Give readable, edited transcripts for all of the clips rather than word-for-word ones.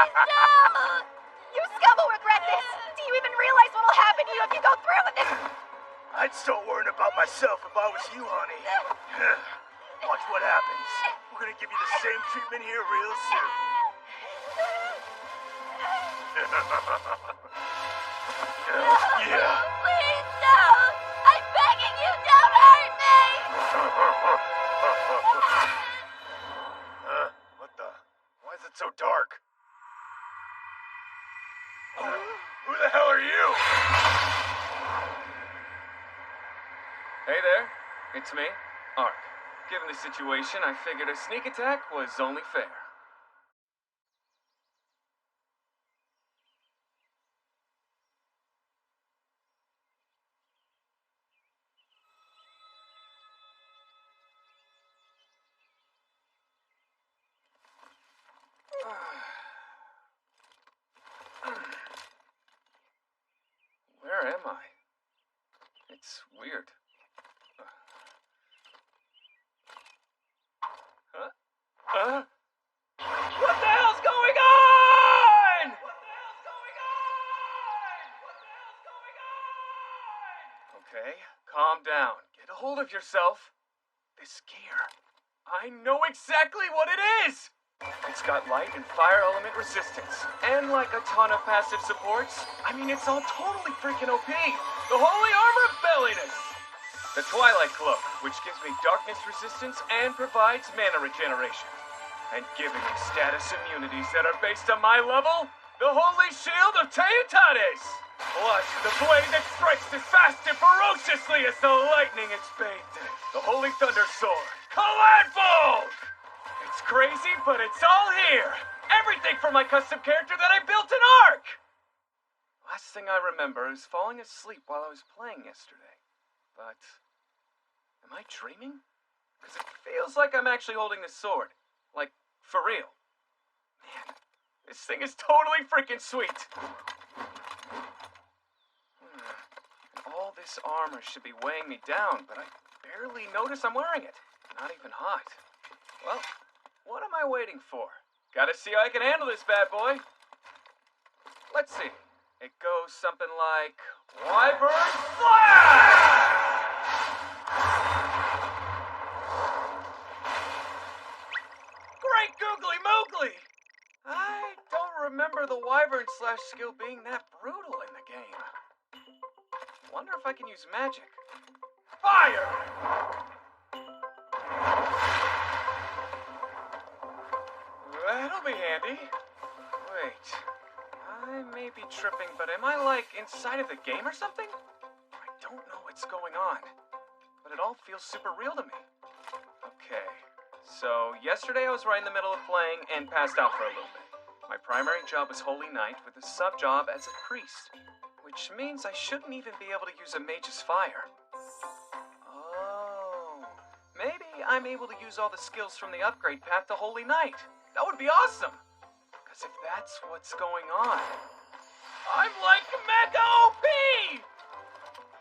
don't! You scum will regret this! Do you even realize what'll happen to you if you go through with this? I'd start worrying about myself if I was you, honey. Watch what happens. We're gonna give you the same treatment here real soon. Yeah. Please don't! I'm begging you, don't hurt me! What the? Why is it so dark? Who the hell are you? Hey there, it's me, Ark. Given the situation, I figured a sneak attack was only fair. Where am I? It's weird. What the hell's going on? Okay, calm down. Get a hold of yourself. This gear. I know exactly what it is! It's got light and fire element resistance, and like a ton of passive supports. I mean, it's all totally freaking OP. The holy armor of belliness. The Twilight Cloak, which gives me darkness resistance and provides mana regeneration. And giving me status immunities that are based on my level, the Holy Shield of Teutates! Plus, the blade that strikes as fast and ferociously as the lightning it's bathed in. The Holy Thunder Sword, Caladbold! It's crazy, but it's all here! Everything from my custom character that I built in Ark! Last thing I remember is falling asleep while I was playing yesterday. But, am I dreaming? Because it feels like I'm actually holding this sword. Like, for real. Man, this thing is totally freaking sweet. All this armor should be weighing me down, but I barely notice I'm wearing it. Not even hot. Well, what am I waiting for? Gotta see how I can handle this bad boy. Let's see. It goes something like... Wyvern Slash! Great googly moogly! I don't remember the Wyvern Slash skill being that brutal in the game. Wonder if I can use magic. Fire! That'll be handy. Wait, I may be tripping, but am I like inside of the game or something? I don't know what's going on, but it all feels super real to me. Okay, so yesterday I was right in the middle of playing and passed out for a little bit. My primary job was Holy Knight with a sub job as a priest, which means I shouldn't even be able to use a mage's fire. Oh, maybe I'm able to use all the skills from the upgrade path to Holy Knight. That would be awesome! Because if that's what's going on, I'm like mega OP!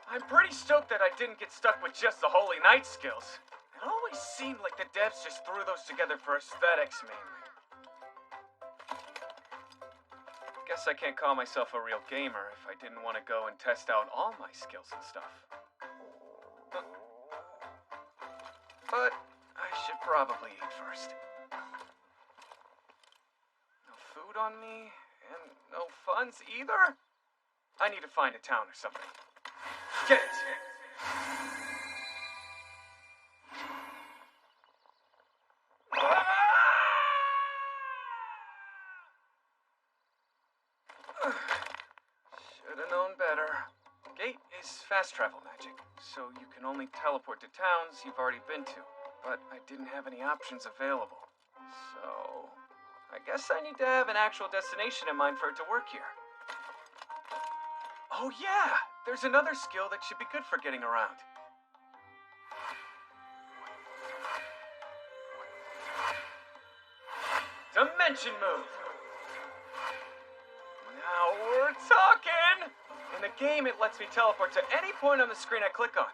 I'm pretty stoked that I didn't get stuck with just the Holy Knight skills. It always seemed like the devs just threw those together for aesthetics, mainly. Guess I can't call myself a real gamer if I didn't want to go and test out all my skills and stuff. But I should probably eat first. No food on me, and no funds either? I need to find a town or something. Get it! Should've known better. Gate is fast travel magic, so you can only teleport to towns you've already been to. But I didn't have any options available. So, I guess I need to have an actual destination in mind for it to work here. Oh yeah! There's another skill that should be good for getting around. Dimension move! Now we're talking! In the game, it lets me teleport to any point on the screen I click on.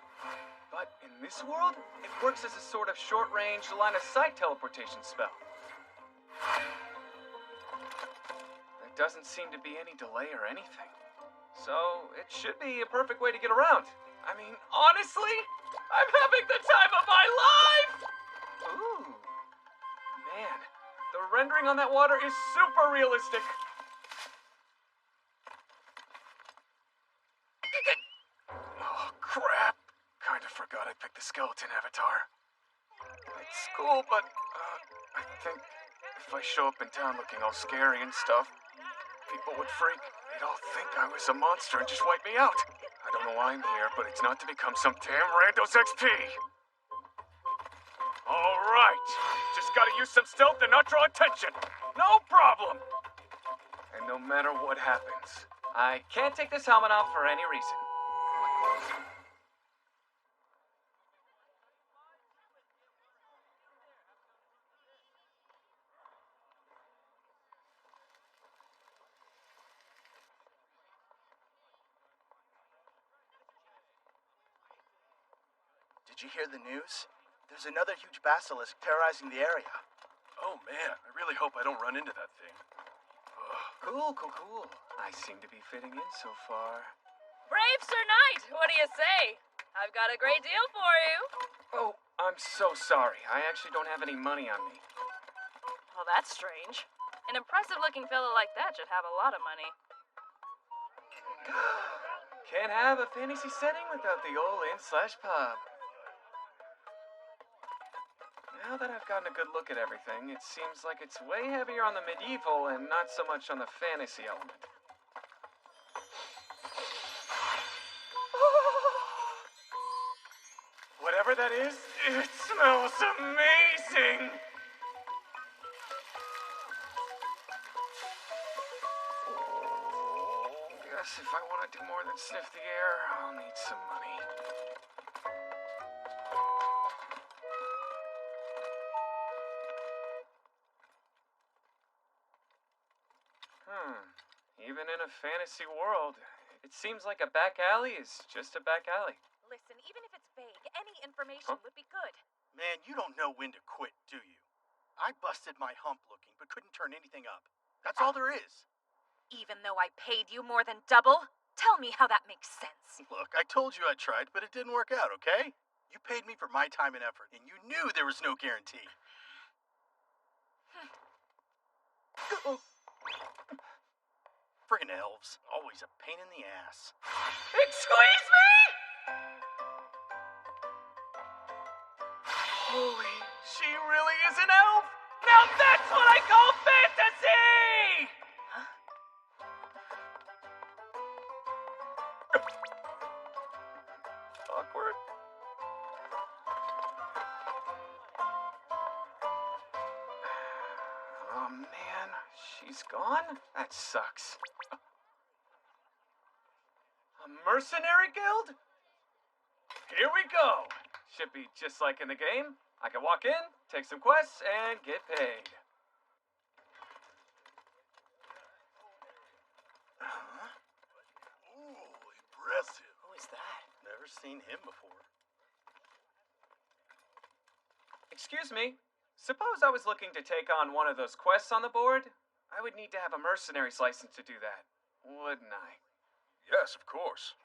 But in this world, it works as a sort of short-range, line-of-sight teleportation spell. doesn't seem to be any delay or anything. So, it should be a perfect way to get around. I mean, honestly, I'm having the time of my life! Ooh. Man, the rendering on that water is super realistic. Oh, crap. Kinda forgot I picked the skeleton avatar. It's cool, but, I think if I show up in town looking all scary and stuff, people would freak. They'd all think I was a monster and just wipe me out. I don't know why I'm here, but it's not to become some damn rando's XP. Alright, just gotta use some stealth and not draw attention. No problem. And no matter what happens, I can't take this helmet off for any reason. Did you hear the news? There's another huge basilisk terrorizing the area. Oh man, I really hope I don't run into that thing. Cool. I seem to be fitting in so far. Brave Sir Knight, what do you say? I've got a great deal for you. Oh, I'm so sorry. I actually don't have any money on me. Well, that's strange. An impressive-looking fellow like that should have a lot of money. Can't have a fantasy setting without the old inn/pub. Now that I've gotten a good look at everything, it seems like it's way heavier on the medieval and not so much on the fantasy element. Whatever that is, it smells amazing! Guess if I want to do more than sniff the air, I'll need some money. Even in a fantasy world, it seems like a back alley is just a back alley. Listen, even if it's vague, any information would be good. Man, you don't know when to quit, do you? I busted my hump looking, but couldn't turn anything up. That's all there is. Even though I paid you more than double? Tell me how that makes sense. Look, I told you I tried, but it didn't work out, okay? You paid me for my time and effort, and you knew there was no guarantee. Friggin' elves. Always a pain in the ass. Excuse me? Holy, she really is an elf? Now that's what I call fantasy! Awkward. Oh man, she's gone? That sucks. A mercenary guild? Here we go. Should be just like in the game. I can walk in, take some quests, and get paid. Ooh, impressive. Who is that? Never seen him before. Excuse me. Suppose I was looking to take on one of those quests on the board? I would need to have a mercenary's license to do that, wouldn't I? Yes, of course.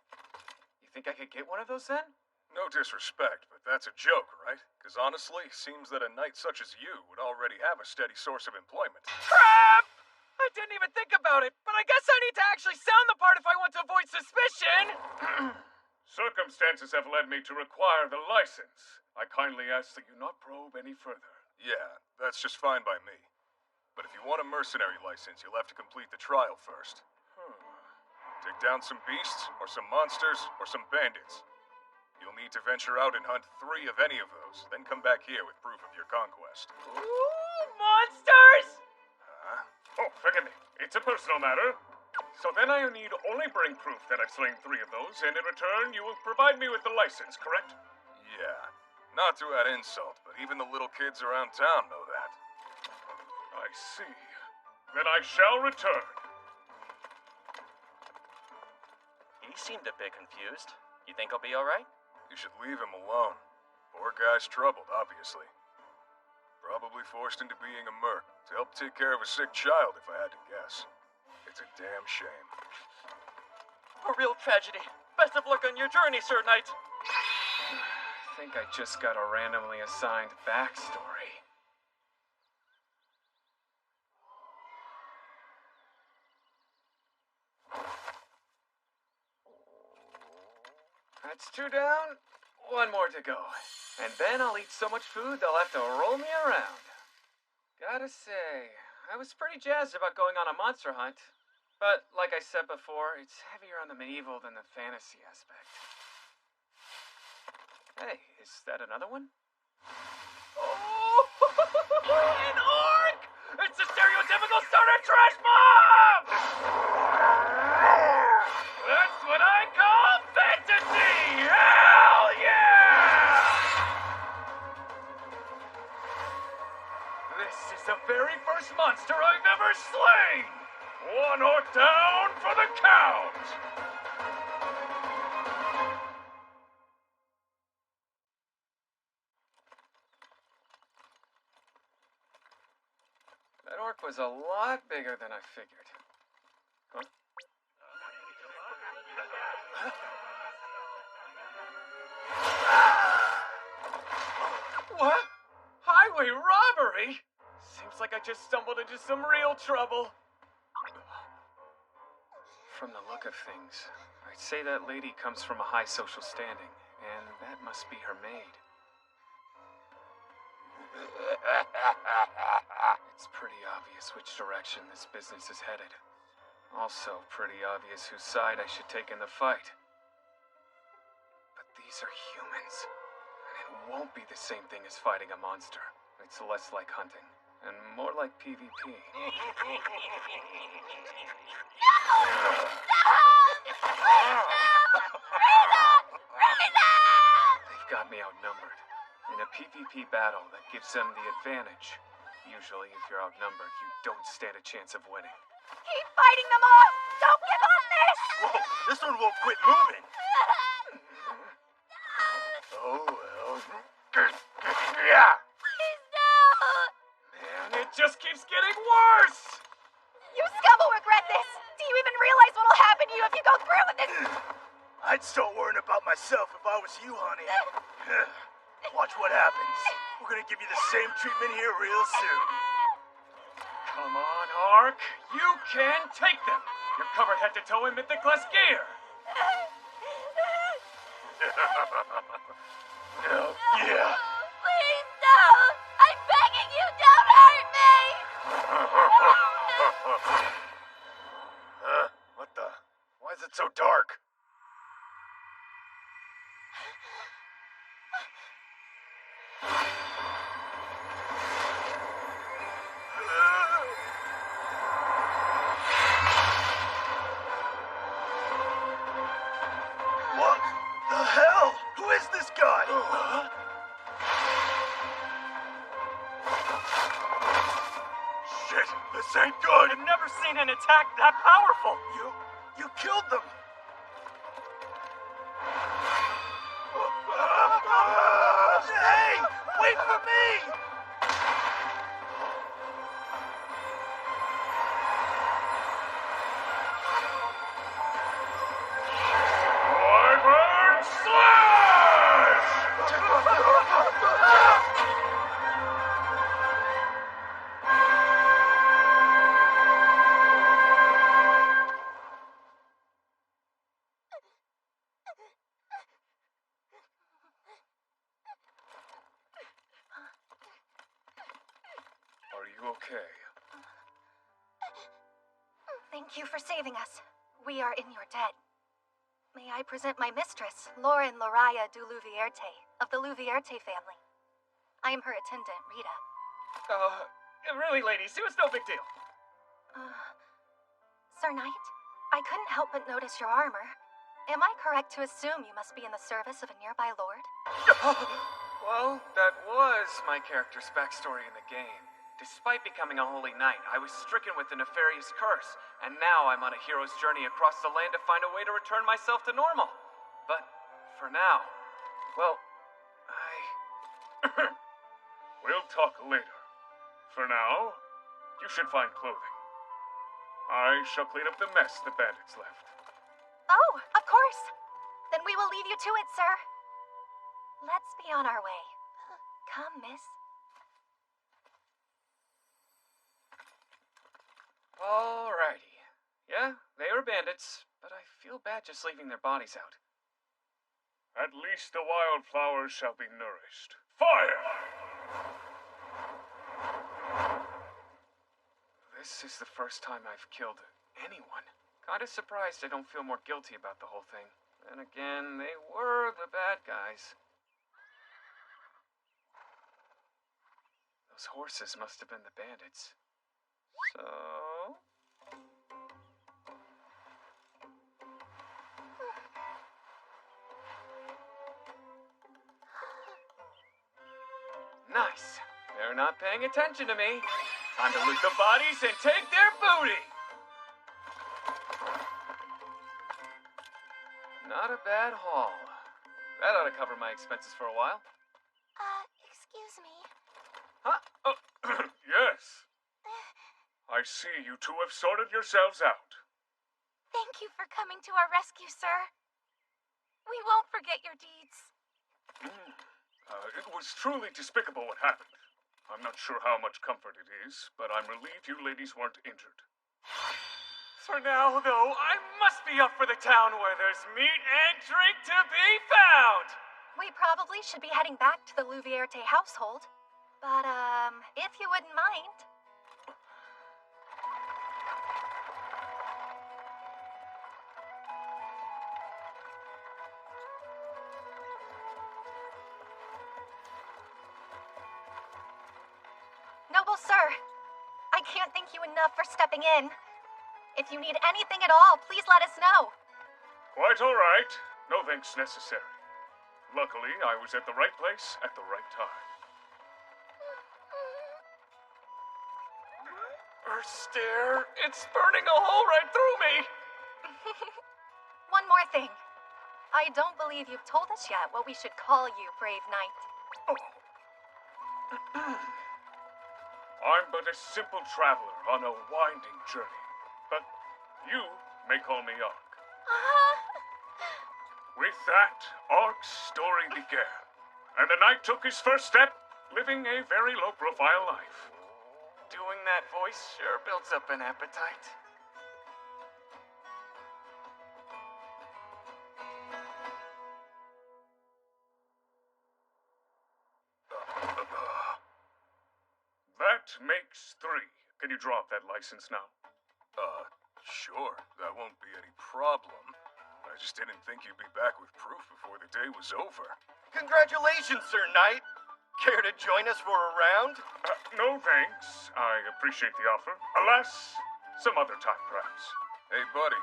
You think I could get one of those then? No disrespect, but that's a joke, right? Because honestly, seems that a knight such as you would already have a steady source of employment. Crap! I didn't even think about it, but I guess I need to actually sound the part if I want to avoid suspicion! Circumstances have led me to require the license. I kindly ask that you not probe any further. Yeah, that's just fine by me. But if you want a mercenary license, you'll have to complete the trial first. Take down some beasts, or some monsters, or some bandits. You'll need to venture out and hunt 3 of any of those, then come back here with proof of your conquest. Ooh, monsters! Oh, forgive me. It's a personal matter. So then I need only bring proof that I've slain 3 of those, and in return you will provide me with the license, correct? Yeah, not to add insult, but even the little kids around town know that. I see. Then I shall return. He seemed a bit confused. You think I'll be alright? You should leave him alone. Poor guy's troubled, obviously. Probably forced into being a merc to help take care of a sick child, if I had to guess. It's a damn shame. A real tragedy. Best of luck on your journey, Sir Knight. I think I just got a randomly assigned backstory. That's 2 down, 1 more to go. And then I'll eat so much food they'll have to roll me around. Gotta say, I was pretty jazzed about going on a monster hunt. But, like I said before, it's heavier on the medieval than the fantasy aspect. Hey, is that another one? Oh! An orc! It's the stereotypical starter trash bomb! That's what I call fantasy! Hell yeah! This is the very first monster I've ever slain! 1 orc down for the count! That orc was a lot bigger than I figured. Huh? What? Highway robbery? Seems like I just stumbled into some real trouble. From the look of things, I'd say that lady comes from a high social standing, and that must be her maid. It's pretty obvious which direction this business is headed. Also pretty obvious whose side I should take in the fight. But these are humans, and it won't be the same thing as fighting a monster. It's less like hunting, and more like PvP. They've got me outnumbered. In a PvP battle, that gives them the advantage. Usually, if you're outnumbered, you don't stand a chance of winning. Keep fighting them off! Don't give up this! Whoa, this one won't quit moving. Oh, well. Yeah. Please no! Man, it just keeps getting worse! You scum will regret this! Do you even realize what'll happen to you if you go through with this? I'd start worrying about myself if I was you, honey. Watch what happens. We're gonna give you the same treatment here real soon. Come on, Ark. You can take them. You're covered head to toe in mythic class gear. Oh, yeah. Please don't! I'm begging you, don't hurt me! What the? Why is it so dark? What the hell? Who is this guy? Shit, this ain't good. I've never seen an attack that powerful. You killed them. Hey, wait for me. Wyvern Slash! Are you okay? Thank you for saving us. We are in your debt. May I present my mistress, Lauren Loraya du Louvierte, of the Louvierte family. I am her attendant, Rita. Really, ladies, it was no big deal. Sir Knight, I couldn't help but notice your armor. Am I correct to assume you must be in the service of a nearby lord? Well, that was my character's backstory in the game. Despite becoming a holy knight, I was stricken with a nefarious curse, and now I'm on a hero's journey across the land to find a way to return myself to normal. But, for now, well, We'll talk later. For now, you should find clothing. I shall clean up the mess the bandits left. Oh, of course. Then we will leave you to it, sir. Let's be on our way. Come, miss. Alrighty. Yeah, they were bandits, but I feel bad just leaving their bodies out. At least the wildflowers shall be nourished. Fire! This is the first time I've killed anyone. Kinda surprised I don't feel more guilty about the whole thing. Then again, they were the bad guys. Those horses must have been the bandits. So... Nice. They're not paying attention to me. Time to loot the bodies and take their booty! Not a bad haul. That ought to cover my expenses for a while. Excuse me. Huh? Oh, yes. I see you two have sorted yourselves out. Thank you for coming to our rescue, sir. We won't forget your deeds. It was truly despicable what happened. I'm not sure how much comfort it is, but I'm relieved you ladies weren't injured. For now, though, I must be up for the town where there's meat and drink to be found! We probably should be heading back to the Louvierte household. But, if you wouldn't mind. Noble sir, I can't thank you enough for stepping in. If you need anything at all, please let us know. Quite all right. No thanks necessary. Luckily, I was at the right place at the right time. Her stare, it's burning a hole right through me! One more thing. I don't believe you've told us yet what we should call you, brave knight. I'm but a simple traveler on a winding journey. But you may call me Ark. With that, Ark's story began. And the knight took his first step, living a very low-profile life. Doing that voice sure builds up an appetite. That makes 3. Can you draw up that license now? Sure. That won't be any problem. I just didn't think you'd be back with proof before the day was over. Congratulations, Sir Knight. Care to join us for a round? No thanks. I appreciate the offer. Alas, some other time perhaps. Hey, buddy.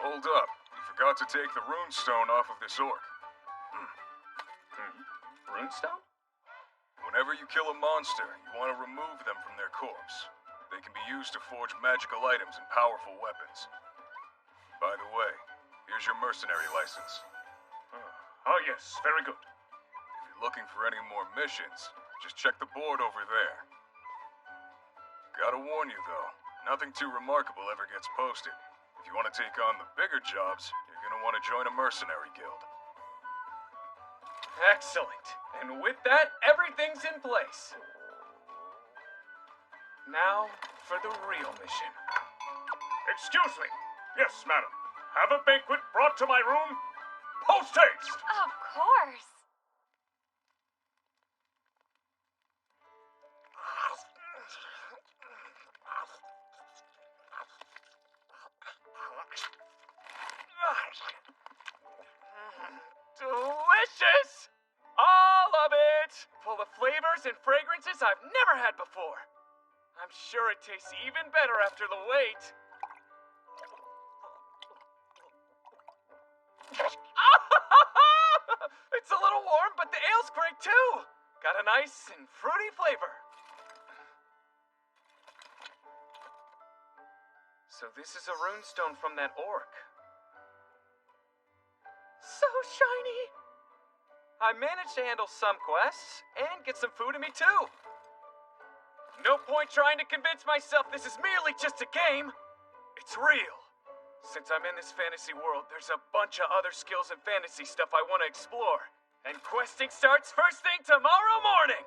Hold up. You forgot to take the runestone off of this orc. Runestone? Whenever you kill a monster, you want to remove them from their corpse. They can be used to forge magical items and powerful weapons. By the way, here's your mercenary license. Oh yes, very good. If you're looking for any more missions, just check the board over there. Gotta warn you though, nothing too remarkable ever gets posted. If you want to take on the bigger jobs, you're gonna want to join a mercenary guild. Excellent. And with that, everything's in place. Now, for the real mission. Excuse me. Yes, madam. Have a banquet brought to my room. Post haste! Of course. Delicious! All of it! Full of flavors and fragrances I've never had before. I'm sure it tastes even better after the wait. It's a little warm, but the ale's great too. Got a nice and fruity flavor. So this is a runestone from that orc. So shiny. I managed to handle some quests and get some food in me too. No point trying to convince myself this is merely just a game. It's real. Since I'm in this fantasy world, there's a bunch of other skills and fantasy stuff I want to explore. And questing starts first thing tomorrow morning!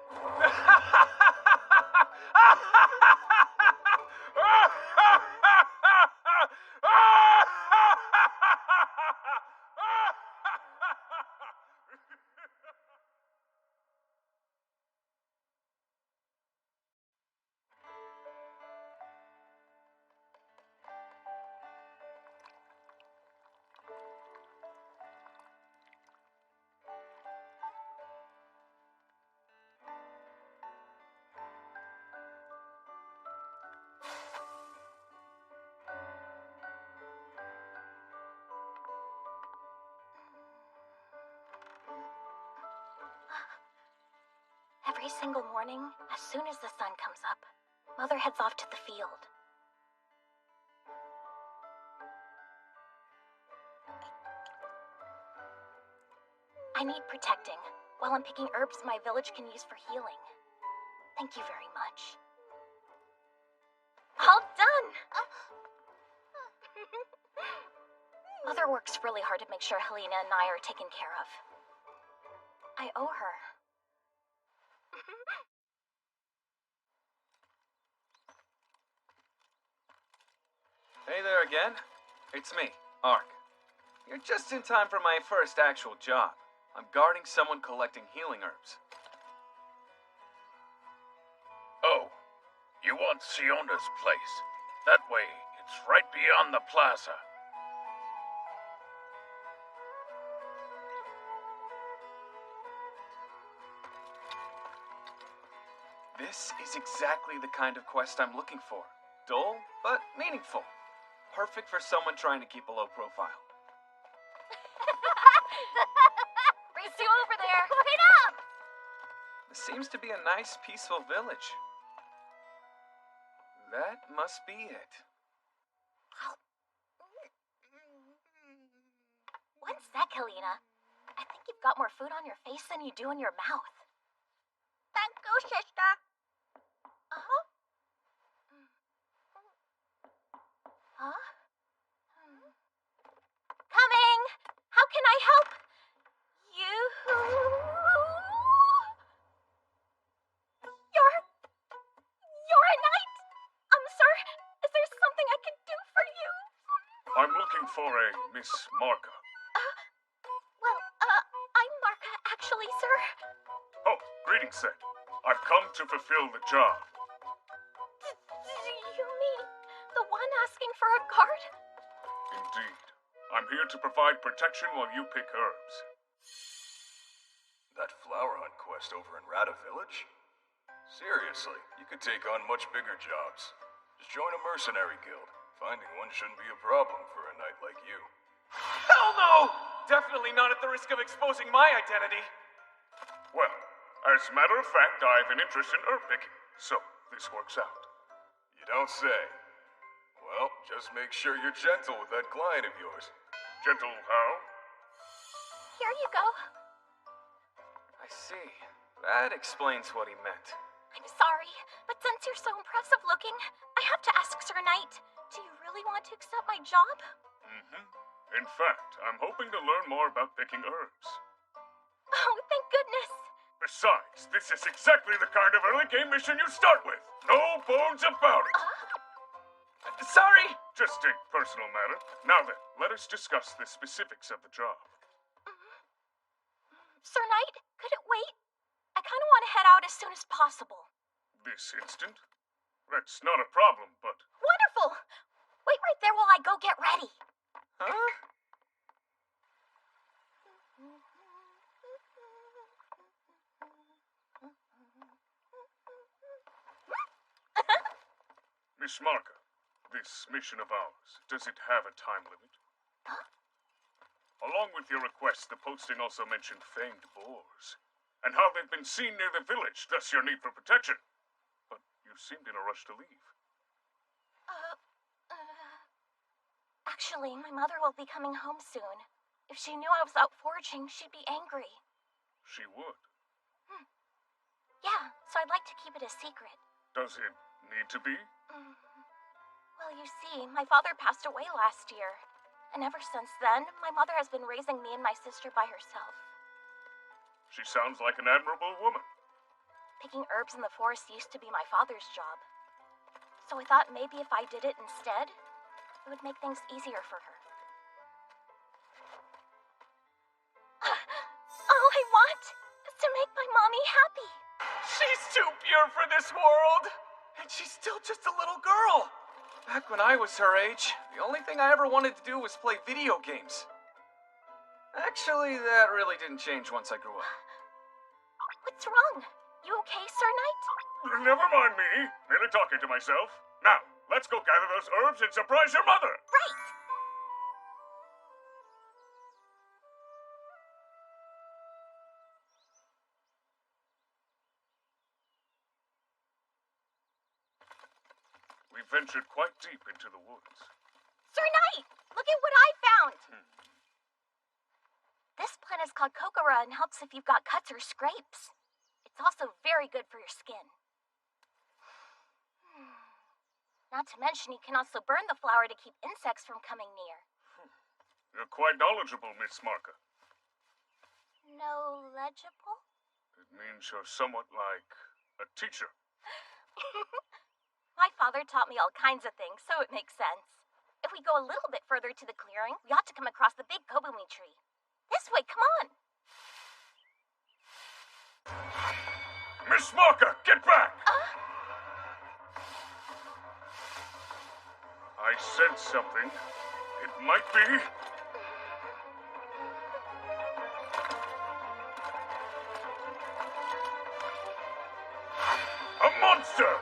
Every single morning, as soon as the sun comes up, Mother heads off to the field. I need protecting, while I'm picking herbs my village can use for healing. Thank you very much. All done! Mother works really hard to make sure Helena and I are taken care of. I owe her. Hey there again. It's me, Ark. You're just in time for my first actual job. I'm guarding someone collecting healing herbs. Oh, you want Siona's place. That way, it's right beyond the plaza. This is exactly the kind of quest I'm looking for. Dull, but meaningful. Perfect for someone trying to keep a low profile. Race you over there! Wait up! This seems to be a nice, peaceful village. That must be it. One sec, Helena. I think you've got more food on your face than you do in your mouth. Thank you, sister. Uh-huh. Huh? Coming! How can I help you? You're a knight? Sir, is there something I can do for you? I'm looking for a Miss Marka. I'm Marka, actually, sir. Oh, greetings, Sid. I've come to fulfill the job. You mean the one asking for a guard? Indeed. I'm here to provide protection while you pick herbs. That flower hunt quest over in Rada Village? Seriously, you could take on much bigger jobs. Just join a mercenary guild. Finding one shouldn't be a problem for a knight like you. Hell no! Definitely not at the risk of exposing my identity. Well, as a matter of fact, I have an interest in herb picking, so this works out. You don't say. Well, just make sure you're gentle with that client of yours. Gentle how? Here you go. I see. That explains what he meant. I'm sorry, but since you're so impressive looking, I have to ask Sir Knight, do you really want to accept my job? Mm-hmm. In fact, I'm hoping to learn more about picking herbs. Oh, thank goodness. Besides, this is exactly the kind of early game mission you start with. No bones about it. Sorry! Just a personal matter. Now then, let us discuss the specifics of the job. Sir Knight, could it wait? I kind of want to head out as soon as possible. This instant? That's not a problem, but... Wonderful! Wait right there while I go get ready. Huh? Miss Marka, this mission of ours, does it have a time limit? Huh? Along with your request, the posting also mentioned famed boars, and how they've been seen near the village, thus your need for protection. But you seemed in a rush to leave. Actually, my mother will be coming home soon. If she knew I was out foraging, she'd be angry. She would. Yeah, so I'd like to keep it a secret. Does it need to be? Well, you see, my father passed away last year. And ever since then, my mother has been raising me and my sister by herself. She sounds like an admirable woman. Picking herbs in the forest used to be my father's job. So I thought maybe if I did it instead, it would make things easier for her. All I want is to make my mommy happy. She's too pure for this world! And she's still just a little girl! Back when I was her age, the only thing I ever wanted to do was play video games. Actually, that really didn't change once I grew up. What's wrong? You okay, Sir Knight? Never mind me. Merely talking to myself. Now, let's go gather those herbs and surprise your mother. Right! We ventured quite deep into the woods. Sir Knight, look at what I found! This plant is called kokora and helps if you've got cuts or scrapes. It's also very good for your skin. Not to mention, you can also burn the flower to keep insects from coming near. You're quite knowledgeable, Miss Marka. No legible? It means you're somewhat like a teacher. My father taught me all kinds of things, so it makes sense. If we go a little bit further to the clearing, we ought to come across the big kobumi tree. This way, come on! Miss Marka, get back! I sense something. It might be... a monster!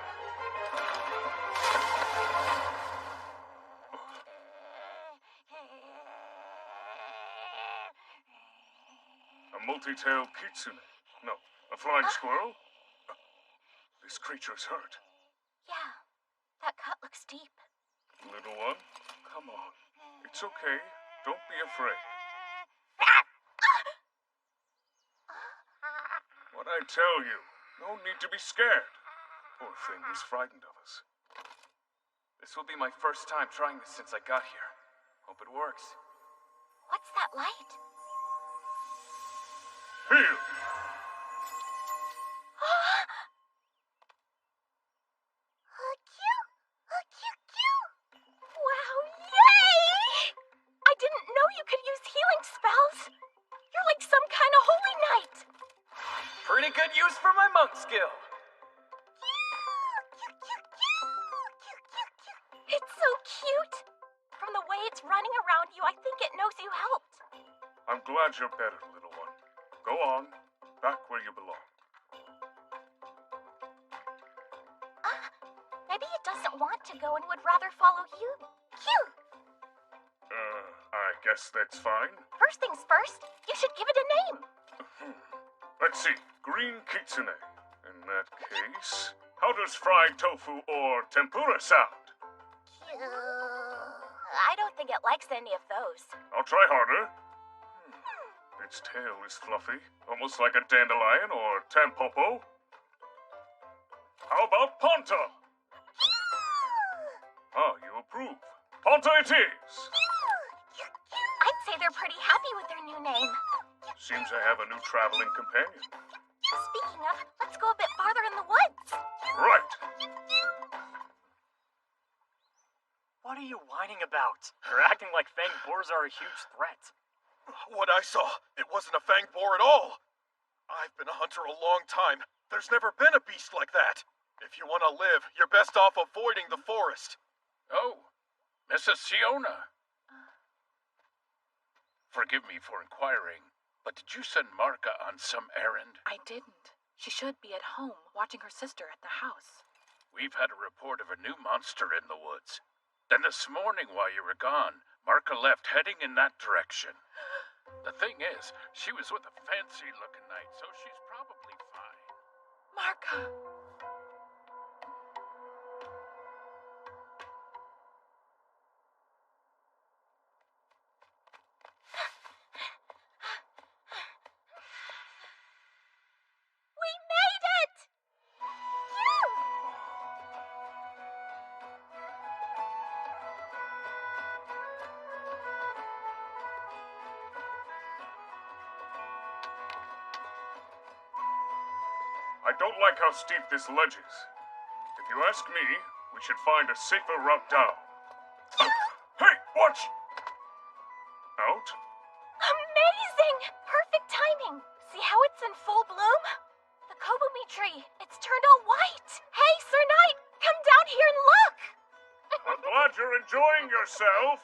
A multi-tailed kitsune. No, a flying squirrel? This creature's hurt. Yeah, that cut looks deep. Little one, come on. It's okay. Don't be afraid. What I tell you, no need to be scared. Poor thing is frightened of us. This will be my first time trying this since I got here. Hope it works. What's that light? Heal! Wow, yay! I didn't know you could use healing spells. You're like some kind of holy knight. Pretty good use for my monk skill. It's so cute. From the way it's running around you, I think it knows you helped. I'm glad you're better, little one. Go on, back where you belong. Maybe it doesn't want to go and would rather follow you. Cute. I guess that's fine. First things first, you should give it a name. Let's see, green kitsune. In that case, how does fried tofu or tempura sound? I don't think it likes any of those. I'll try harder. Its tail is fluffy, almost like a dandelion or tampopo. How about Ponta? Ah, you approve. Ponta it is! I'd say they're pretty happy with their new name. Seems I have a new traveling companion. Speaking of, let's go a bit farther in the woods. Right. What are you whining about? You're acting like fang boars are a huge threat. What I saw, it wasn't a fang boar at all. I've been a hunter a long time. There's never been a beast like that. If you want to live, you're best off avoiding the forest. Oh, Mrs. Siona. Forgive me for inquiring, but did you send Marka on some errand? I didn't. She should be at home, watching her sister at the house. We've had a report of a new monster in the woods. Then this morning while you were gone, Marka left heading in that direction. The thing is, she was with a fancy-looking knight, so she's probably fine. Marka! We made it! Phew! I don't like how steep this ledge is. If you ask me, we should find a safer route down. Hey, watch! Out? Amazing! Perfect timing. See how it's in full bloom? The Kobumi tree, it's turned all white. Hey, Sir Knight, come down here and look! I'm glad you're enjoying yourself.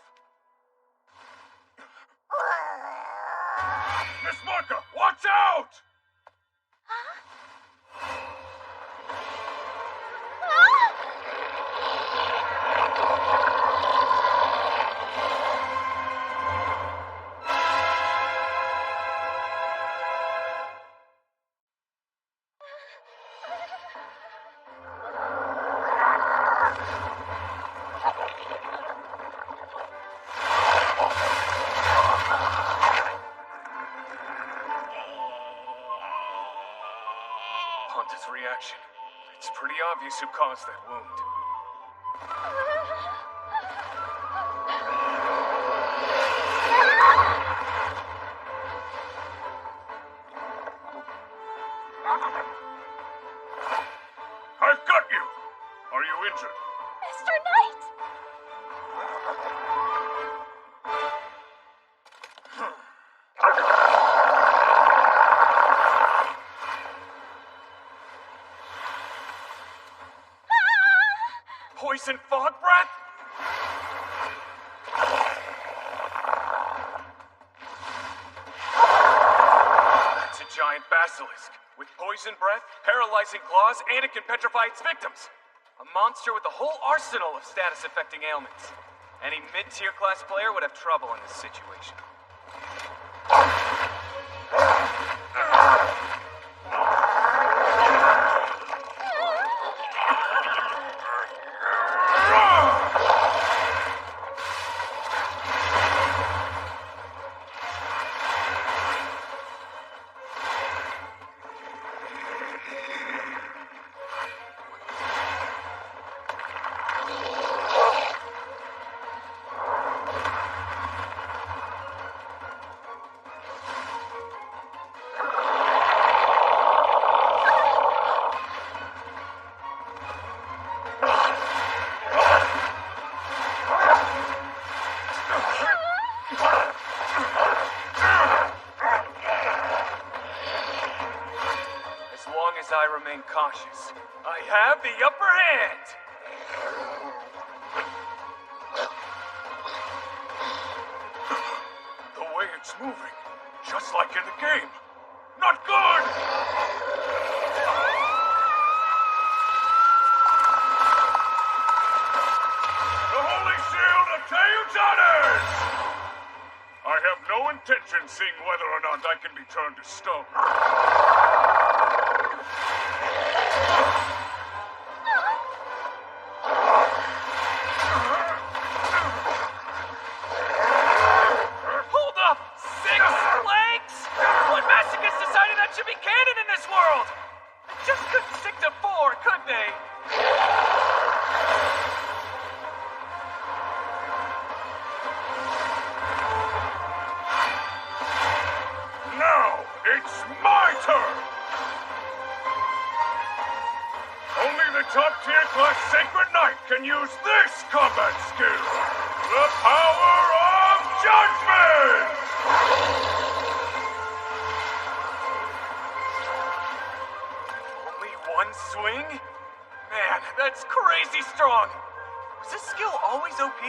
Miss Marka, watch out! Ponta's reaction. It's pretty obvious who caused that wound. I've got you! Are you injured? Mr. Knight! Poison fog breath? It's a giant basilisk with poison breath, paralyzing claws, and it can petrify its victims. A monster with a whole arsenal of status-affecting ailments. Any mid-tier class player would have trouble in this situation. As I remain cautious, I have the upper hand! The way it's moving, just like in the game. Not good! The Holy Shield of Teotihuacan! I have no intention seeing whether or not I can be turned to stone. Hold up! 6 legs? What masochist decided that should be canon in this world? They just couldn't stick to 4, could they? Now, it's my turn! Only the top-tier class Sacred Knight can use this combat skill! The power of judgment! Only one swing? Man, that's crazy strong! Was this skill always OP?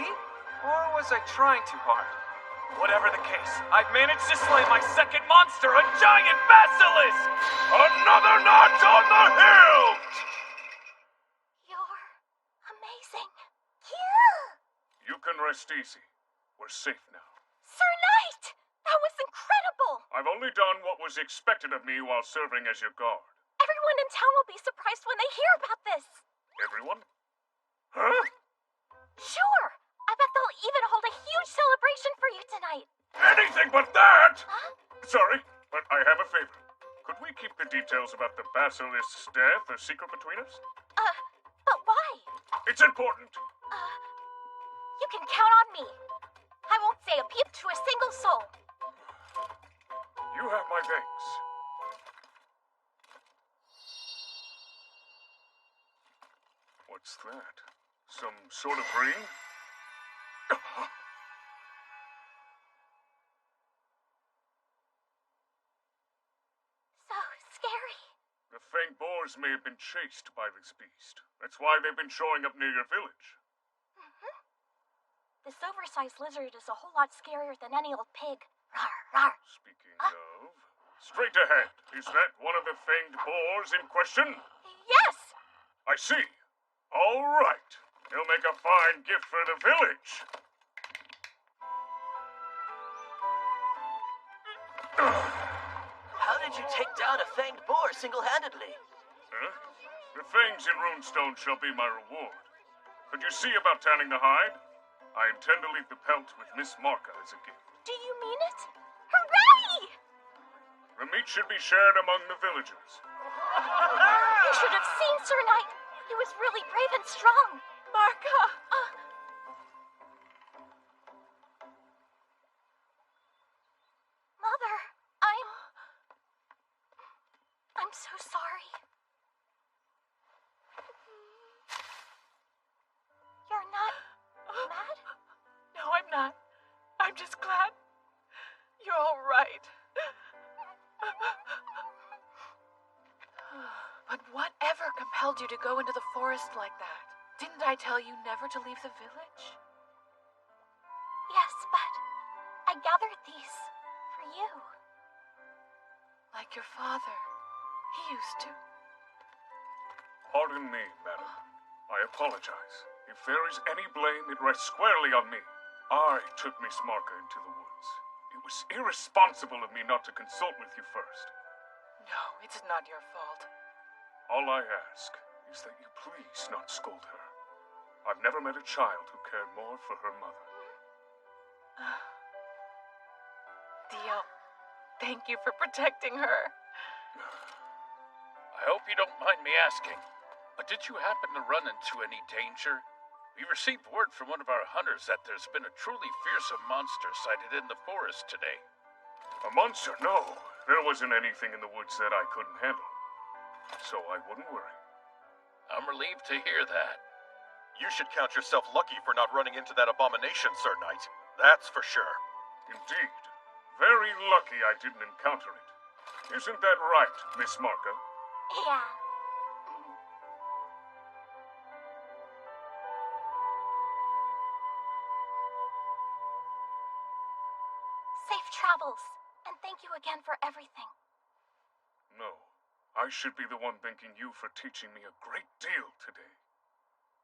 Or was I trying too hard? Whatever the case, I've managed to slay my second monster, a giant basilisk! Another notch on the hilt! You're amazing. Yeah! You can rest easy. We're safe now. Sir Knight! That was incredible! I've only done what was expected of me while serving as your guard. Everyone in town will be surprised when they hear about this. Everyone? Huh? Sure! I bet they'll even hold a huge celebration for you tonight. Anything but that! Huh? Sorry, but I have a favor. Could we keep the details about the basilisk's death a secret between us? But why? It's important. You can count on me. I won't say a peep to a single soul. You have my thanks. What's that? Some sort of ring? So scary. The Fang Boars may have been chased by this beast. That's why they've been showing up near your village. This oversized lizard is a whole lot scarier than any old pig. Rar, rar. Speaking of... Straight ahead. Is that one of the fanged boars in question? Yes! I see. All right. He'll make a fine gift for the village. How did you take down a fanged boar single-handedly? Huh? The fangs in Runestone shall be my reward. Could you see about tanning the hide? I intend to leave the pelt with Miss Marka as a gift. Do you mean it? Hooray! The meat should be shared among the villagers. You should have seen Sir Knight. He was really brave and strong. Marka! Mother, I'm so sorry. You're not mad? No, I'm not. I'm just glad you're all right. But whatever compelled you to go into the forest like that? Didn't I tell you never to leave the village? Yes, but I gathered these for you. Like your father. He used to. Pardon me, madam. I apologize. If there is any blame, it rests squarely on me. I took Miss Marka into the woods. It was irresponsible of me not to consult with you first. No, it's not your fault. All I ask is that you please not scold her. I've never met a child who cared more for her mother. Dio, thank you for protecting her. I hope you don't mind me asking, but did you happen to run into any danger? We received word from one of our hunters that there's been a truly fearsome monster sighted in the forest today. A monster? No. There wasn't anything in the woods that I couldn't handle. So I wouldn't worry. I'm relieved to hear that. You should count yourself lucky for not running into that abomination, Sir Knight. That's for sure. Indeed. Very lucky I didn't encounter it. Isn't that right, Miss Marka? Yeah. Safe travels, and thank you again for everything. No. I should be the one thanking you for teaching me a great deal today.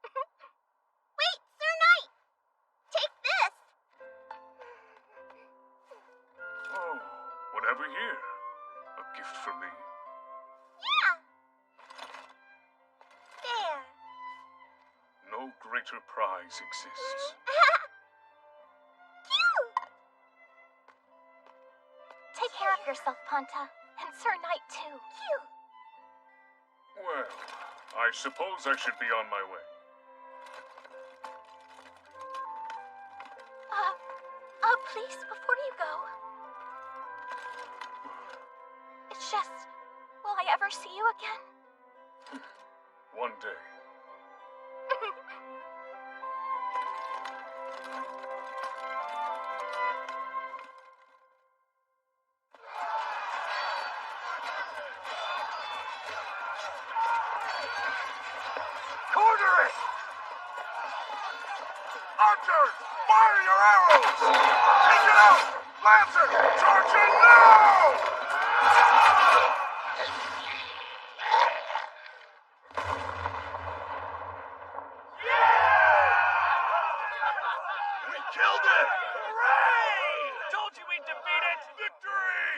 Wait, Sir Knight! Take this! Oh, what have we here? A gift for me? Yeah! There. No greater prize exists. Cute! Take care of yourself, Panta. And Sir Knight, too. Cute! Well, I suppose I should be on my way. Please, before you go. It's just, will I ever see you again? One day. Corner it! Archers, fire your arrows! Take it out! Lancer, charge it now! We killed it! Hooray! Told you we'd defeat it! Victory!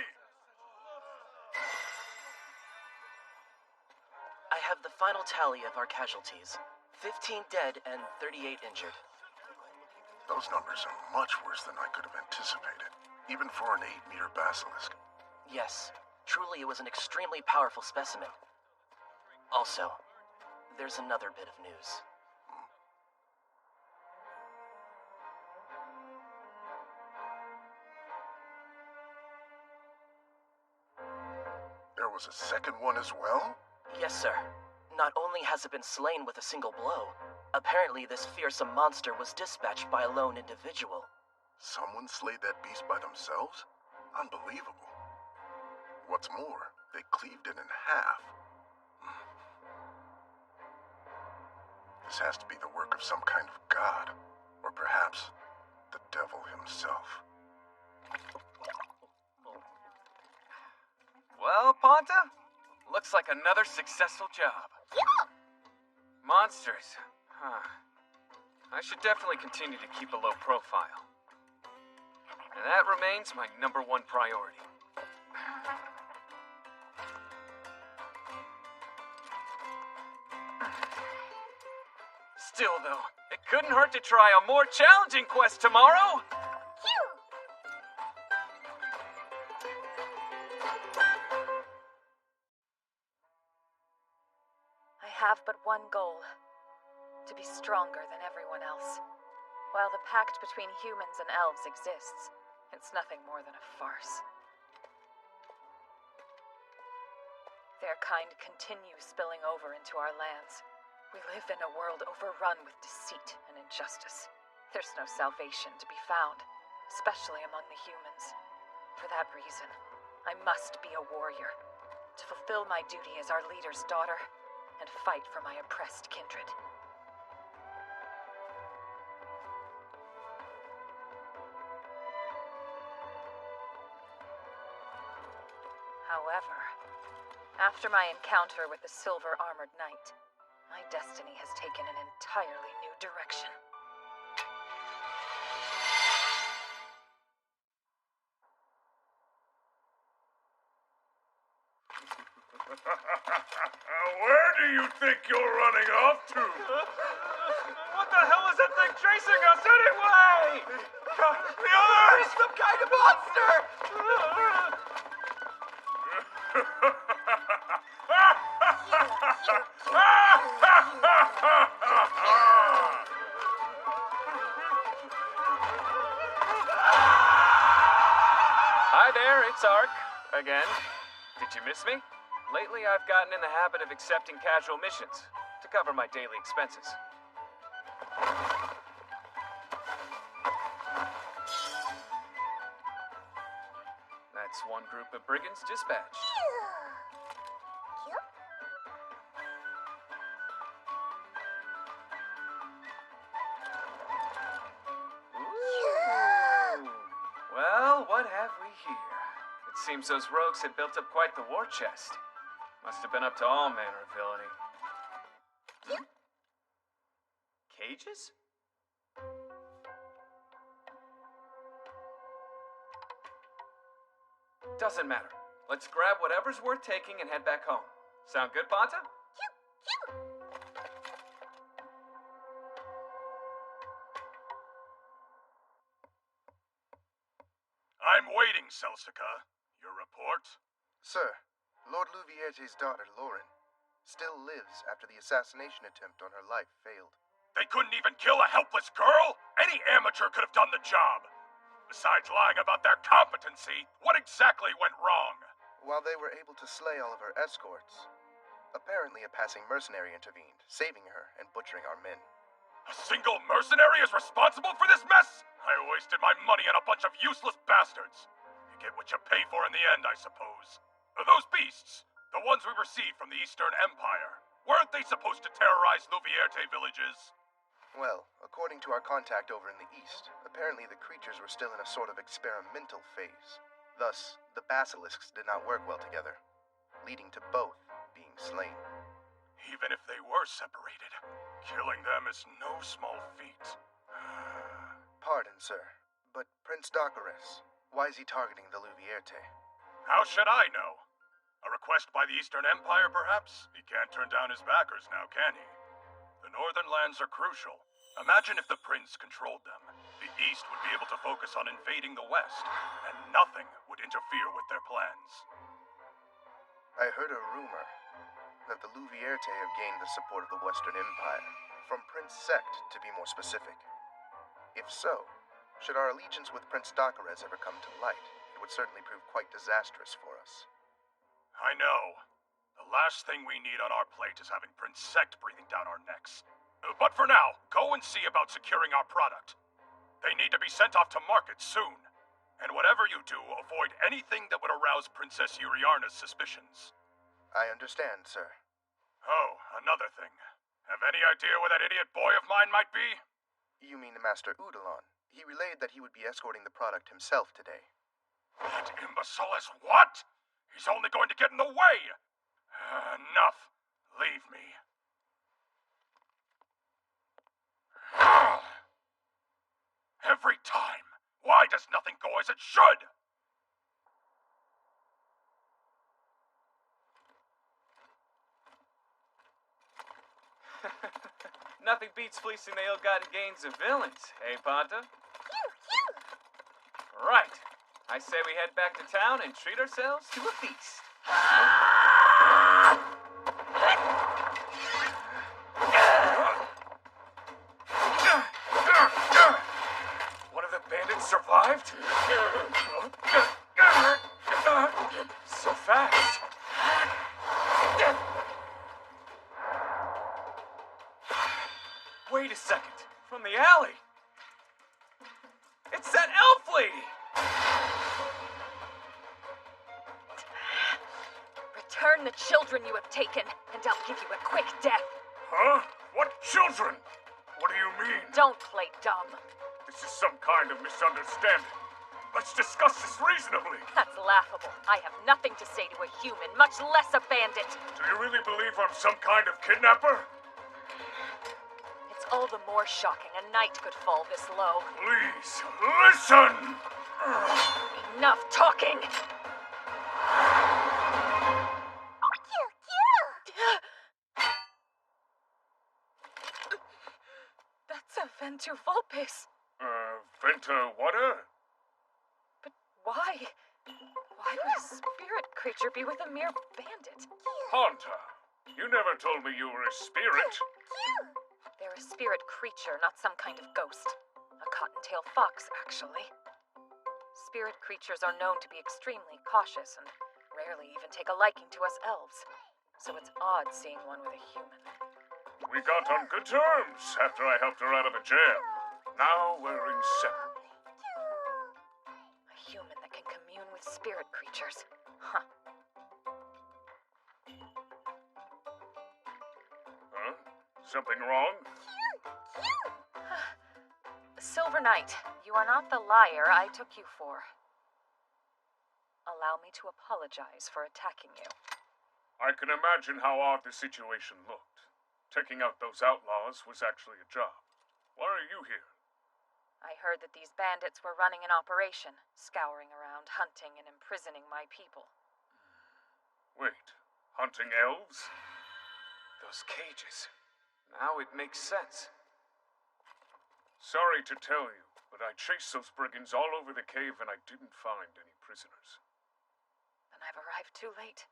I have the final tally of our casualties. 15 dead and 38 injured. Those numbers are much worse than I could have anticipated, even for an 8-meter basilisk. Yes, truly it was an extremely powerful specimen. Also, there's another bit of news. There was a second one as well? Yes, sir. Not only has it been slain with a single blow, apparently this fearsome monster was dispatched by a lone individual. Someone slayed that beast by themselves? Unbelievable. What's more, they cleaved it in half. This has to be the work of some kind of god, or perhaps the devil himself. Well, Ponta, looks like another successful job. Monsters. Huh. I should definitely continue to keep a low profile. And that remains my #1 priority. Still, though, it couldn't hurt to try a more challenging quest tomorrow. I have but one goal: to be stronger than everyone else. While the pact between humans and elves exists, it's nothing more than a farce. Their kind continues spilling over into our lands. We live in a world overrun with deceit and injustice. There's no salvation to be found, especially among the humans. For that reason, I must be a warrior, to fulfill my duty as our leader's daughter, and fight for my oppressed kindred. However, after my encounter with the silver-armored knight, my destiny has taken an entirely new direction. Where do you think you're running off to? What the hell is that thing chasing us anyway? The others! Some kind of monster! Hi there, it's Ark. Again. Did you miss me? Lately, I've gotten in the habit of accepting casual missions to cover my daily expenses. That's one group of brigands dispatched. Ooh. Well, what have we here? It seems those rogues had built up quite the war chest. Must have been up to all manner of villainy. Cages? Doesn't matter. Let's grab whatever's worth taking and head back home. Sound good, Ponta? I'm waiting, Celsica. Your report? Sir, Lord Luvierte's daughter, Lauren, still lives after the assassination attempt on her life failed. They couldn't even kill a helpless girl? Any amateur could have done the job. Besides lying about their competency, what exactly went wrong? While they were able to slay all of her escorts, apparently a passing mercenary intervened, saving her and butchering our men. A single mercenary is responsible for this mess? I wasted my money on a bunch of useless bastards. You get what you pay for in the end, I suppose. Those beasts, the ones we received from the Eastern Empire, weren't they supposed to terrorize Luvierte villages? Well, according to our contact over in the east, apparently the creatures were still in a sort of experimental phase. Thus, the basilisks did not work well together, leading to both being slain. Even if they were separated, killing them is no small feat. Pardon, sir, but Prince Darkares, why is he targeting the Luvierte? How should I know? A request by the Eastern Empire, perhaps? He can't turn down his backers now, can he? The northern lands are crucial. Imagine if the prince controlled them. The east would be able to focus on invading the west, and nothing would interfere with their plans. I heard a rumor that the Luvierte have gained the support of the Western Empire, from Prince Sect, to be more specific. If so, should our allegiance with Prince Darkares ever come to light, it would certainly prove quite disastrous for us. I know. The last thing we need on our plate is having Prince Sect breathing down our necks. But for now, go and see about securing our product. They need to be sent off to market soon. And whatever you do, avoid anything that would arouse Princess Yuriarna's suspicions. I understand, sir. Oh, another thing. Have any idea where that idiot boy of mine might be? You mean Master Udalon? He relayed that he would be escorting the product himself today. That imbecile is what? He's only going to get in the way! Enough. Leave me. Every time. Why does nothing go as it should? Nothing beats fleecing the ill-gotten gains of villains, hey, Panta? Right. I say we head back to town and treat ourselves to a feast. One of the bandits survived? So fast. Wait a second. From the alley. It's that elf lady! Return the children you have taken, and I'll give you a quick death. Huh? What children? What do you mean? Don't play dumb. This is some kind of misunderstanding. Let's discuss this reasonably. That's laughable. I have nothing to say to a human, much less a bandit. Do you really believe I'm some kind of kidnapper? It's all the more shocking a knight could fall this low. Please, listen! Enough talking! That's a Ventu Vulpes. Venta water? But why? Why would a spirit creature be with a mere bandit? Panta, you never told me you were a spirit. They're a spirit creature, not some kind of ghost. A cottontail fox, actually. Spirit creatures are known to be extremely cautious and rarely even take a liking to us elves. So it's odd seeing one with a human. We got on good terms after I helped her out of the jail. Now we're inseparable. A human that can commune with spirit creatures. Huh. Huh? Something wrong? Silver Knight, you are not the liar I took you for. Allow me to apologize for attacking you. I can imagine how odd the situation looked. Taking out those outlaws was actually a job. Why are you here? I heard that these bandits were running an operation, scouring around, hunting and imprisoning my people. Wait, hunting elves? Those cages. Now it makes sense. Sorry to tell you, but I chased those brigands all over the cave and I didn't find any prisoners. Then I've arrived too late.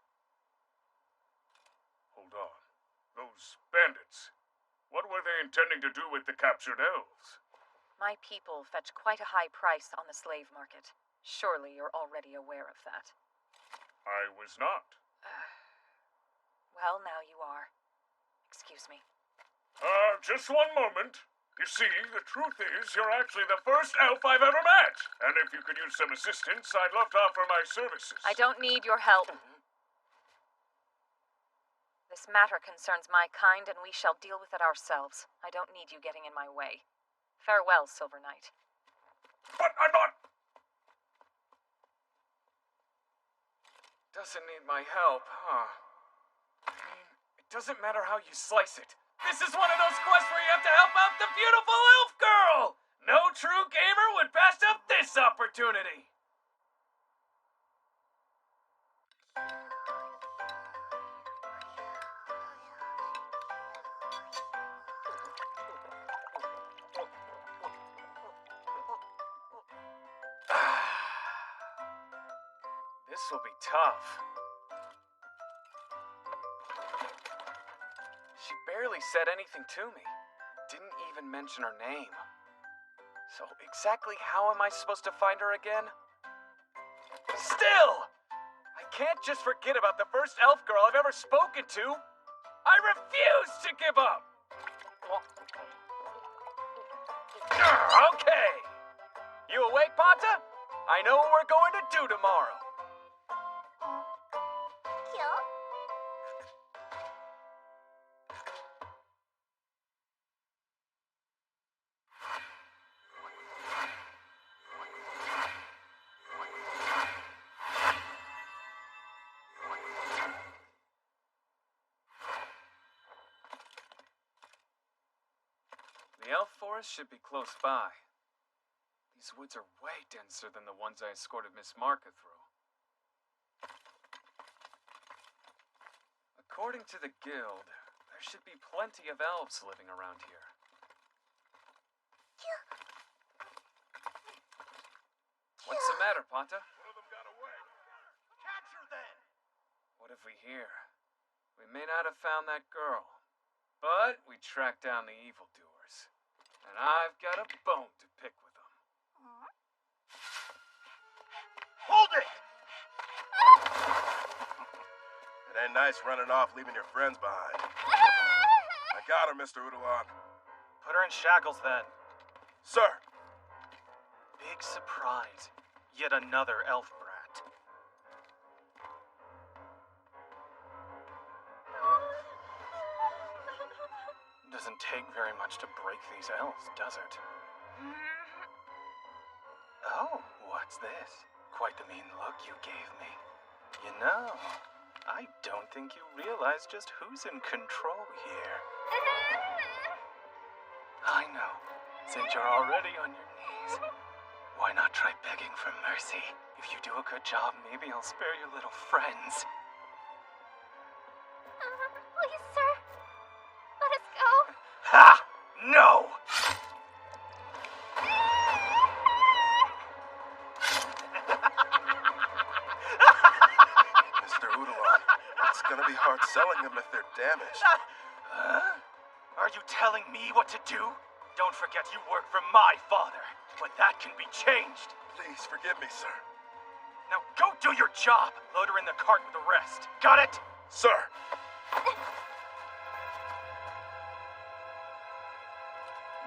Hold on. Those bandits. What were they intending to do with the captured elves? My people fetch quite a high price on the slave market. Surely you're already aware of that. I was not. Well, now you are. Excuse me. Just one moment. You see, the truth is, you're actually the first elf I've ever met. And if you could use some assistance, I'd love to offer my services. I don't need your help. This matter concerns my kind, and we shall deal with it ourselves. I don't need you getting in my way. Farewell, Silver Knight. But I'm not... Doesn't need my help, huh? I mean, it doesn't matter how you slice it. This is one of those quests where you have to help out the beautiful elf girl! No true gamer would pass up this opportunity! This will be tough. She barely said anything to me. Didn't even mention her name. So exactly how am I supposed to find her again? Still! I can't just forget about the first elf girl I've ever spoken to. I refuse to give up. Okay. You awake, Pata? I know what we're going to do tomorrow. The elf forest should be close by. These woods are way denser than the ones I escorted Miss Marka through. According to the guild, there should be plenty of elves living around here. What's the matter, Pata? One of them got away. Catch her then! What have we here? We may not have found that girl, but we tracked down the evildoers. And I've got a bone to pick with them. Hold it! It ain't nice running off leaving your friends behind. I got her, Mr. Udalon. Put her in shackles then. Sir! Big surprise. Yet another elf brat. Doesn't take very much to break these elves, does it? Oh, what's this? Quite the mean look you gave me. You know, I don't think you realize just who's in control here. I know. Since you're already on your knees, why not try begging for mercy? If you do a good job, maybe I'll spare your little friends. Please, sir. Let us go. Ha! No! Mr. Udalon, it's gonna be hard selling them if they're damaged. Are you telling me what to do? Don't forget you work for my father, but that can be changed. Please forgive me, sir. Now go do your job. Load her in the cart with the rest. Got it? Sir!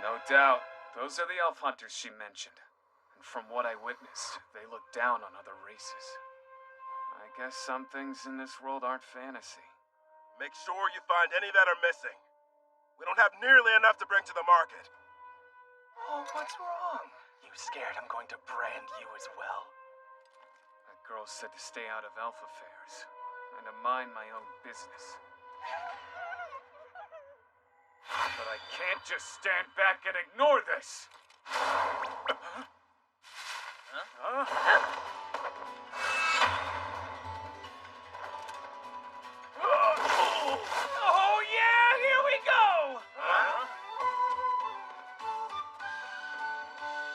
No doubt, those are the elf hunters she mentioned. And from what I witnessed, they look down on other races. I guess some things in this world aren't fantasy. Make sure you find any that are missing. We don't have nearly enough to bring to the market. Oh, what's wrong? You scared I'm going to brand you as well? That girl said to stay out of elf affairs, and to mind my own business. But I can't just stand back and ignore this! Oh yeah, here we go!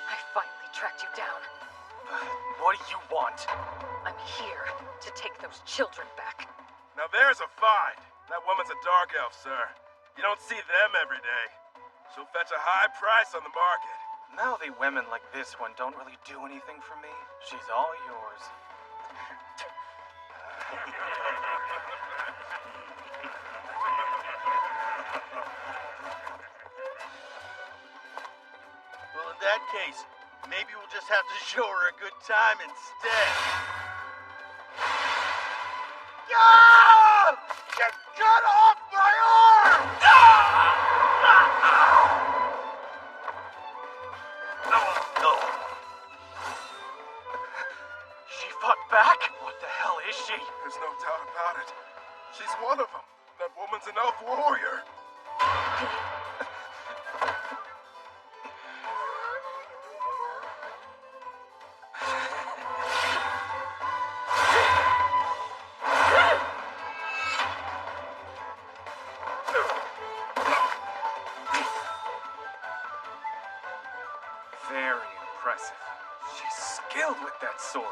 I finally tracked you down. What do you want? I'm here to take those children back. Now there's a find. That woman's a dark elf, sir. You don't see them every day. She'll fetch a high price on the market. Mouthy women like this one don't really do anything for me. She's all yours. Well, in that case, maybe we'll just have to show her a good time instead. Ah! You cut off my arm! She fought back? What the hell is she? There's no doubt about it. She's one of them. That woman's an elf warrior. Very impressive. She's skilled with that sword.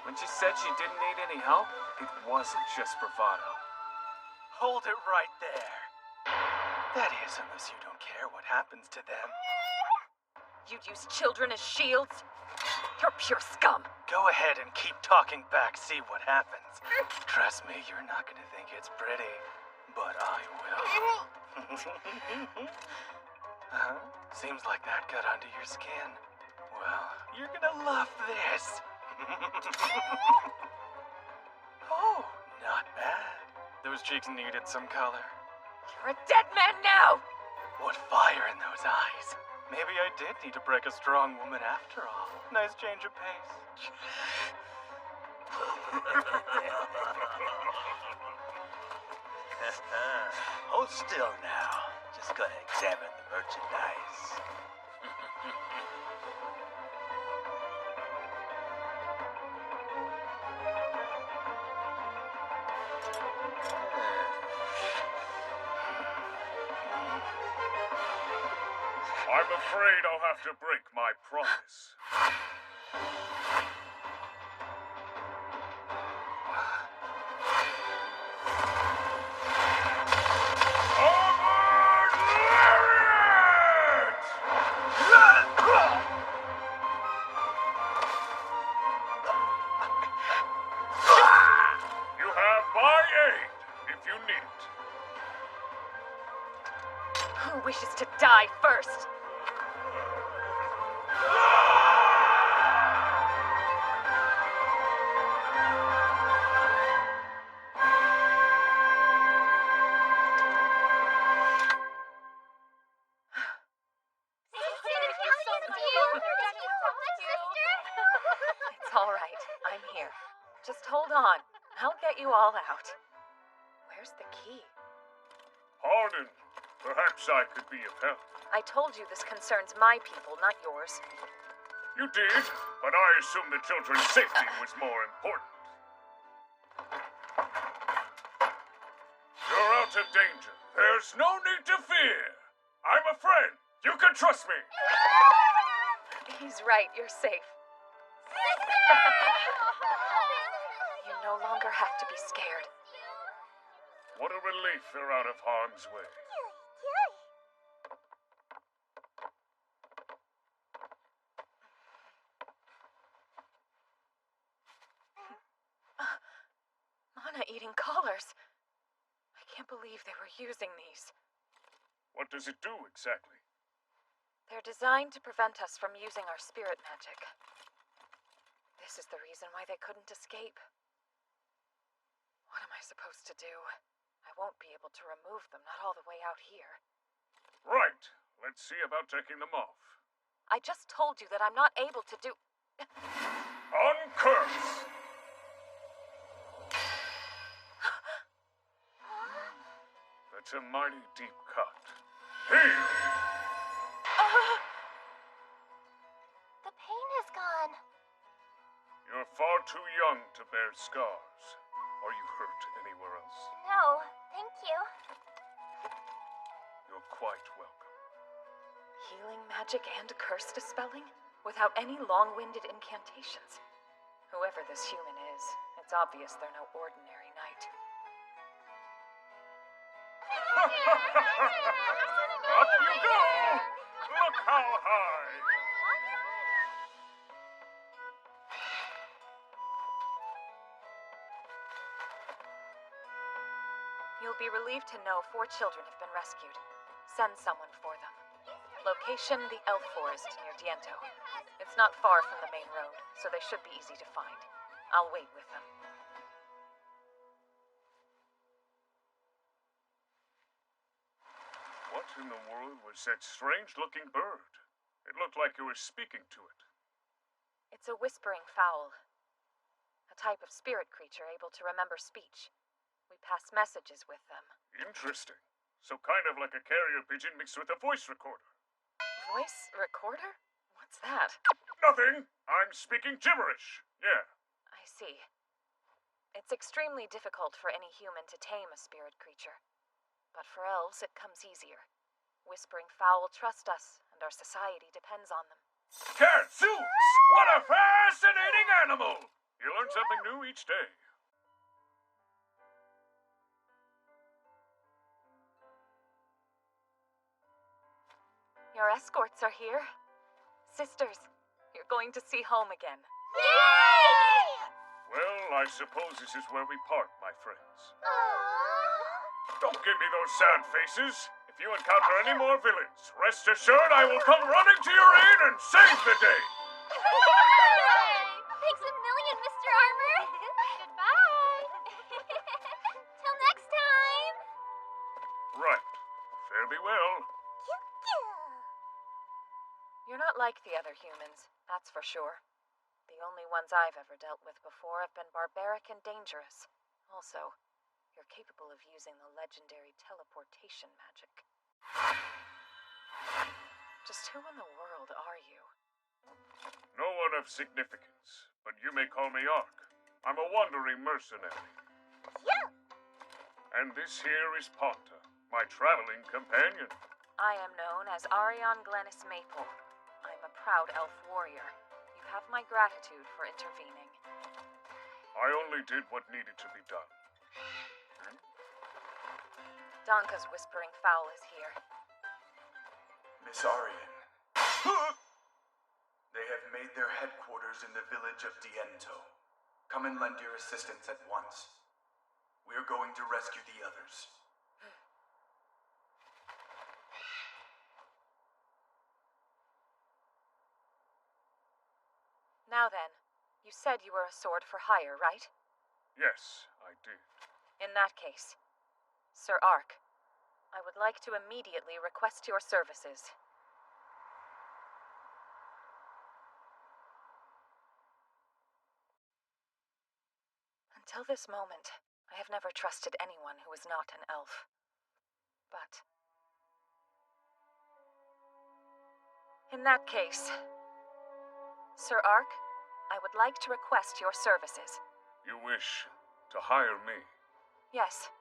When she said she didn't need any help, it wasn't just bravado. Hold it right there. That is, unless you don't care what happens to them. You'd use children as shields? You're pure scum. Go ahead and keep talking back, see what happens. Trust me, you're not gonna think it's pretty, but I will. Huh? Seems like that got under your skin. Well, you're gonna love this. Oh, not bad. Those cheeks needed some color. You're a dead man now! What fire in those eyes. Maybe I did need to break a strong woman after all. Nice change of pace. Hold still now. Just gonna examine the merchandise. I'm afraid I'll have to break my promise. You have my aid if you need it. Who wishes to die first? It's all right. I'm here. Just hold on. I'll get you all out. Where's the key? Pardon. Perhaps I could be of help. I told you this concerns my people, not yours. You did, but I assumed the children's safety was more important. You're out of danger. There's no need to fear. I'm a friend. You can trust me. He's right. You're safe. You no longer have to be scared. What a relief they're out of harm's way. Mana eating collars. I can't believe they were using these. What does it do exactly? They're designed to prevent us from using our spirit magic. This is the reason why they couldn't escape. What am I supposed to do? I won't be able to remove them, not all the way out here. Right. Let's see about taking them off. I just told you that I'm not able to do... Uncurse! That's a mighty deep cut. Heal! The pain is gone. You're far too young to bear scars. Are you hurt anywhere else? No, thank you. You're quite welcome. Healing magic and curse dispelling? Without any long-winded incantations. Whoever this human is, it's obvious they're no ordinary knight. Up you go! Look how high! You'll be relieved to know 4 children have been rescued. Send someone for them. Location, the Elf Forest near Diento. It's not far from the main road, so they should be easy to find. I'll wait with them. What in the world was that strange-looking bird? It looked like you were speaking to it. It's a whispering fowl. A type of spirit creature able to remember speech. We pass messages with them. Interesting. So kind of like a carrier pigeon mixed with a voice recorder. Voice recorder? What's that? Nothing! I'm speaking gibberish. Yeah. I see. It's extremely difficult for any human to tame a spirit creature. But for elves, it comes easier. Whispering fowl trust us, and our society depends on them. Gadzooks! What a fascinating animal! You learn something new each day. Your escorts are here. Sisters, You're going to see home again. Yay! Well, I suppose this is where we part, my friends. Aww. Don't give me those sad faces. If you encounter any more villains, rest assured I will come running to your aid and save the day. Thanks a million, Mr. Armor. Goodbye. Till next time. Right. Fare thee well. You're not like the other humans, that's for sure. The only ones I've ever dealt with before have been barbaric and dangerous. Also, you're capable of using the legendary teleportation magic. Just who in the world are you? No one of significance, but you may call me Ark. I'm a wandering mercenary. Yeah. And this here is Ponta, my traveling companion. I am known as Arion Glennis Maple. I'm a proud elf warrior. You have my gratitude for intervening. I only did what needed to be done. Donka's Whispering Fowl is here. Miss Arian. They have made their headquarters in the village of Diento. Come and lend your assistance at once. We are going to rescue the others. Now then, you said you were a sword for hire, right? Yes, I did. In that case, Sir Ark, I would like to immediately request your services. Until this moment, I have never trusted anyone who is not an elf. But in that case, Sir Ark, I would like to request your services. You wish to hire me? Yes.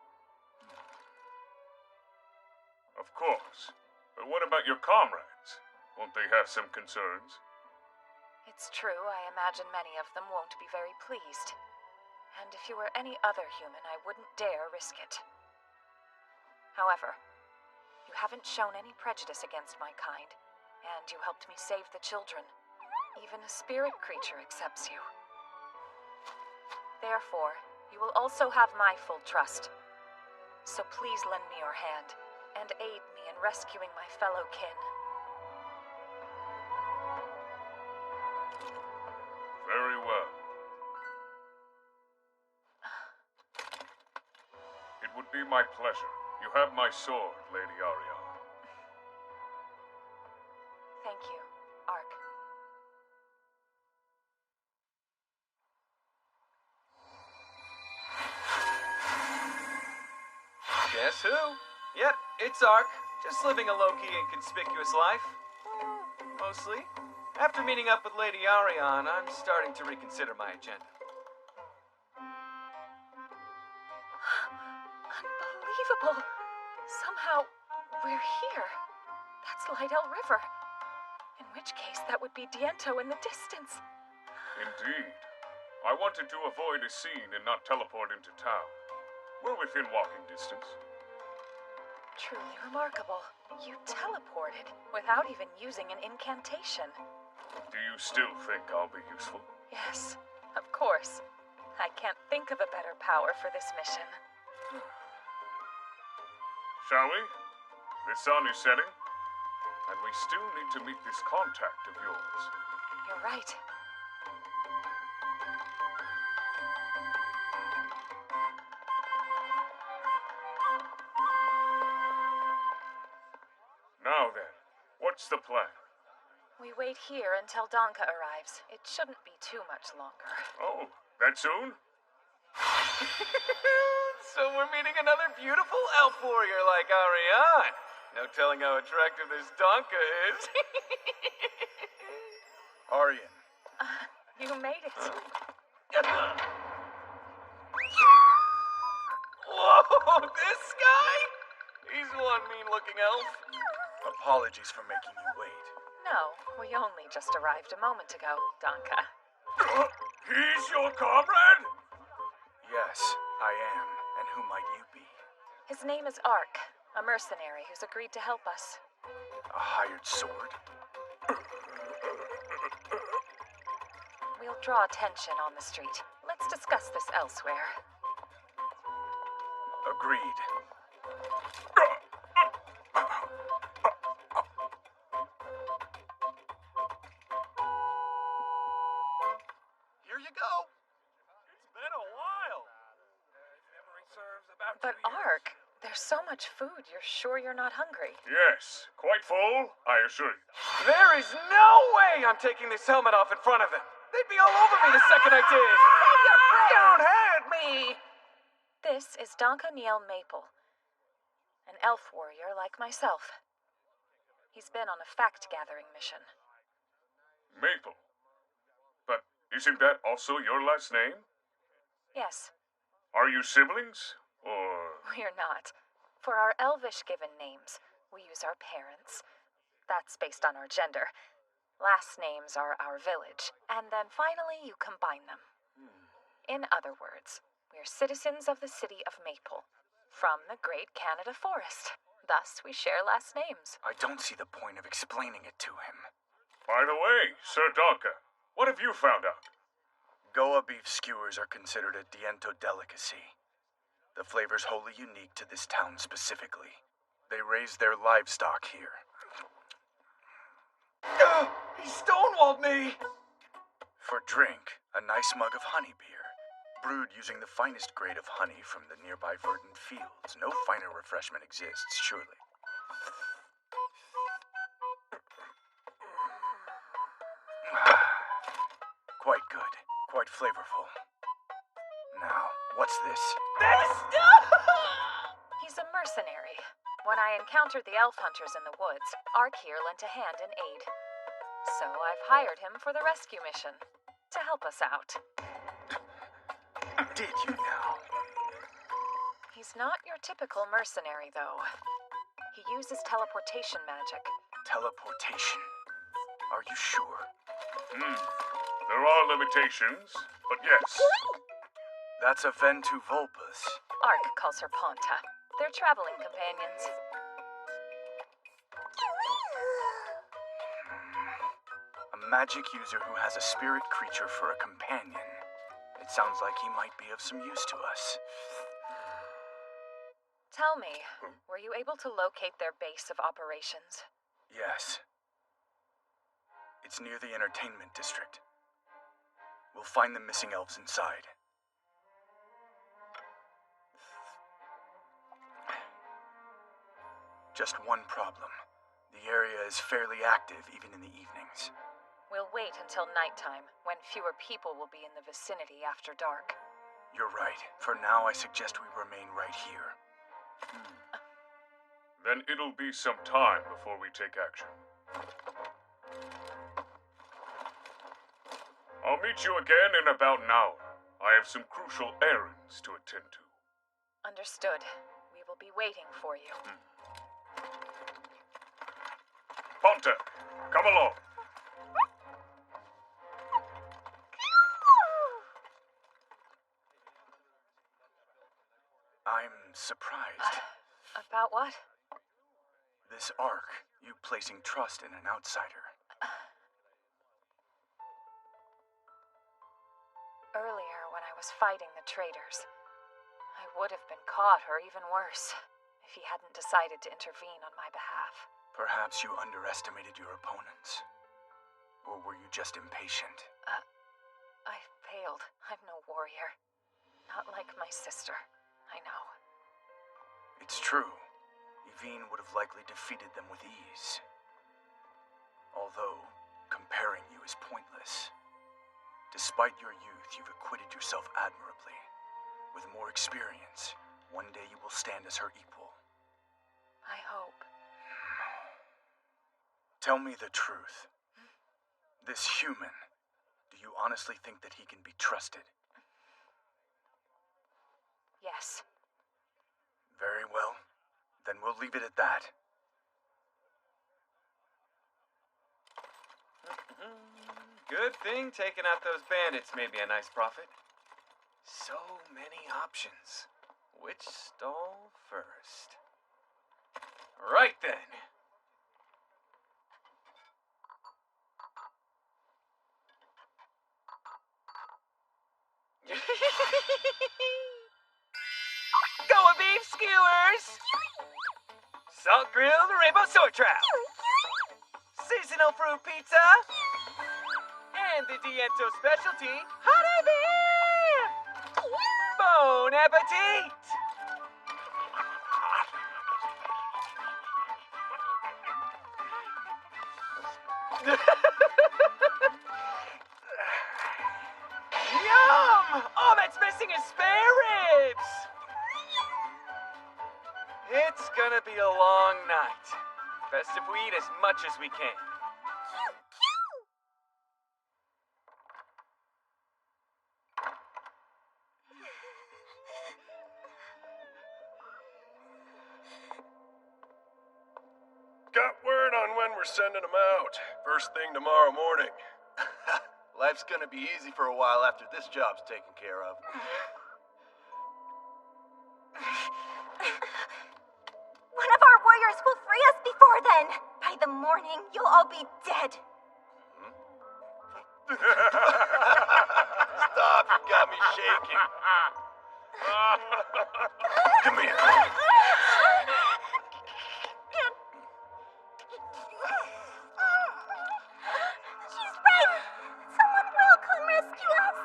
Of course. But what about your comrades? Won't they have some concerns? It's true, I imagine many of them won't be very pleased. And if you were any other human, I wouldn't dare risk it. However, you haven't shown any prejudice against my kind, and you helped me save the children. Even a spirit creature accepts you. Therefore, you will also have my full trust. So please lend me your hand, and aid me in rescuing my fellow kin. Very well. It would be my pleasure. You have my sword, Lady Arion. Thank you, Ark. Guess who? Yep, it's Ark. Just living a low-key and conspicuous life. Mostly. After meeting up with Lady Arion, I'm starting to reconsider my agenda. Unbelievable! Somehow, we're here. That's Lydell River. In which case, that would be Diento in the distance. Indeed. I wanted to avoid a scene and not teleport into town. We're within walking distance. Truly remarkable. You teleported without even using an incantation. Do you still think I'll be useful? Yes, of course. I can't think of a better power for this mission. Shall we? The sun is setting, and we still need to meet this contact of yours. You're right. Now then, what's the plan? We wait here until Donka arrives. It shouldn't be too much longer. Oh, that soon? So we're meeting another beautiful elf warrior like Arion. No telling how attractive this Donka is. Arian. You made it. Whoa, this guy? He's one mean-looking elf. Apologies for making you wait. No, we only just arrived a moment ago, Donka. He's your comrade? Yes, I am. And who might you be? His name is Ark, a mercenary who's agreed to help us. A hired sword? draw attention on the street. Let's discuss this elsewhere. Agreed. Here you go. It's been a while. Memory serves about But 2 years. Ark, there's so much food. You're sure you're not hungry? Yes, quite full, I assure you. There is no way I'm taking this helmet off in front of them. They'd be all over me the second I did. Don't hurt me! This is Donkaniel Maple, an elf warrior like myself. He's been on a fact-gathering mission. Maple. But isn't that also your last name? Yes, Are you siblings? Or... we're not. For our elvish given names, we use our parents. That's based on our gender. Last names are our village, and then finally you combine them. In other words, we're citizens of the city of Maple, from the Great Canada Forest. Thus, we share last names. I don't see the point of explaining it to him. By the way, Sir Donka, what have you found out? Goa beef skewers are considered a Diento delicacy. The flavor's wholly unique to this town specifically. They raise their livestock here. He stonewalled me! For drink, a nice mug of honey beer, brewed using the finest grade of honey from the nearby verdant fields. No finer refreshment exists, surely. Quite good. Quite flavorful. Now, what's this? He's a mercenary. When I encountered the elf hunters in the woods, Ark here lent a hand in aid. So I've hired him for the rescue mission, to help us out. Did you now? He's not your typical mercenary, though. He uses teleportation magic. Teleportation. Are you sure? There are limitations, but yes. That's a Ventu Vulpus. Ark calls her Ponta. They're traveling companions. A magic user who has a spirit creature for a companion. It sounds like he might be of some use to us. Tell me, were you able to locate their base of operations? Yes. It's near the entertainment district. We'll find the missing elves inside. Just one problem. The area is fairly active even in the evenings. We'll wait until nighttime, when fewer people will be in the vicinity after dark. You're right. For now, I suggest we remain right here. Then it'll be some time before we take action. I'll meet you again in about an hour. I have some crucial errands to attend to. Understood. We will be waiting for you. Ponta, come along. I'm surprised. About what? This Ark, you placing trust in an outsider. Earlier, when I was fighting the traitors, I would have been caught, or even worse, if he hadn't decided to intervene on my behalf. Perhaps you underestimated your opponents. Or were you just impatient? I failed. I'm no warrior. Not like my sister. I know. It's true. Yvine would have likely defeated them with ease. Although, comparing you is pointless. Despite your youth, you've acquitted yourself admirably. With more experience, one day you will stand as her equal. I hope. Tell me the truth. This human, do you honestly think that he can be trusted? Yes. Very well. Then we'll leave it at that. Good thing taking out those bandits may be a nice profit. So many options. Which stall first? Right then. Soy Trap, seasonal fruit pizza, and the Diento specialty, honey beer. Bon appetit! Yum! All that's missing is spare ribs! It's gonna be a long night. Best if we eat as much as we can. Got word on when we're sending them out. First thing tomorrow morning. Life's gonna be easy for a while after this job's taken care of. One of our warriors will free us before then. By the morning, you'll all be dead. Stop, you got me shaking. Come here. She's right. Someone will come rescue us.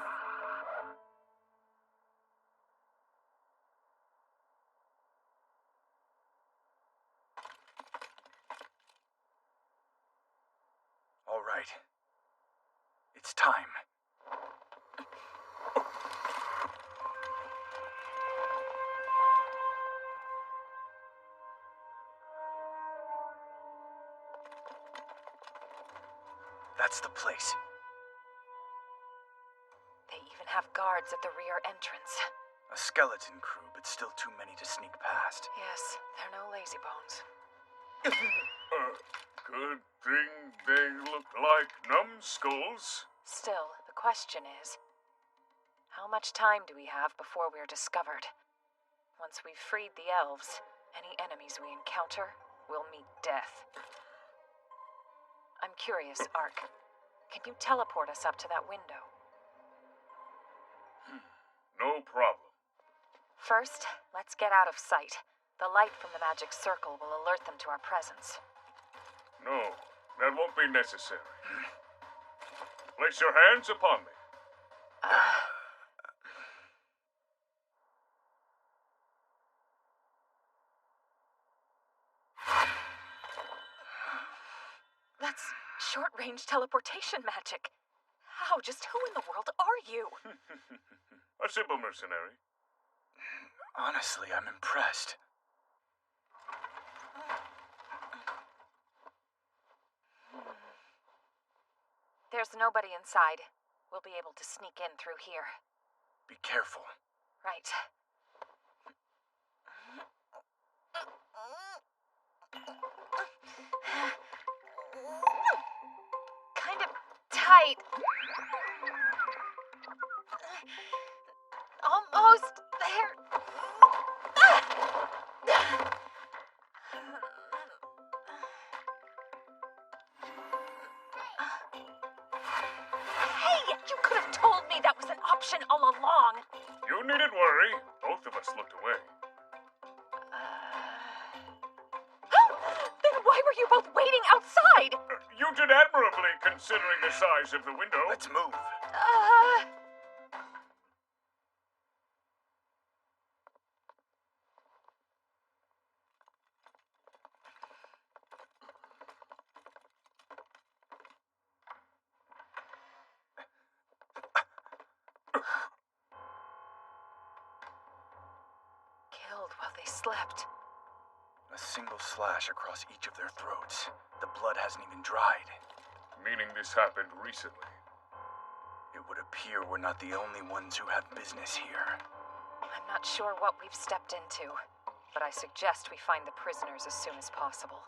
All right. It's time. That's the place. They even have guards at the rear entrance. A skeleton crew, but still too many to sneak past. Yes, they're no lazy bones. Good thing they look like numbskulls. Still, the question is, how much time do we have before we're discovered? Once we've freed the elves, any enemies we encounter will meet death. I'm curious, Ark. Can you teleport us up to that window? No problem. First, let's get out of sight. The light from the magic circle will alert them to our presence. No, that won't be necessary. Place your hands upon me. That's short-range teleportation magic. How? Just who in the world are you? A simple mercenary. Honestly, I'm impressed. There's nobody inside. We'll be able to sneak in through here. Be careful. Right. Kind of tight. Almost there. Hey, you could have told me that was an option all along. You needn't worry. Both of us looked away. Then why were you both waiting outside? You did admirably, considering the size of the window. Let's move. Killed while they slept. A single slash across each of their throats. The blood hasn't even dried. Meaning this happened recently. It would appear we're not the only ones who have business here. I'm not sure what we've stepped into, but I suggest we find the prisoners as soon as possible.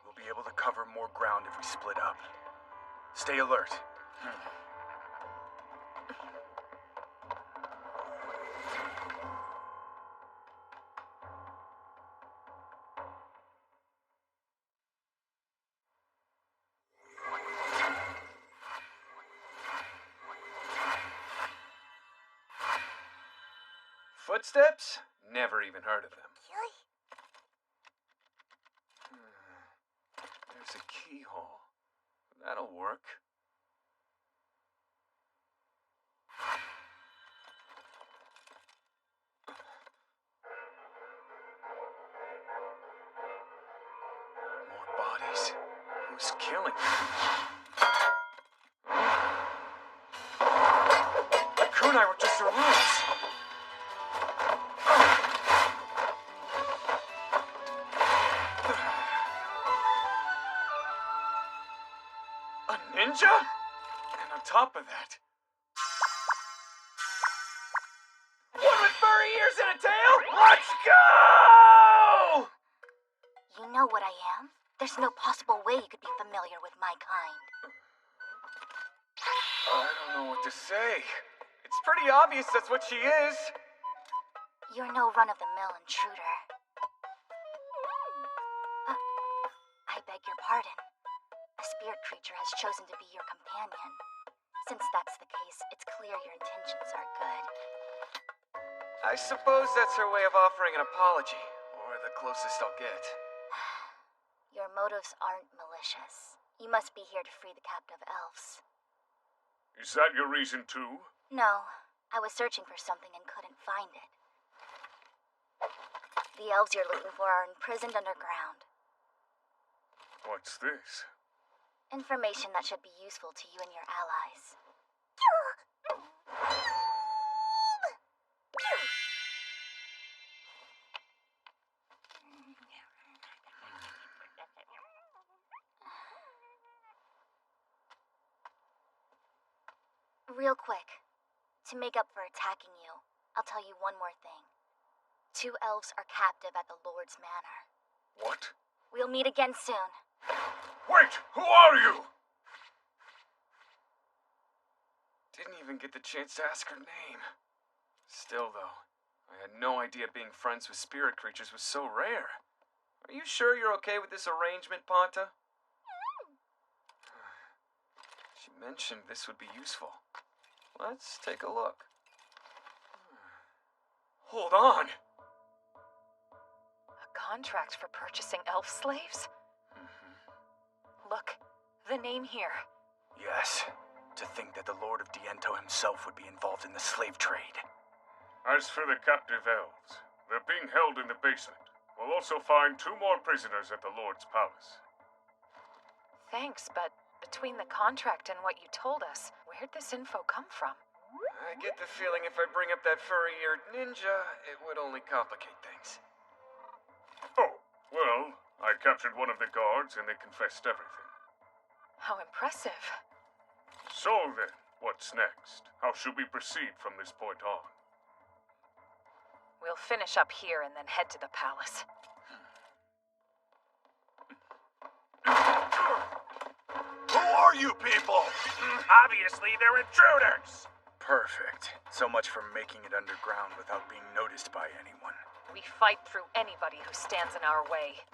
We'll be able to cover more ground if we split up. Stay alert. Footsteps? Never even heard of them. That'll work. More bodies. Who's killing them? The kunai were just her roots. A ninja? And on top of that, one with furry ears and a tail? Let's go! You know what I am. There's no possible way you could be familiar with my kind. I don't know what to say. It's pretty obvious that's what she is. You're no run-of-the-mill intruder. I beg your pardon. A spirit creature has chosen to be your companion. Since that's the case, it's clear your intentions are good. I suppose that's her way of offering an apology, or the closest I'll get. Your motives aren't malicious. You must be here to free the captive elves. Is that your reason too? No, I was searching for something and couldn't find it. The elves you're looking for are imprisoned underground. What's this? Information that should be useful to you and your allies. Real quick, to make up for attacking you, I'll tell you one more thing. 2 elves are captive at the Lord's Manor. What? We'll meet again soon. Wait! Who are you? Didn't even get the chance to ask her name. Still, though, I had no idea being friends with spirit creatures was so rare. Are you sure you're okay with this arrangement, Ponta? She mentioned this would be useful. Let's take a look. Hold on! A contract for purchasing elf slaves? Look, the name here. Yes. To think that the Lord of Diento himself would be involved in the slave trade. As for the captive elves, they're being held in the basement. We'll also find 2 more prisoners at the Lord's palace. Thanks, but between the contract and what you told us, where'd this info come from? I get the feeling if I bring up that furry-eared ninja, it would only complicate things. Oh, well, I captured one of the guards and they confessed everything. How impressive. So then, what's next? How should we proceed from this point on? We'll finish up here and then head to the palace. Who are you people? Obviously, they're intruders! Perfect. So much for making it underground without being noticed by anyone. We fight through anybody who stands in our way.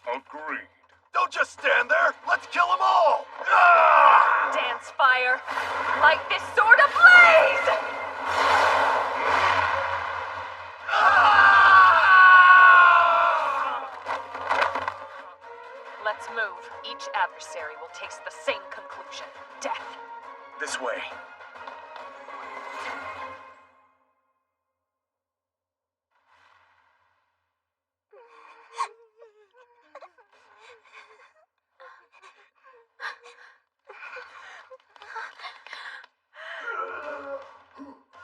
Agreed. Don't just stand there! Let's kill them all! Dance fire! Light this sword ablaze! Let's move. Each adversary will taste the same conclusion. Death. This way.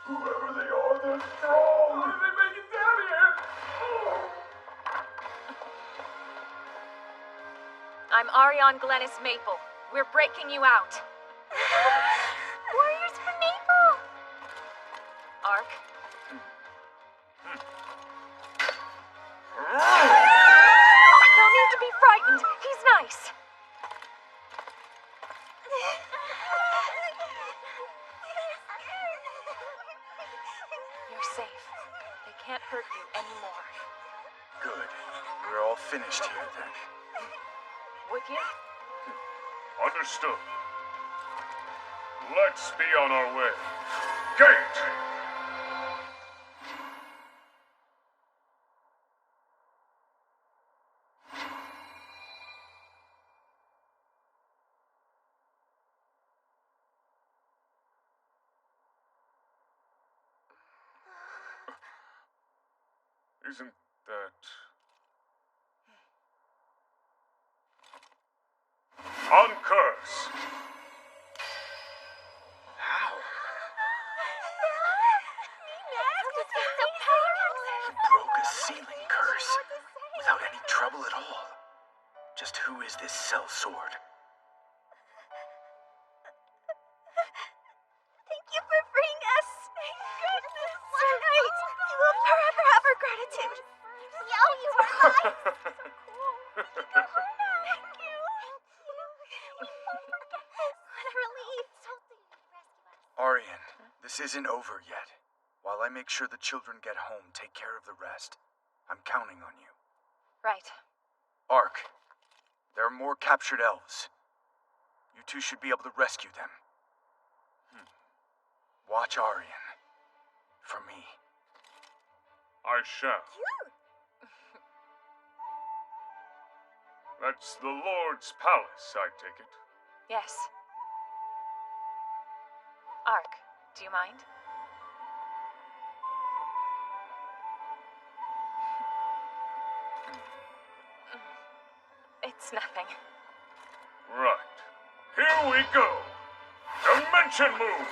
Whoever they are, they're strong! How did they make it down here? I'm Ariane Glennis Maple. We're breaking you out. Warriors for Maple! Ark. No need to be frightened. He's nice. You're safe. They can't hurt you anymore. Good. We're all finished here then. Would you? Understood. Let's be on our way. Gate! Isn't that... Uncurse! How? You Broke a sealing curse without any trouble at all. Just who is this Cell Sword? Thank you for freeing us. Thank goodness. One night. You will forever have our gratitude. We owe you our lives. Thank you. We won't forget this. What a relief. Arian, this isn't over yet. While I make sure the children get home, take care of the rest. I'm counting on you. Right. Ark, there are more captured elves. You two should be able to rescue them. Watch Arian. For me. I shall. That's the Lord's palace, I take it. Yes. Ark, do you mind? It's nothing. Right. Here we go. Dimension move!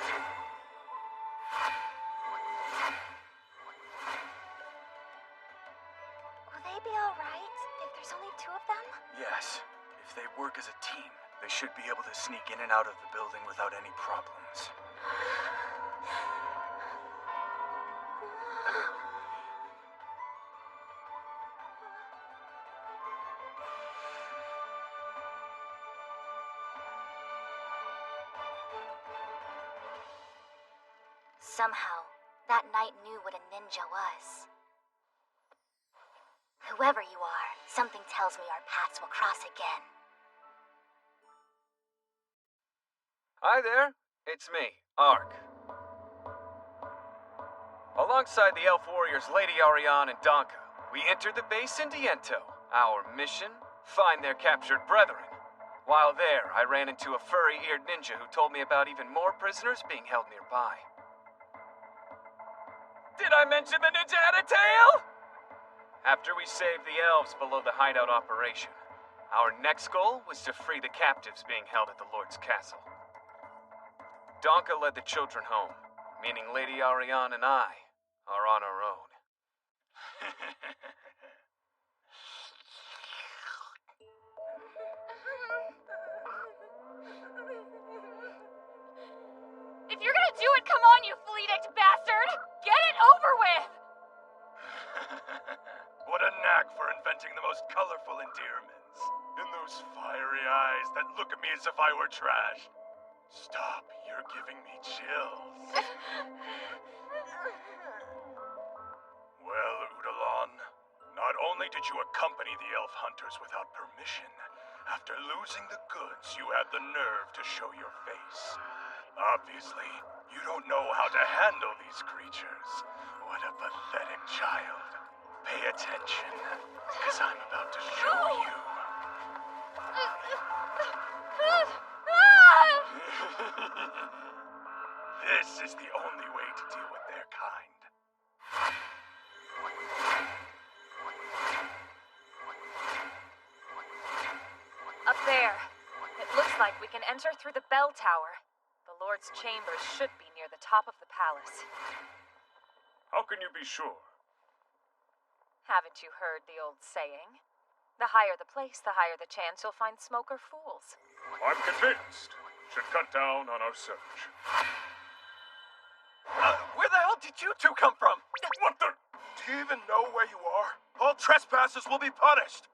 Will they be alright if there's only two of them? Yes. If they work as a team, they should be able to sneak in and out of the building without any problems. Somehow, that knight knew what a ninja was. Whoever you are, something tells me our paths will cross again. Hi there, it's me, Ark. Alongside the elf warriors Lady Ariane and Donka, we entered the base in Diento. Our mission? Find their captured brethren. While there, I ran into a furry-eared ninja who told me about even more prisoners being held nearby. Did I mention the ninja had a tail? After we saved the elves below the hideout operation, our next goal was to free the captives being held at the Lord's castle. Donka led the children home, meaning Lady Ariane and I are on our own. If you're gonna do it, come on, you flea-dicked bastard! Get it over with! What a knack for inventing the most colorful endearments. And those fiery eyes that look at me as if I were trash. Stop, you're giving me chills. Well, Udalon, not only did you accompany the elf hunters without permission, after losing the goods, you had the nerve to show your face. Obviously, you don't know how to handle these creatures. What a pathetic child. Pay attention, because I'm about to show you. This is the only way to deal with their kind. Up there. It looks like we can enter through the bell tower. The Lord's chambers should be near the top of the palace. How can you be sure? Haven't you heard the old saying? The higher the place, the higher the chance you'll find smoke or fools. I'm convinced. Should cut down on our search. Where the hell did you two come from? What the? Do you even know where you are? All trespassers will be punished.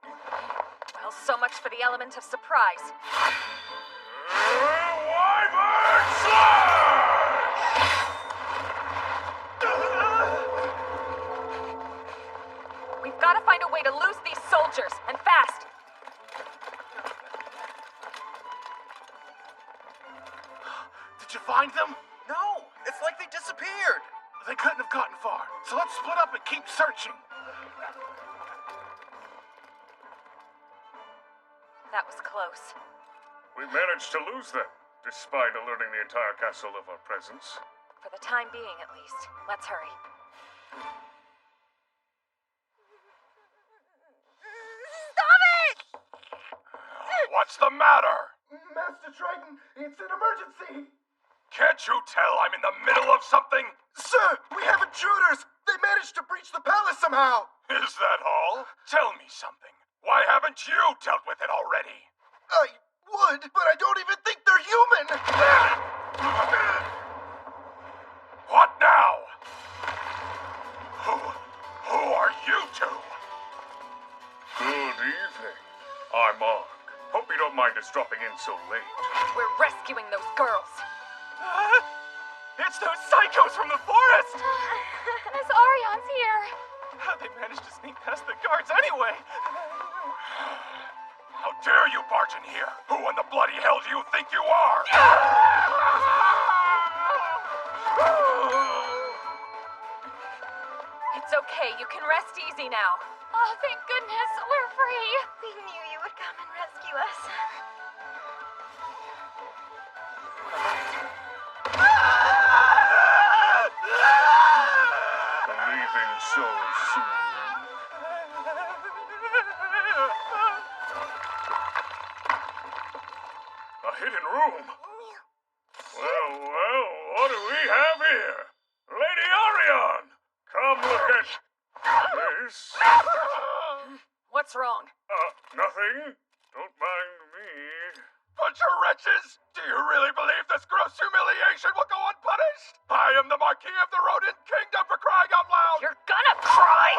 Well, so much for the element of surprise. Wyvern Slash! We've got to find a way to lose these soldiers, and fast. Did you find them? No, it's like they disappeared. They couldn't have gotten far, so let's split up and keep searching. That was close. We managed to lose them, despite alerting the entire castle of our presence. For the time being, at least. Let's hurry. What's the matter? Master Triton, it's an emergency! Can't you tell I'm in the middle of something? Sir, we have intruders! They managed to breach the palace somehow! Is that all? Tell me something. Why haven't you dealt with it already? I would, but I don't even think they're human! What now? Who are you two? Good evening. I'm Ark. Hope you don't mind us dropping in so late. We're rescuing those girls. It's those psychos from the forest! Miss Arion's here. How'd they manage to sneak past the guards anyway? How dare you barge in here? Who in the bloody hell do you think you are? It's okay, you can rest easy now. Oh, thank goodness, we're free. We knew you would come and rescue us. Leaving so soon. A hidden room? Well, what do we have here? Lady Arion! Come look at this. What's wrong? Nothing. Don't mind me. Bunch of wretches! Do you really believe this gross humiliation will go unpunished? I am the Marquis of the Rodent Kingdom, for crying out loud! You're gonna cry!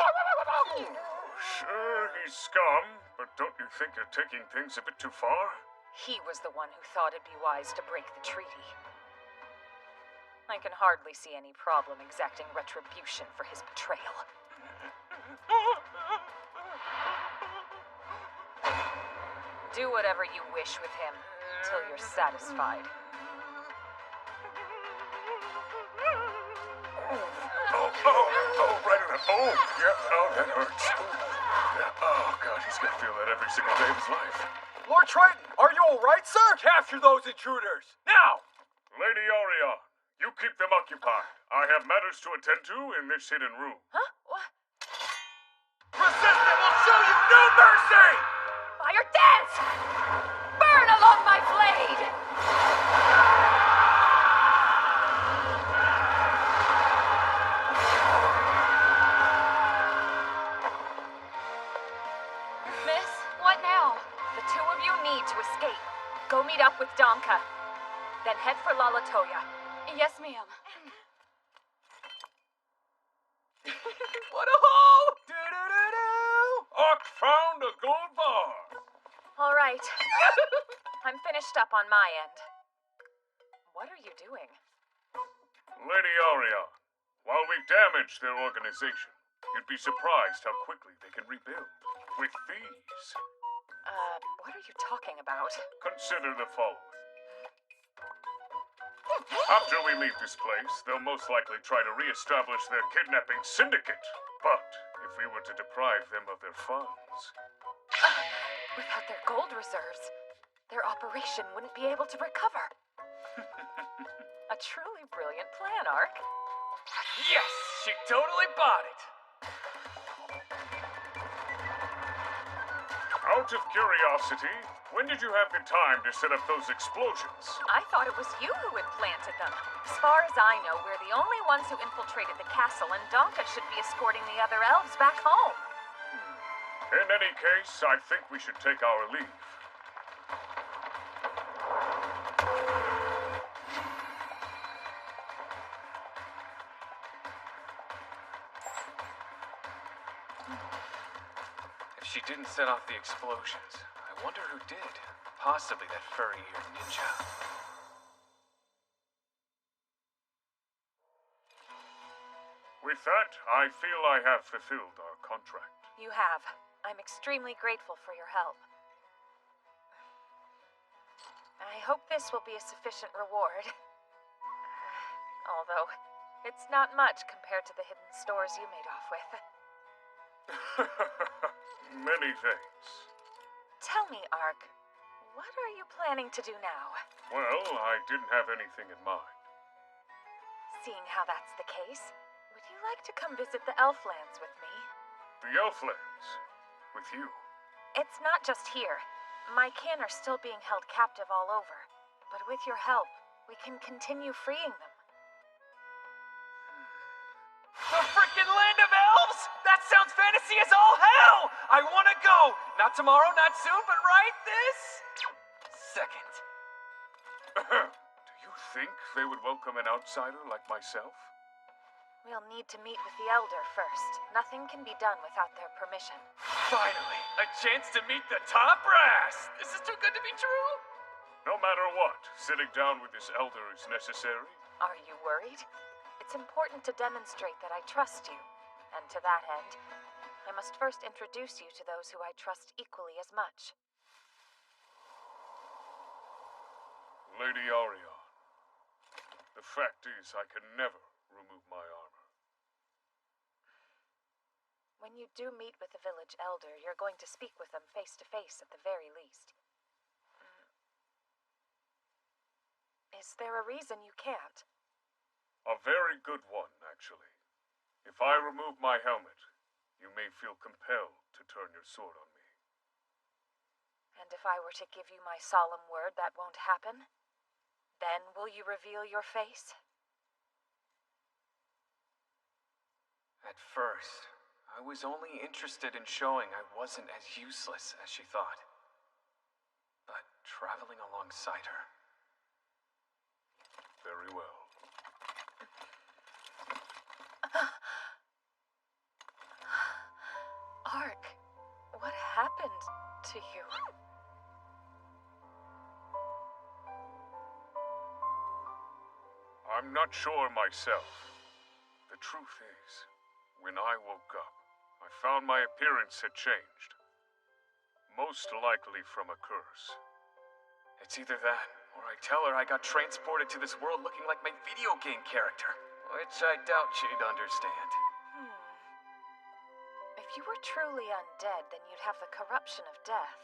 Sure, he's scum, but don't you think you're taking things a bit too far? He was the one who thought it'd be wise to break the treaty. I can hardly see any problem exacting retribution for his betrayal. Do whatever you wish with him, till you're satisfied. Right in the... that hurts. Oh, God, he's gonna feel that every single day of his life. Lord Triton, are you alright, sir? Capture those intruders! Now! Lady Arion, you keep them occupied. I have matters to attend to in this hidden room. Huh? What? Resist it will show you no mercy! Fire dance! Burn along my blade! Miss, what now? The two of you need to escape. Go meet up with Donka. Then head for Lalatoya. Yes, ma'am. What a haul! Do-do-do-do! Ark found a gold bar. All right. I'm finished up on my end. What are you doing? Lady Arion, while we damage their organization, you'd be surprised how quickly they can rebuild. With these. What are you talking about? Consider the following. After we leave this place, they'll most likely try to re-establish their kidnapping syndicate. But if we were to deprive them of their funds... Without their gold reserves, their operation wouldn't be able to recover. A truly brilliant plan, Ark. Yes! She totally bought it! Out of curiosity, when did you have the time to set up those explosions? I thought it was you who implanted them. As far as I know, we're the only ones who infiltrated the castle, and Donka should be escorting the other elves back home. In any case, I think we should take our leave. If she didn't set off the explosions, I wonder who did. Possibly that furry-eared ninja. With that, I feel I have fulfilled our contract. You have. I'm extremely grateful for your help. I hope this will be a sufficient reward. Although, it's not much compared to the hidden stores you made off with. Many thanks. Tell me, Ark, what are you planning to do now? Well, I didn't have anything in mind. Seeing how that's the case, would you like to come visit the Elflands with me? The Elflands? With you? It's not just here. My kin are still being held captive all over, but with your help, we can continue freeing them. The frickin' land of elves? That sounds fantasy as all hell! I wanna go! Not tomorrow, not soon, but right this second. Do you think they would welcome an outsider like myself? We'll need to meet with the Elder first. Nothing can be done without their permission. Finally, a chance to meet the top brass! This is too good to be true! No matter what, sitting down with this elder is necessary. Are you worried? It's important to demonstrate that I trust you. And to that end, I must first introduce you to those who I trust equally as much. Lady Arion, the fact is I can never remove my armor. When you do meet with the village elder, you're going to speak with them face to face at the very least. Is there a reason you can't? A very good one, actually. If I remove my helmet, you may feel compelled to turn your sword on me. And if I were to give you my solemn word that won't happen, then will you reveal your face? At first, I was only interested in showing I wasn't as useless as she thought. But traveling alongside her... Very well. Ark, what happened to you? I'm not sure myself. The truth is, when I woke up, I found my appearance had changed. Most likely from a curse. It's either that, or I tell her I got transported to this world looking like my video game character. Which I doubt she'd understand. If you were truly undead, then you'd have the corruption of death.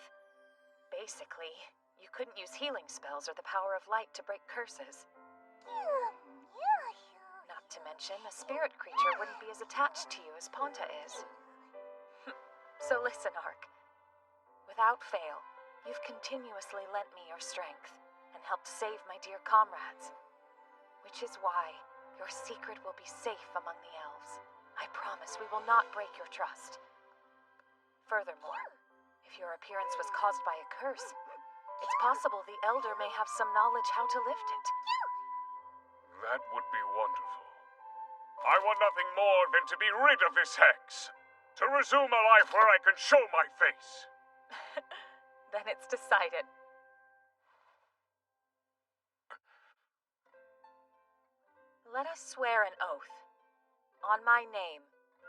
Basically, you couldn't use healing spells or the power of light to break curses. Not to mention, a spirit creature wouldn't be as attached to you as Ponta is. So listen, Ark. Without fail, you've continuously lent me your strength and helped save my dear comrades. Which is why your secret will be safe among the elves. I promise we will not break your trust. Furthermore, if your appearance was caused by a curse, it's possible the Elder may have some knowledge how to lift it. That would be wonderful. I want nothing more than to be rid of this hex. To resume a life where I can show my face. Then it's decided. Let us swear an oath. On my name,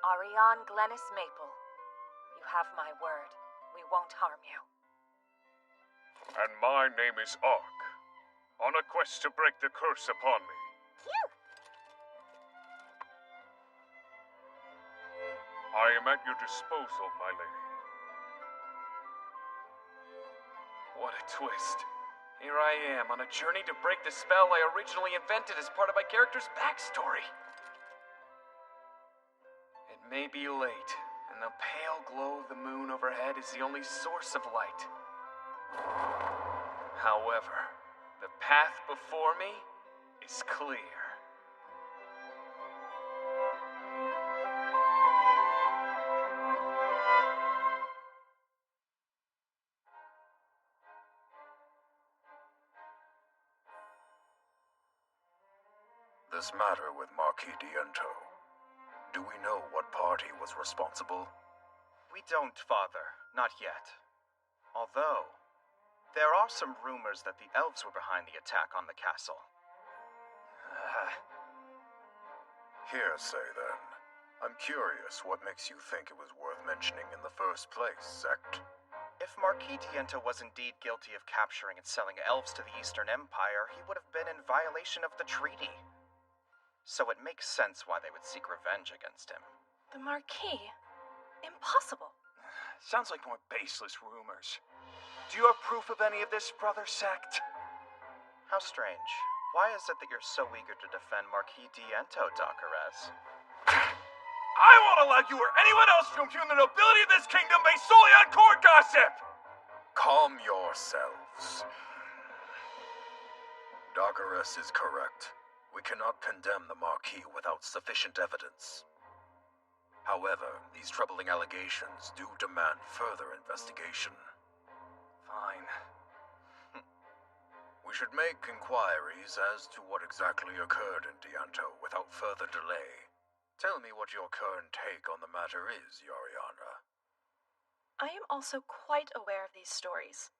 Arion Glennis Maple. You have my word. We won't harm you. And my name is Ark. On a quest to break the curse upon me. I am at your disposal, my lady. What a twist. Here I am, on a journey to break the spell I originally invented as part of my character's backstory. It may be late, and the pale glow of the moon overhead is the only source of light. However, the path before me is clear. This matter with Marquis Diento. Do we know what party was responsible? We don't, Father. Not yet. Although, there are some rumors that the elves were behind the attack on the castle. Hearsay, then. I'm curious what makes you think it was worth mentioning in the first place, Sect? If Marquis Diento was indeed guilty of capturing and selling elves to the Eastern Empire, he would have been in violation of the treaty. So it makes sense why they would seek revenge against him. The Marquis? Impossible. Sounds like more baseless rumors. Do you have proof of any of this, Brother Sect? How strange. Why is it that you're so eager to defend Marquis Diento, Dockeres? I won't allow you or anyone else to impugn the nobility of this kingdom based solely on court gossip! Calm yourselves. Darkarus is correct. We cannot condemn the Marquis without sufficient evidence. However, these troubling allegations do demand further investigation. Fine. We should make inquiries as to what exactly occurred in Dianto without further delay. Tell me what your current take on the matter is, Yoriana. I am also quite aware of these stories.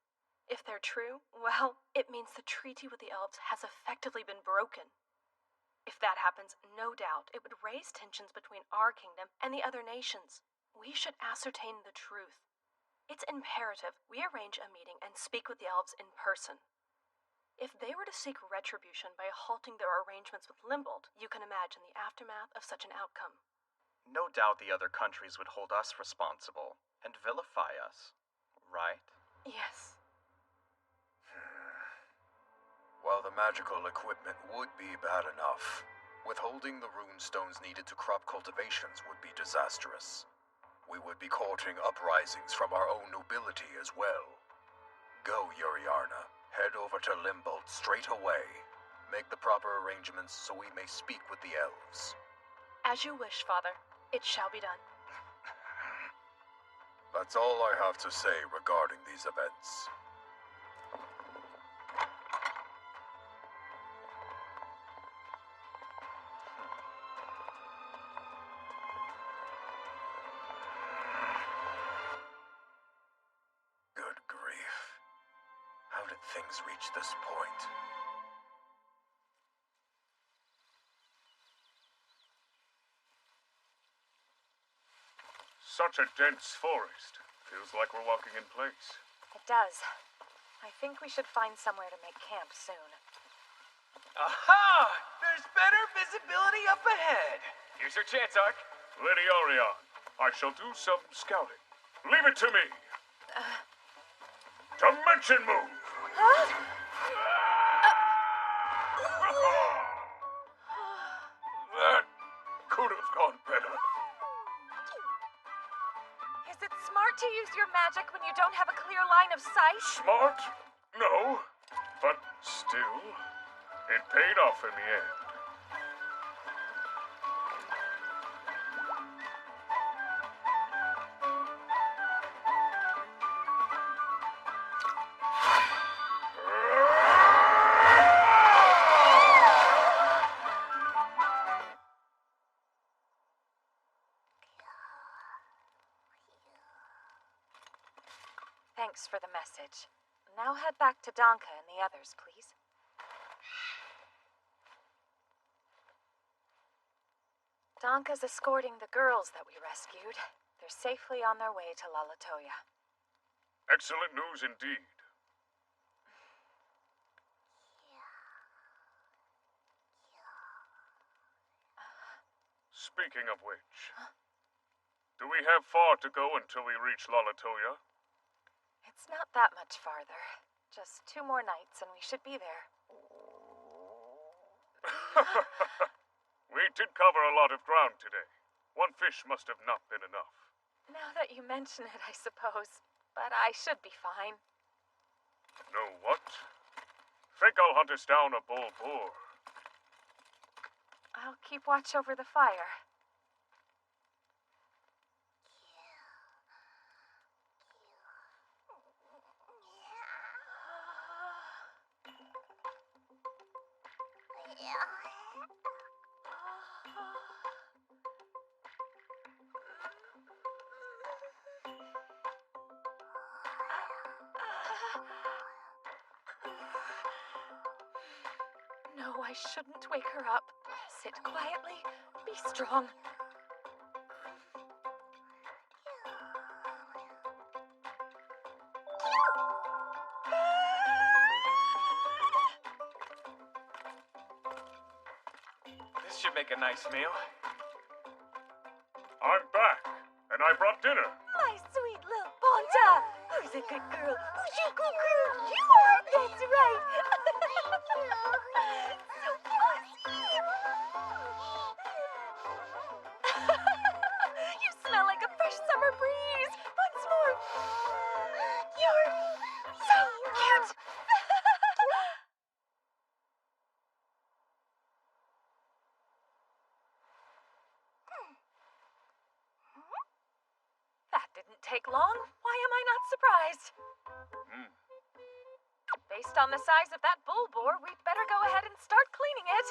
If they're true, well, it means the treaty with the elves has effectively been broken. If that happens, no doubt it would raise tensions between our kingdom and the other nations. We should ascertain the truth. It's imperative we arrange a meeting and speak with the elves in person. If they were to seek retribution by halting their arrangements with Limbold, you can imagine the aftermath of such an outcome. No doubt the other countries would hold us responsible and vilify us, right? Yes. While the magical equipment would be bad enough, withholding the rune stones needed to crop cultivations would be disastrous. We would be courting uprisings from our own nobility as well. Go, Yuriarna. Head over to Limbold straight away. Make the proper arrangements so we may speak with the elves. As you wish, Father. It shall be done. That's all I have to say regarding these events. Good grief. How did things reach this point? Such a dense forest. Feels like we're walking in place. It does. I think we should find somewhere to make camp soon. Aha! There's better visibility up ahead. Here's your chance, Ark. Lady Orion, I shall do some scouting. Leave it to me. Dimension move! That could have gone better. Is it smart to use your magic when you don't have a clear line of sight? Smart? No. But still, it paid off in the end. Thanks for the message. Now head back to Danka and the others, please. Danka's escorting the girls that we rescued. They're safely on their way to Lalatoya. Excellent news indeed. Speaking of which, do we have far to go until we reach Lalatoya? It's not that much farther. Just 2 more nights and we should be there. We did cover a lot of ground today. 1 fish must have not been enough. Now that you mention it, I suppose. But I should be fine. Know what? Think I'll hunt us down a bull boar. I'll keep watch over the fire. No, I shouldn't wake her up. Sit quietly. Be strong. This should make a nice meal. I'm back, and I brought dinner. My sweet little Ponta! Who's a good girl? Who's your good girl? You are! That's right! So fuzzy! You smell like a fresh summer breeze! Once more! You're... take long. Why am I not surprised? Based on the size of that bull boar, we'd better go ahead and start cleaning it.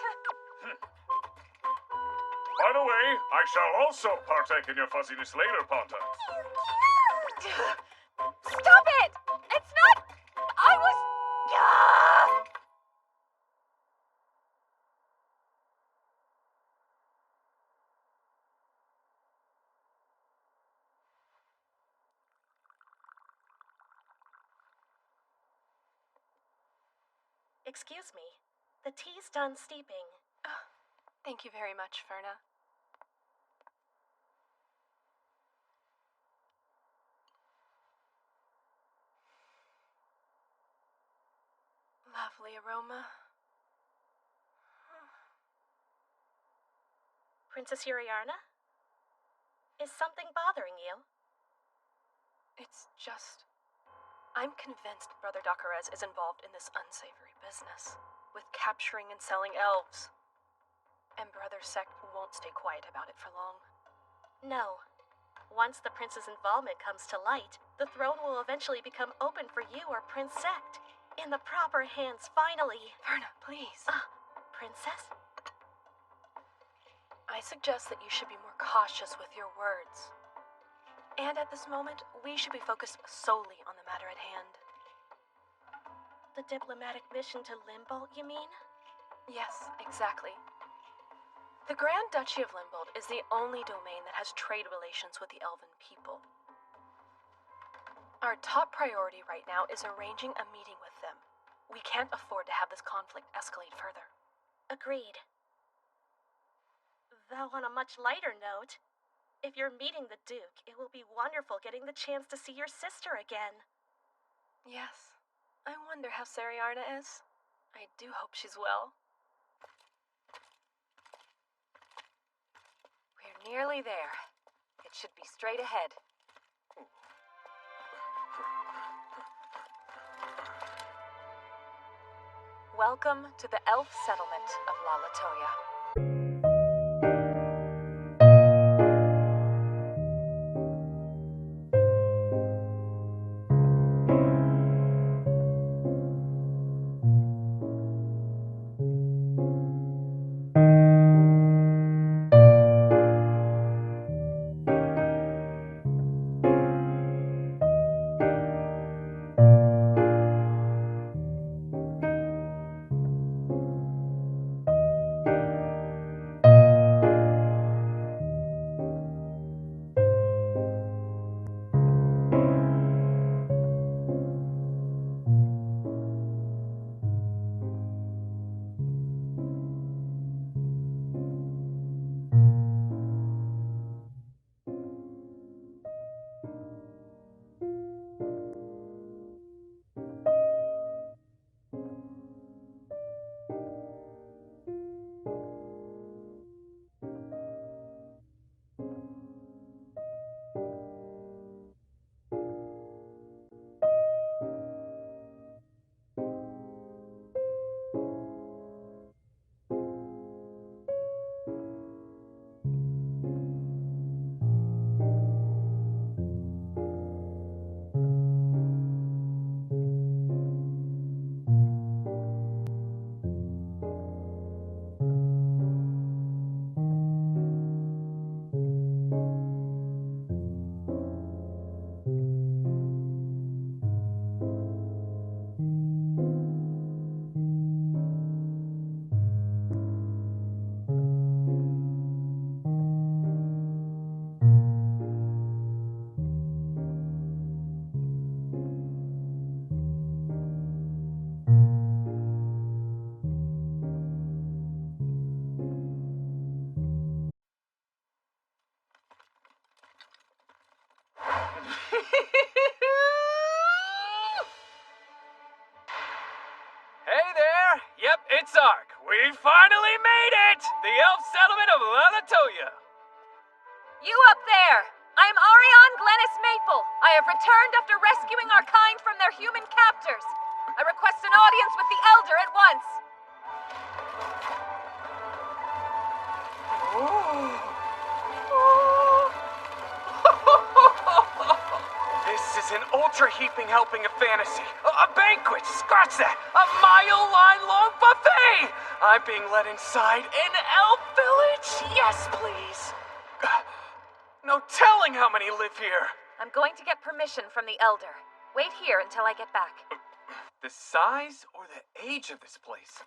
By the way, I shall also partake in your fuzziness later, Ponta. Stop it! It's not... I was... Excuse me. The tea's done steeping. Thank you very much, Ferna. Lovely aroma. Princess Yuriarna? Is something bothering you? It's just... I'm convinced Brother Dakarez is involved in this unsavory business, with capturing and selling elves. And Brother Sect won't stay quiet about it for long. No. Once the prince's involvement comes to light, the throne will eventually become open for you or Prince Sect. In the proper hands, finally. Ferna, please. Princess? I suggest that you should be more cautious with your words. And at this moment, we should be focused solely on the matter at hand. The diplomatic mission to Limbold, you mean? Yes, exactly. The Grand Duchy of Limbold is the only domain that has trade relations with the Elven people. Our top priority right now is arranging a meeting with them. We can't afford to have this conflict escalate further. Agreed. Though on a much lighter note, if you're meeting the Duke, it will be wonderful getting the chance to see your sister again. Yes. I wonder how Sariarna is. I do hope she's well. We're nearly there. It should be straight ahead. Welcome to the elf settlement of Lalatoya. Hey there! Yep, it's Ark. We finally made it! The elf settlement of Lalatoya. You up there! I am Arion Glennis Maple. I have returned after rescuing our kind from their human captors. I request an audience with the Elder at once. ultra-heaping helping of fantasy. A banquet, scratch that! A mile-line-long buffet! I'm being led inside an elf village? Yes, please! No telling how many live here. I'm going to get permission from the Elder. Wait here until I get back. The size or the age of this place?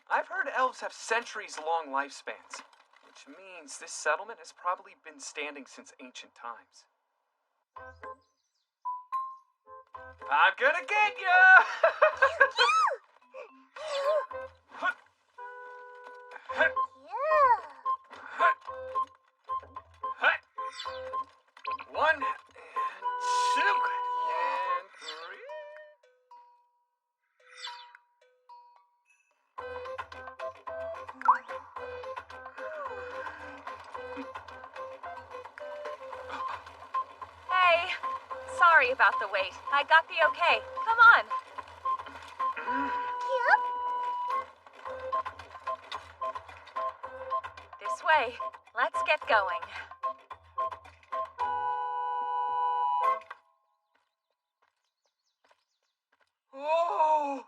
I've heard elves have centuries-long lifespans, which means this settlement has probably been standing since ancient times. I'm gonna get ya! One, and two, and three. Hey, sorry about the wait. I got the okay. Come on. This way. Let's get going. Oh!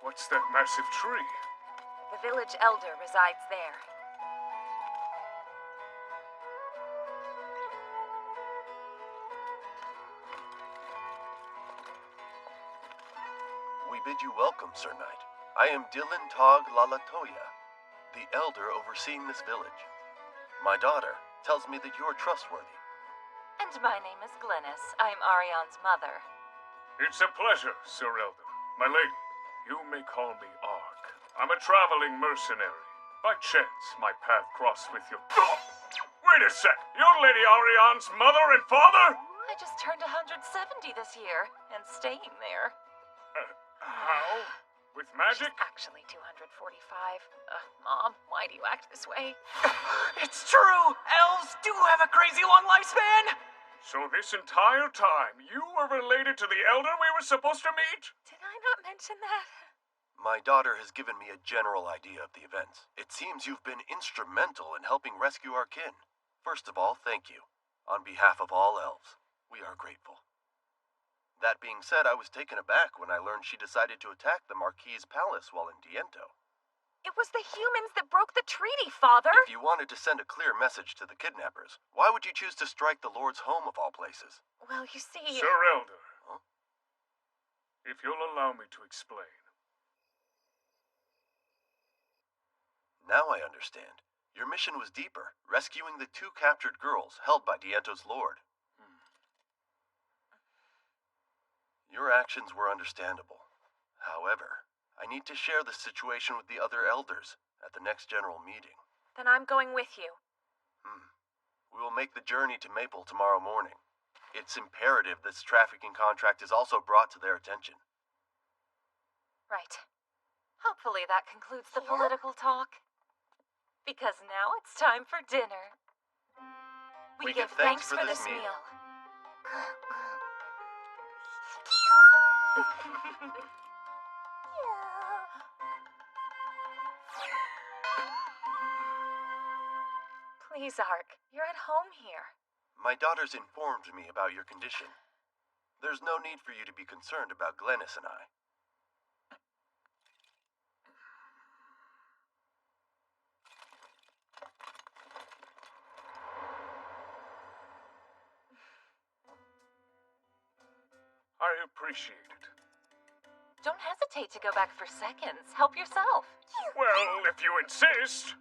What's that massive tree? The village elder resides there. We bid you welcome, Sir Knight. I am Dylan Tog Lalatoya, the elder overseeing this village. My daughter tells me that you are trustworthy. And my name is Glennis. I'm Arion's mother. It's a pleasure, Sir Elder. My lady, you may call me Ark. I'm a traveling mercenary. By chance, my path crossed with your... Oh! Wait a sec! You're Lady Arion's mother and father? I just turned 170 this year, and staying there. How? With magic? She's actually 245. Mom, why do you act this way? It's true! Elves do have a crazy long lifespan! So this entire time, you were related to the elder we were supposed to meet? Did I not mention that? My daughter has given me a general idea of the events. It seems you've been instrumental in helping rescue our kin. First of all, thank you. On behalf of all elves, we are grateful. That being said, I was taken aback when I learned she decided to attack the Marquis's palace while in Diento. It was the humans that broke the treaty, Father! If you wanted to send a clear message to the kidnappers, why would you choose to strike the Lord's home of all places? Well, you see... Sir Elder, if you'll allow me to explain. Now I understand. Your mission was deeper, rescuing the 2 captured girls held by Diento's lord. Your actions were understandable. However, I need to share this situation with the other elders at the next general meeting. Then I'm going with you. We will make the journey to Maple tomorrow morning. It's imperative this trafficking contract is also brought to their attention. Right. Hopefully that concludes the political talk. Because now it's time for dinner. We give thanks for this meal. Please, Ark, you're at home here. My daughter's informed me about your condition. There's no need for you to be concerned about Glennis and I. I appreciate it. Don't hesitate to go back for seconds. Help yourself. Well, if you insist.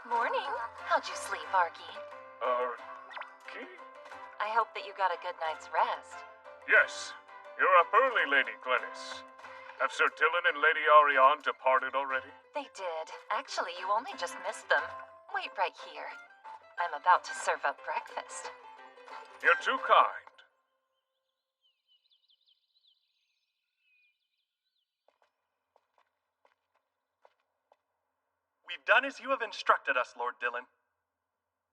Morning. How'd you sleep, Arky? Arky? I hope that you got a good night's rest. Yes. You're up early, Lady Glennis. Have Sir Dylan and Lady Arion departed already? They did. Actually, you only just missed them. Wait right here. I'm about to serve up breakfast. You're too kind. We've done as you have instructed us, Lord Dillon.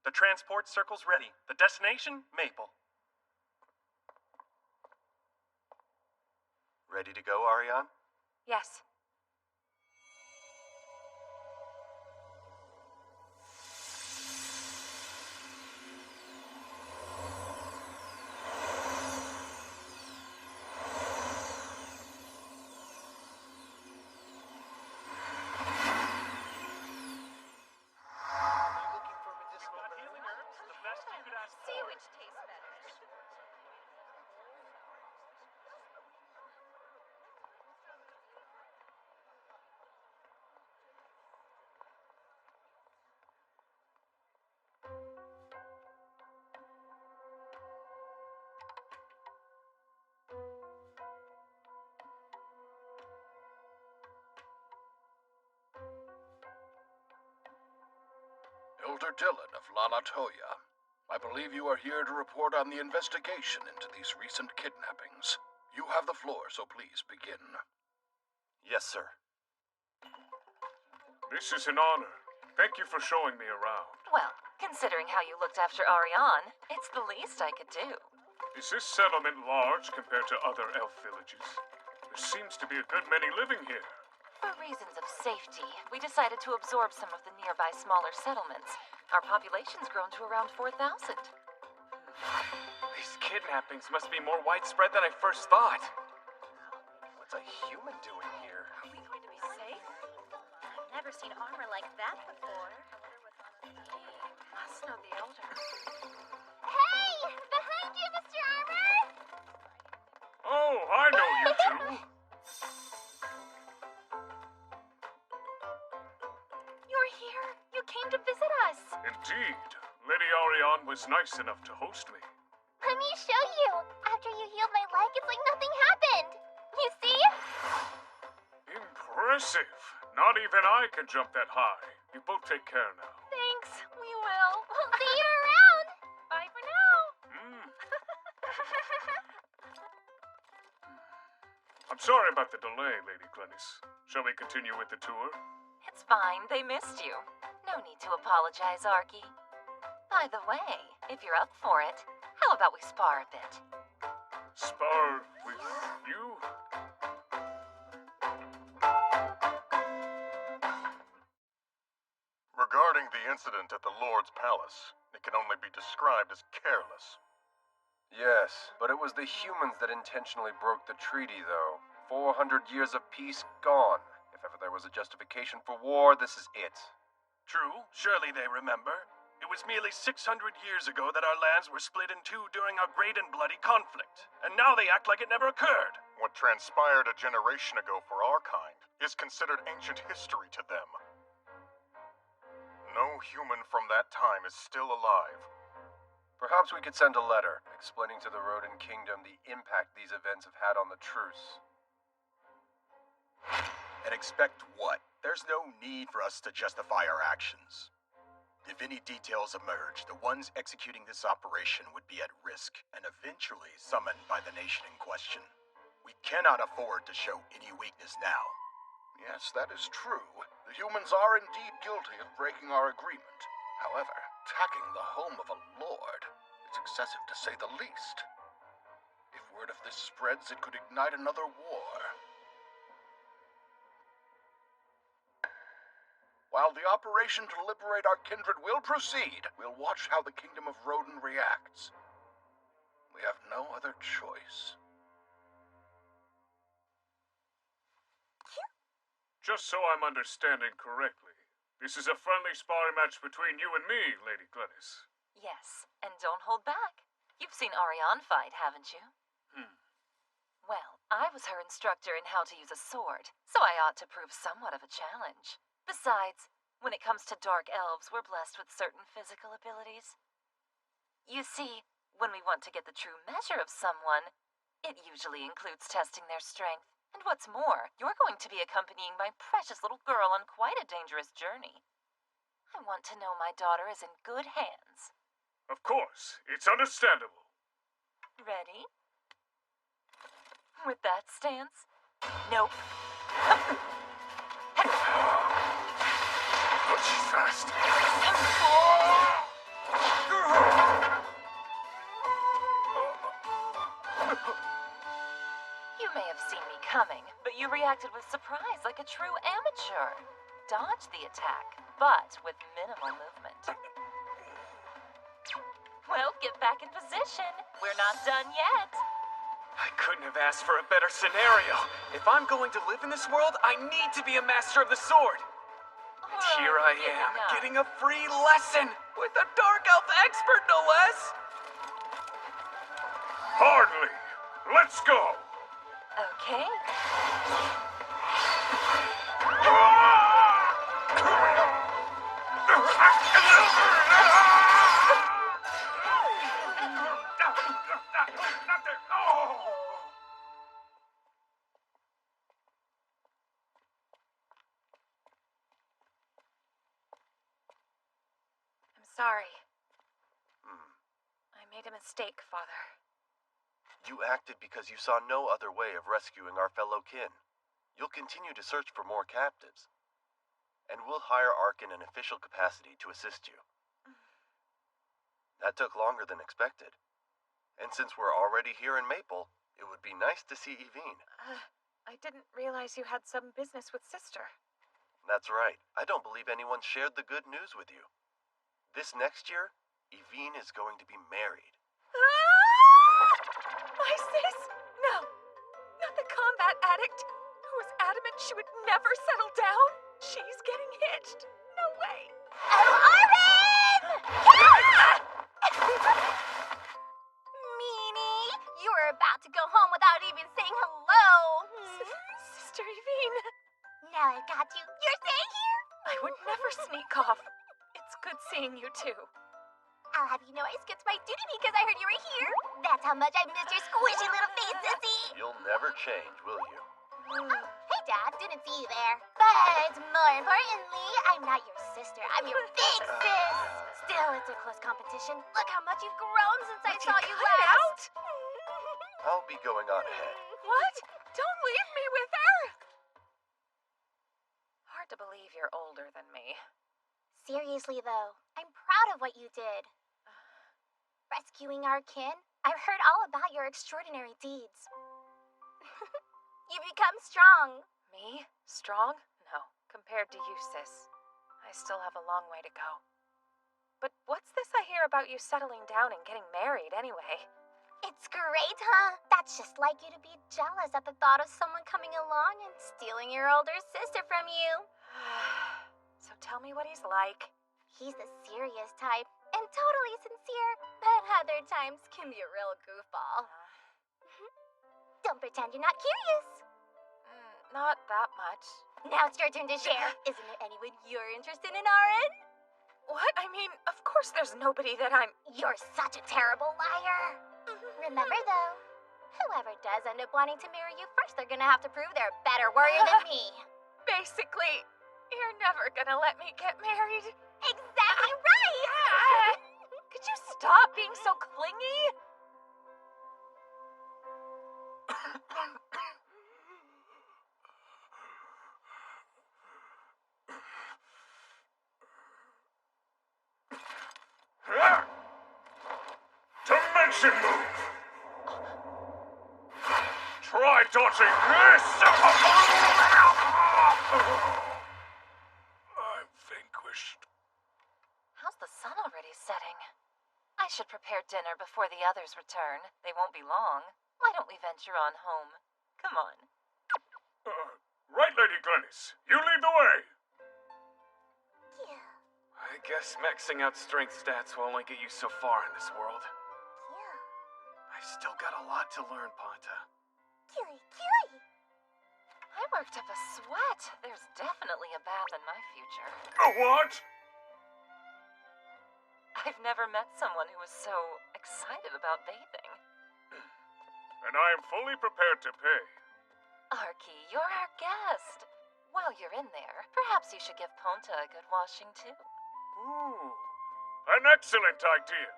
The transport circle's ready. The destination, Maple. Ready to go, Ariane? Yes. See which tastes better. Elder Dillon of Lalatoya. I believe you are here to report on the investigation into these recent kidnappings. You have the floor, so please begin. Yes, sir. This is an honor. Thank you for showing me around. Well, considering how you looked after Ariane, it's the least I could do. Is this settlement large compared to other elf villages? There seems to be a good many living here. For reasons of safety, we decided to absorb some of the nearby smaller settlements. Our population's grown to around 4,000. These kidnappings must be more widespread than I first thought. What's a human doing here? Are we going to be safe? I've never seen armor like that before. Must know the Elder. Hey! Behind you, Mr. Armor! Oh, I know you two. You're here. You came to visit us. Indeed. Lady Ariane was nice enough to host me. Let me show you. After you healed my leg, it's like nothing happened. You see? Impressive. Not even I can jump that high. You both take care now. Thanks. We will. See you around. Bye for now. I'm sorry about the delay, Lady Glennis. Shall we continue with the tour? It's fine. They missed you. No need to apologize, Arky. By the way, if you're up for it, how about we spar a bit? Spar with you? Regarding the incident at the Lord's Palace, it can only be described as careless. Yes, but it was the humans that intentionally broke the treaty, though. 400 years of peace gone. If ever there was a justification for war, this is it. True, surely they remember. It was merely 600 years ago that our lands were split in two during a great and bloody conflict, and now they act like it never occurred. What transpired a generation ago for our kind is considered ancient history to them. No human from that time is still alive. Perhaps we could send a letter explaining to the Rodent Kingdom the impact these events have had on the truce. And expect what? There's no need for us to justify our actions. If any details emerge, the ones executing this operation would be at risk and eventually summoned by the nation in question. We cannot afford to show any weakness now. Yes, that is true. The humans are indeed guilty of breaking our agreement. However, attacking the home of a lord is excessive to say the least. If word of this spreads, it could ignite another war. While the operation to liberate our kindred will proceed, we'll watch how the Kingdom of Rodin reacts. We have no other choice. Just so I'm understanding correctly, this is a friendly sparring match between you and me, Lady Glennis. Yes, and don't hold back. You've seen Ariane fight, haven't you? Well, I was her instructor in how to use a sword, so I ought to prove somewhat of a challenge. Besides, when it comes to dark elves, we're blessed with certain physical abilities. You see, when we want to get the true measure of someone, it usually includes testing their strength. And what's more, you're going to be accompanying my precious little girl on quite a dangerous journey. I want to know my daughter is in good hands. Of course, it's understandable. Ready? With that stance? Nope. Fast. You may have seen me coming, but you reacted with surprise like a true amateur. Dodge the attack, but with minimal movement. Well, get back in position. We're not done yet. I couldn't have asked for a better scenario. If I'm going to live in this world, I need to be a master of the sword. And here I am, getting a free lesson with a Dark Elf expert, no less. Hardly. Let's go. Okay. I'm sorry. I made a mistake, Father. You acted because you saw no other way of rescuing our fellow kin. You'll continue to search for more captives. And we'll hire Ark in an official capacity to assist you. That took longer than expected. And since we're already here in Maple, it would be nice to see Evine. I didn't realize you had some business with Sister. That's right. I don't believe anyone shared the good news with you. This next year, Evine is going to be married. My sis? No. Not the combat addict who was adamant she would never settle down. She's getting hitched. No way. Arvin! Meanie, you were about to go home without even saying hello. Sister Evine. Now I got you. You're staying here? I would never sneak off. It's good seeing you too. I'll have you know I skipped my duty because I heard you were here. That's how much I missed your squishy little face, sissy. You'll never change, will you? Hey, Dad. Didn't see you there. But more importantly, I'm not your sister. I'm your big sis. Still, it's a close competition. Look how much you've grown since I saw you last. I'll be going on ahead. What? Don't leave me with her! Hard to believe you're older than me. Seriously, though, I'm proud of what you did. Rescuing our kin. I've heard all about your extraordinary deeds. You become strong. Me? Strong? No. Compared to you, sis. I still have a long way to go. But what's this I hear about you settling down and getting married anyway? It's great, huh? That's just like you to be jealous at the thought of someone coming along and stealing your older sister from you. So tell me what he's like. He's the serious type and totally sincere, but other times can be a real goofball. Don't pretend you're not curious. Not that much. Now it's your turn to share. Isn't there anyone you're interested in, Aaron? What? I mean, of course there's nobody that I'm... You're such a terrible liar. Remember, though, whoever does end up wanting to marry you first, they're gonna have to prove they're a better warrior than me. Basically, you're never gonna let me get married. Exactly right! Could you stop being so clingy? Dimension move! Try dodging this! I'm vanquished. How's the sun already setting? I should prepare dinner before the others return. They won't be long. Why don't we venture on home? Come on. Right, Lady Glennis. You lead the way. Yeah. I guess maxing out strength stats will only get you so far in this world. Yeah. I've still got a lot to learn, Ponta. Killy, killy. I worked up a sweat. There's definitely a bath in my future. A what? I've never met someone who was so excited about bathing. And I am fully prepared to pay. Arky, you're our guest. While you're in there, perhaps you should give Ponta a good washing too. Ooh, an excellent idea.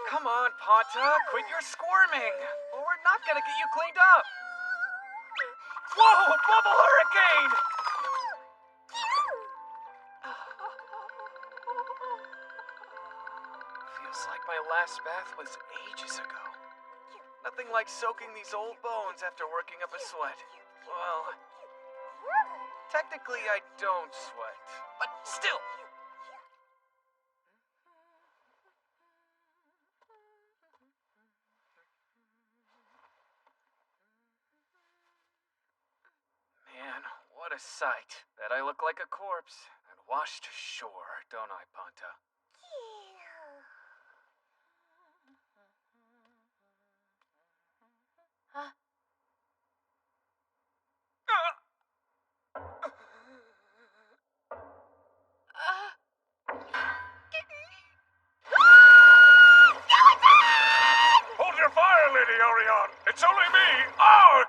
Come on, Ponta, quit your squirming, or we're not gonna get you cleaned up. Whoa, a bubble hurricane! Feels like my last bath was ages ago. Nothing like soaking these old bones after working up a sweat. Well, technically I don't sweat, but still. Man, what a sight. Bet I look like a corpse and washed ashore, don't I, Panta? Huh? Hold your fire, Lady Orion! It's only me, Ark!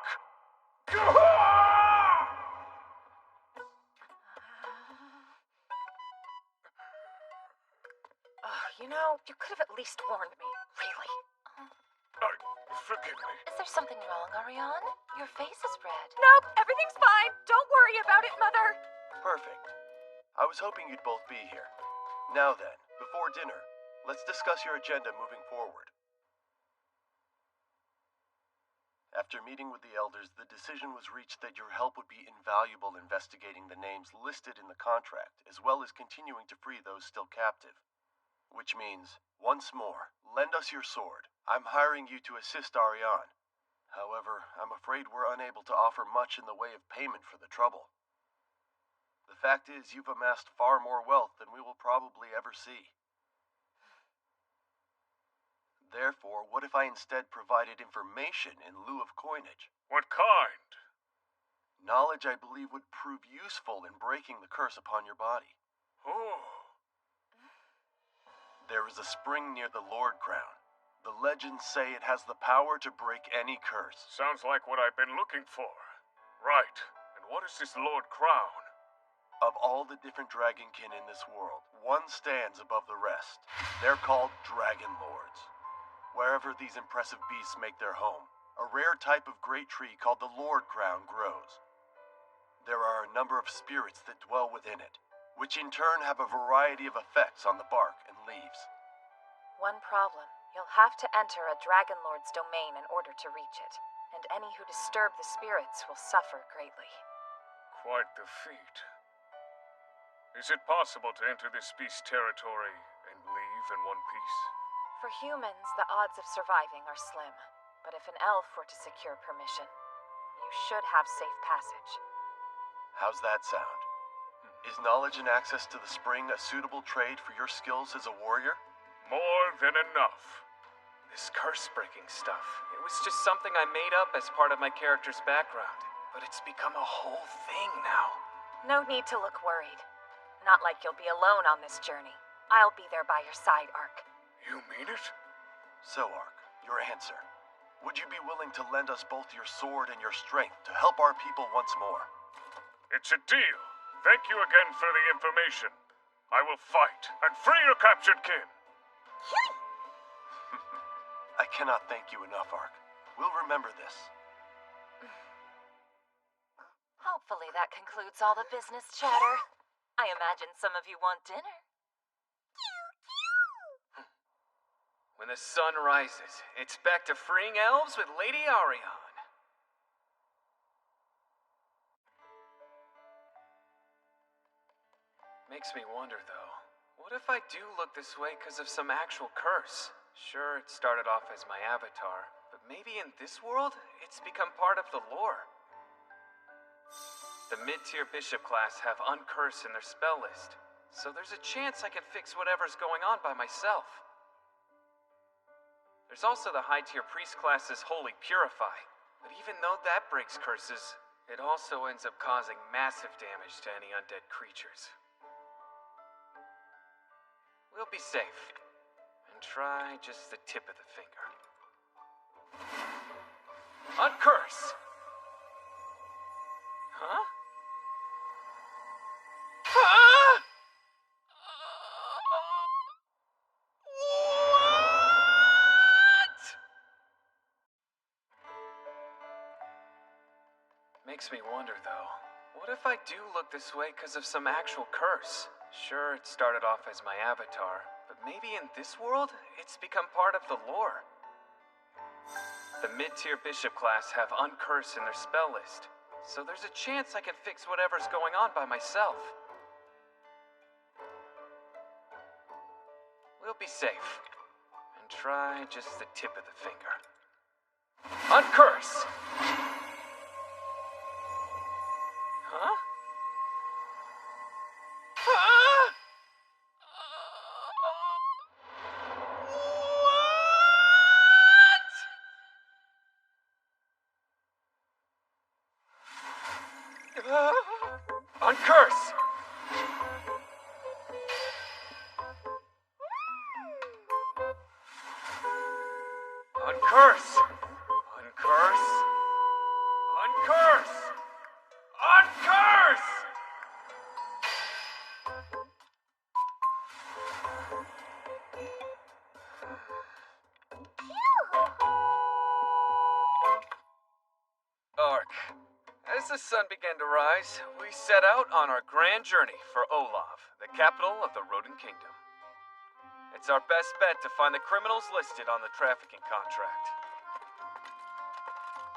You know, you could have at least warned me. Really. Forgive me. Is there something wrong, Ariane? Your face is red. Nope, everything's fine. Don't worry about it, Mother. Perfect. I was hoping you'd both be here. Now then, before dinner, let's discuss your agenda moving forward. After meeting with the elders, the decision was reached that your help would be invaluable investigating the names listed in the contract, as well as continuing to free those still captive. Which means, once more, lend us your sword. I'm hiring you to assist Ariane. However, I'm afraid we're unable to offer much in the way of payment for the trouble. The fact is, you've amassed far more wealth than we will probably ever see. Therefore, what if I instead provided information in lieu of coinage? What kind? Knowledge I believe would prove useful in breaking the curse upon your body. Oh. There is a spring near the Lord Crown. The legends say it has the power to break any curse. Sounds like what I've been looking for. Right. And what is this Lord Crown? Of all the different dragonkin in this world, one stands above the rest. They're called Dragon Lords. Wherever these impressive beasts make their home, a rare type of great tree called the Lord Crown grows. There are a number of spirits that dwell within it, which in turn have a variety of effects on the bark and leaves. One problem. You'll have to enter a Dragon Lord's domain in order to reach it, and any who disturb the spirits will suffer greatly. Quite the feat. Is it possible to enter this beast's territory and leave in one piece? For humans, the odds of surviving are slim, but if an elf were to secure permission, you should have safe passage. How's that sound? Is knowledge and access to the spring a suitable trade for your skills as a warrior? More than enough. This curse-breaking stuff, it was just something I made up as part of my character's background, but it's become a whole thing now. No need to look worried. Not like you'll be alone on this journey. I'll be there by your side, Ark. You mean it? So, Ark, your answer. Would you be willing to lend us both your sword and your strength to help our people once more? It's a deal. Thank you again for the information. I will fight and free your captured kin. I cannot thank you enough, Ark. We'll remember this. Hopefully that concludes all the business chatter. I imagine some of you want dinner. When the sun rises, it's back to freeing elves with Lady Ariane. Makes me wonder, though, what if I do look this way because of some actual curse? Sure, it started off as my avatar, but maybe in this world, it's become part of the lore. The mid-tier bishop class have Uncurse in their spell list, so there's a chance I can fix whatever's going on by myself. There's also the high-tier priest class's Holy Purify, but even though that breaks curses, it also ends up causing massive damage to any undead creatures. We'll be safe, and try just the tip of the finger. Uncurse! Huh? Huh? What? makes me wonder, though. What if I do look this way because of some actual curse? Sure, it started off as my avatar, but maybe in this world, it's become part of the lore. The mid-tier bishop class have Uncurse in their spell list, so there's a chance I can fix whatever's going on by myself. We'll be safe, and try just the tip of the finger. Uncurse! Huh? Ah! What? Uncurse! Uncurse! Uncurse! Uncurse! Uncurse! Ark. As the sun began to rise, we set out on our grand journey for Olav, the capital of the Rodent Kingdom. It's our best bet to find the criminals listed on the trafficking contract.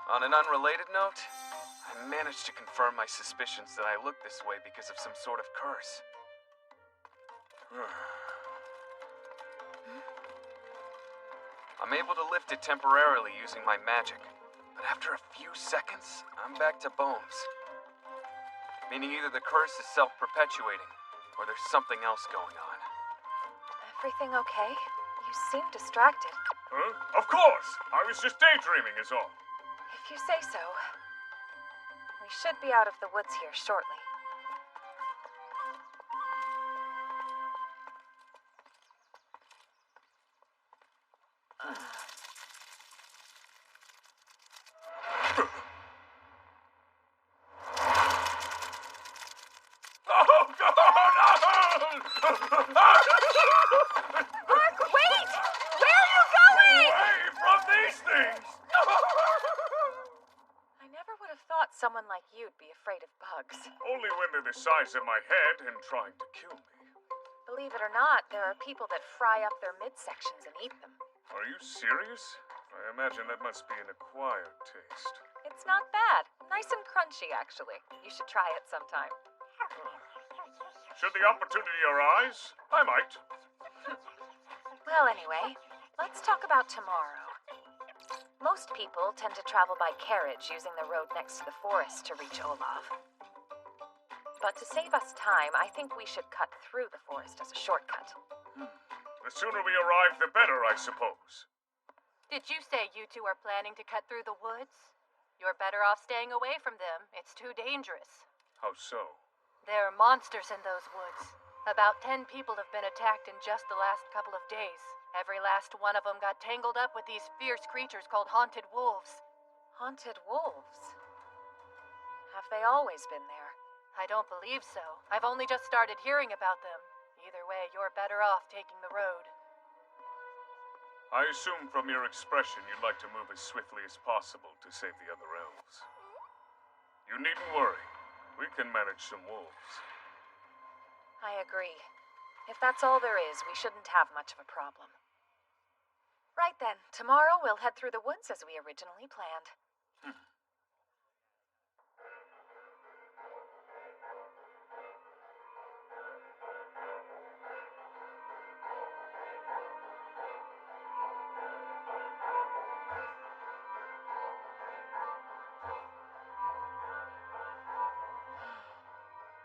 On an unrelated note, I managed to confirm my suspicions that I look this way because of some sort of curse. I'm able to lift it temporarily using my magic, but after a few seconds, I'm back to bones. Meaning either the curse is self-perpetuating, or there's something else going on. Everything okay? You seem distracted. Huh? Of course! I was just daydreaming is all. If you say so. We should be out of the woods here shortly. Mark, wait! Where are you going? Away from these things! I never would have thought someone like you'd be afraid of bugs. Only when they're the size of my head and trying to kill me. Believe it or not, there are people that fry up their midsections and eat them. Are you serious? I imagine that must be an acquired taste. It's not bad. Nice and crunchy, actually. You should try it sometime. Should the opportunity arise, I might. Well, anyway, let's talk about tomorrow. Most people tend to travel by carriage using the road next to the forest to reach Olav. But to save us time, I think we should cut through the forest as a shortcut. The sooner we arrive, the better, I suppose. Did you say you two are planning to cut through the woods? You're better off staying away from them. It's too dangerous. How so? There are monsters in those woods. About 10 people have been attacked in just the last couple of days. Every last one of them got tangled up with these fierce creatures called haunted wolves. Haunted wolves? Have they always been there? I don't believe so. I've only just started hearing about them. Either way, you're better off taking the road. I assume from your expression you'd like to move as swiftly as possible to save the other elves. You needn't worry. We can manage some wolves. I agree. If that's all there is, we shouldn't have much of a problem. Right then, tomorrow we'll head through the woods as we originally planned.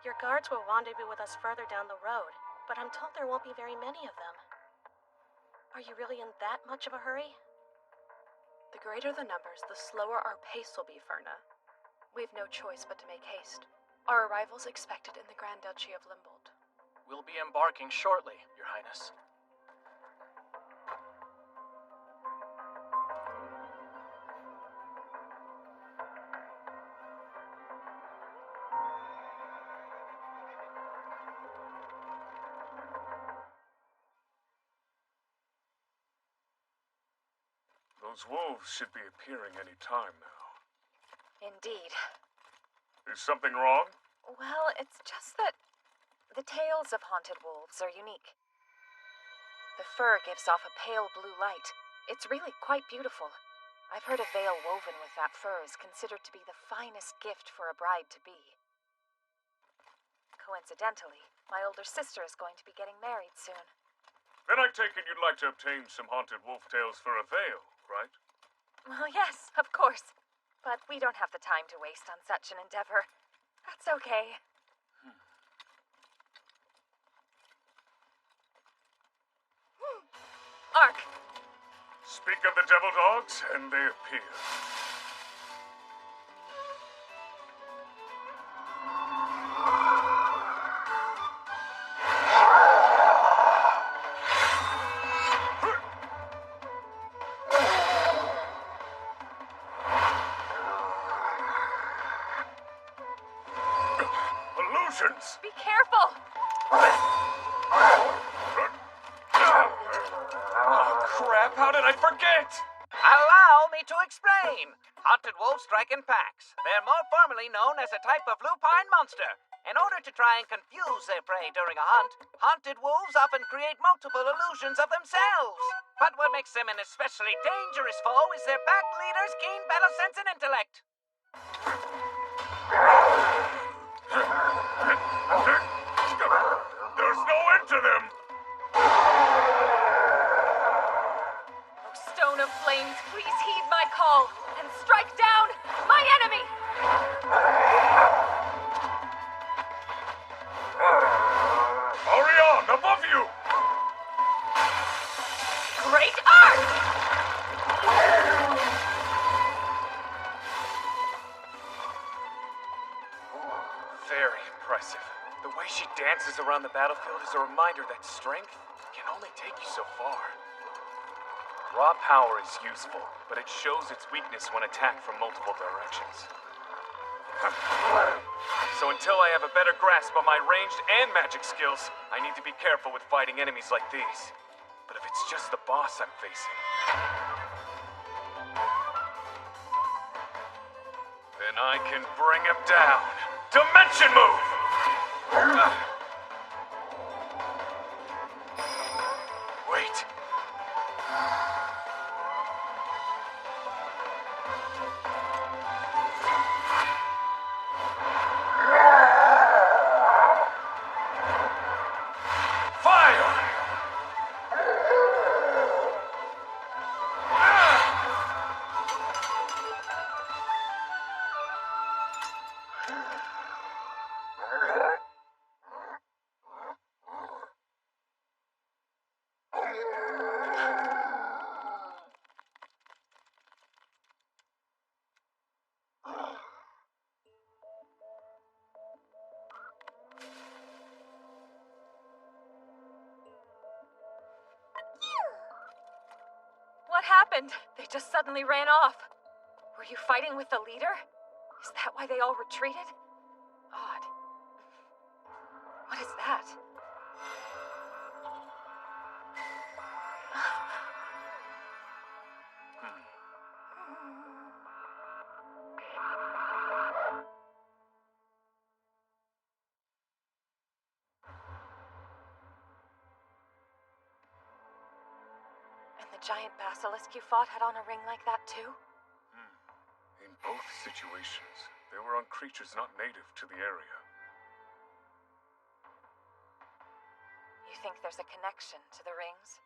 Your guards will rendezvous with us further down the road, but I'm told there won't be very many of them. Are you really in that much of a hurry? The greater the numbers, the slower our pace will be, Ferna. We've no choice but to make haste. Our arrival's expected in the Grand Duchy of Limbold. We'll be embarking shortly, Your Highness. Those wolves should be appearing any time now. Indeed. Is something wrong? Well, it's just that the tales of haunted wolves are unique. The fur gives off a pale blue light. It's really quite beautiful. I've heard a veil woven with that fur is considered to be the finest gift for a bride-to-be. Coincidentally, my older sister is going to be getting married soon. Then I take it you'd like to obtain some haunted wolf tales for a veil, right? Well, yes, of course. But we don't have the time to waste on such an endeavor. That's okay. Ark! Speak of the devil dogs, and they appear. Illusions! Be careful! Oh, crap, how did I forget? Allow me to explain. Haunted wolves strike in packs. They're more formally known as a type of lupine monster. In order to try and confuse their prey during a hunt, haunted wolves often create multiple illusions of themselves. But what makes them an especially dangerous foe is their pack leader's keen battle sense and intellect. There's no end to them! Oh, Stone of Flames, please heed my call and strike down my enemy! Orion, above you! Great Ark! Very impressive. The way she dances around the battlefield is a reminder that strength can only take you so far. Raw power is useful, but it shows its weakness when attacked from multiple directions. So until I have a better grasp on my ranged and magic skills, I need to be careful with fighting enemies like these. But if it's just the boss I'm facing, then I can bring him down. Dimension move! Wait. What happened? They just suddenly ran off. Were you fighting with the leader? Is that why they all retreated? Odd. What is that? And the giant basilisk you fought had on a ring like that too? In both situations, they were on creatures not native to the area. You think there's a connection to the rings?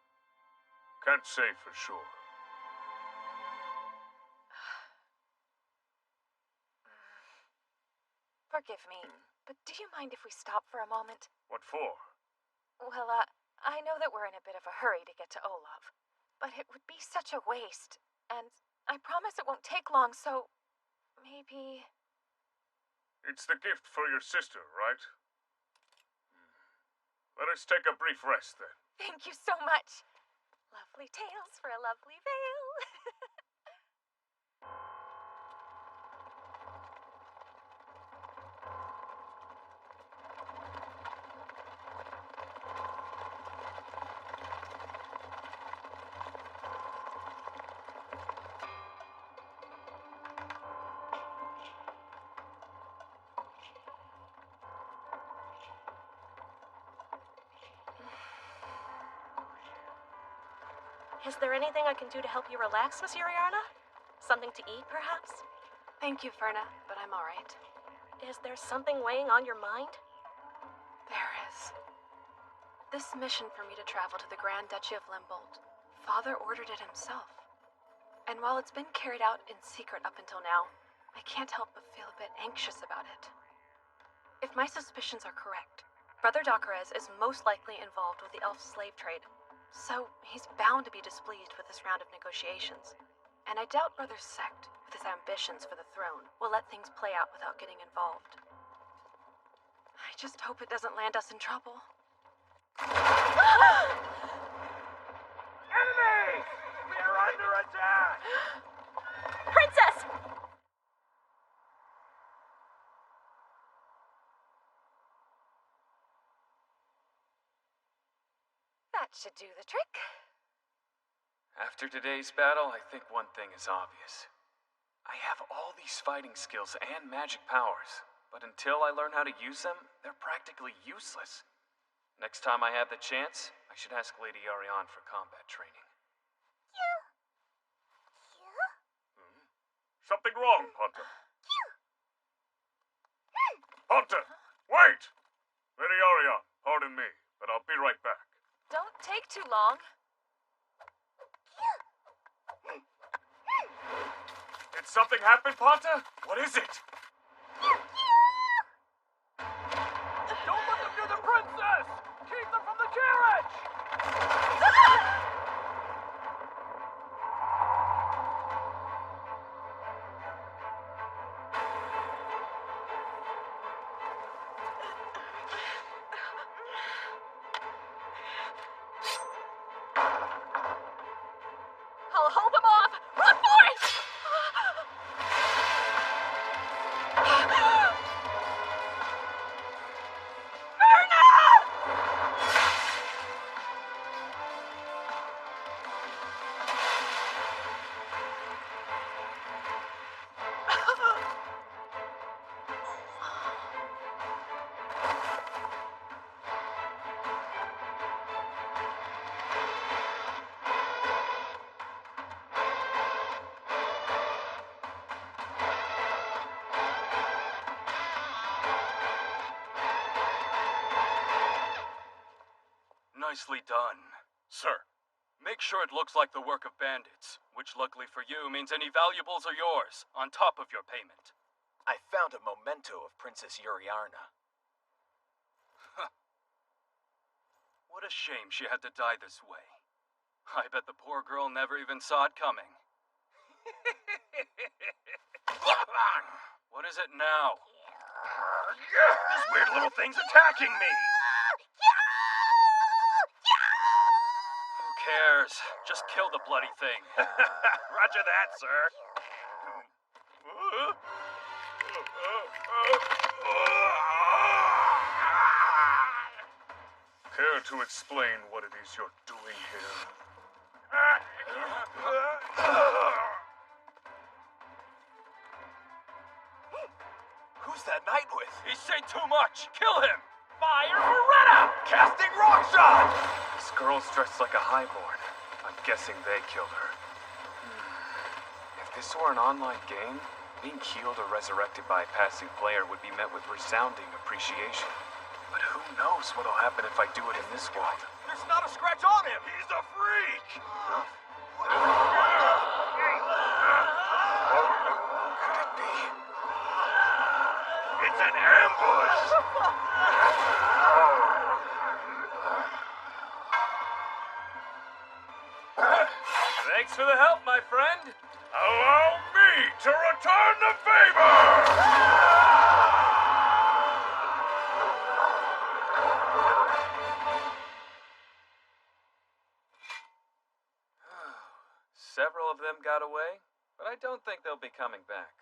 Can't say for sure. Forgive me, but do you mind if we stop for a moment? What for? Well, I know that we're in a bit of a hurry to get to Olaf, but it would be such a waste, and I promise it won't take long, so maybe... It's the gift for your sister, right? Let us take a brief rest then. Thank you so much. Lovely tales for a lovely veil. Is there anything I can do to help you relax, Miss Yuriarna? Something to eat, perhaps? Thank you, Ferna, but I'm all right. Is there something weighing on your mind? There is. This mission for me to travel to the Grand Duchy of Limbold, Father ordered it himself. And while it's been carried out in secret up until now, I can't help but feel a bit anxious about it. If my suspicions are correct, Brother Dockerez is most likely involved with the elf slave trade, so he's bound to be displeased with this round of negotiations. And I doubt Brother Sect, with his ambitions for the throne, will let things play out without getting involved. I just hope it doesn't land us in trouble. Enemies! We are under attack! Princess! That should do the trick. After today's battle, I think one thing is obvious. I have all these fighting skills and magic powers, but until I learn how to use them, they're practically useless. Next time I have the chance, I should ask Lady Ariane for combat training. Something wrong, Hunter. Hunter, wait! Lady Ariane, pardon me, but I'll be right back. Don't take too long. Did something happen, Ponta? What is it? Don't let them near the princess! Keep them from the carriage! I'll hold them off! Run for it! Nicely done. Sir. Make sure it looks like the work of bandits, which luckily for you means any valuables are yours, on top of your payment. I found a memento of Princess Yuriarna. What a shame she had to die this way. I bet the poor girl never even saw it coming. What is it now? This weird little thing's attacking me! Who cares? Just kill the bloody thing. Roger that, sir. Care to explain what it is you're doing here? Who's that knight with? He's saying too much! Kill him! Fire Beretta! Casting rock shot! This girl's dressed like a highborn. I'm guessing they killed her. If this were an online game, being healed or resurrected by a passing player would be met with resounding appreciation. But who knows what'll happen if I do it in this world? There's not a scratch on him! He's a freak! Could it be? It's an ambush! Thanks for the help, my friend. Allow me to return the favor! Several of them got away, but I don't think they'll be coming back.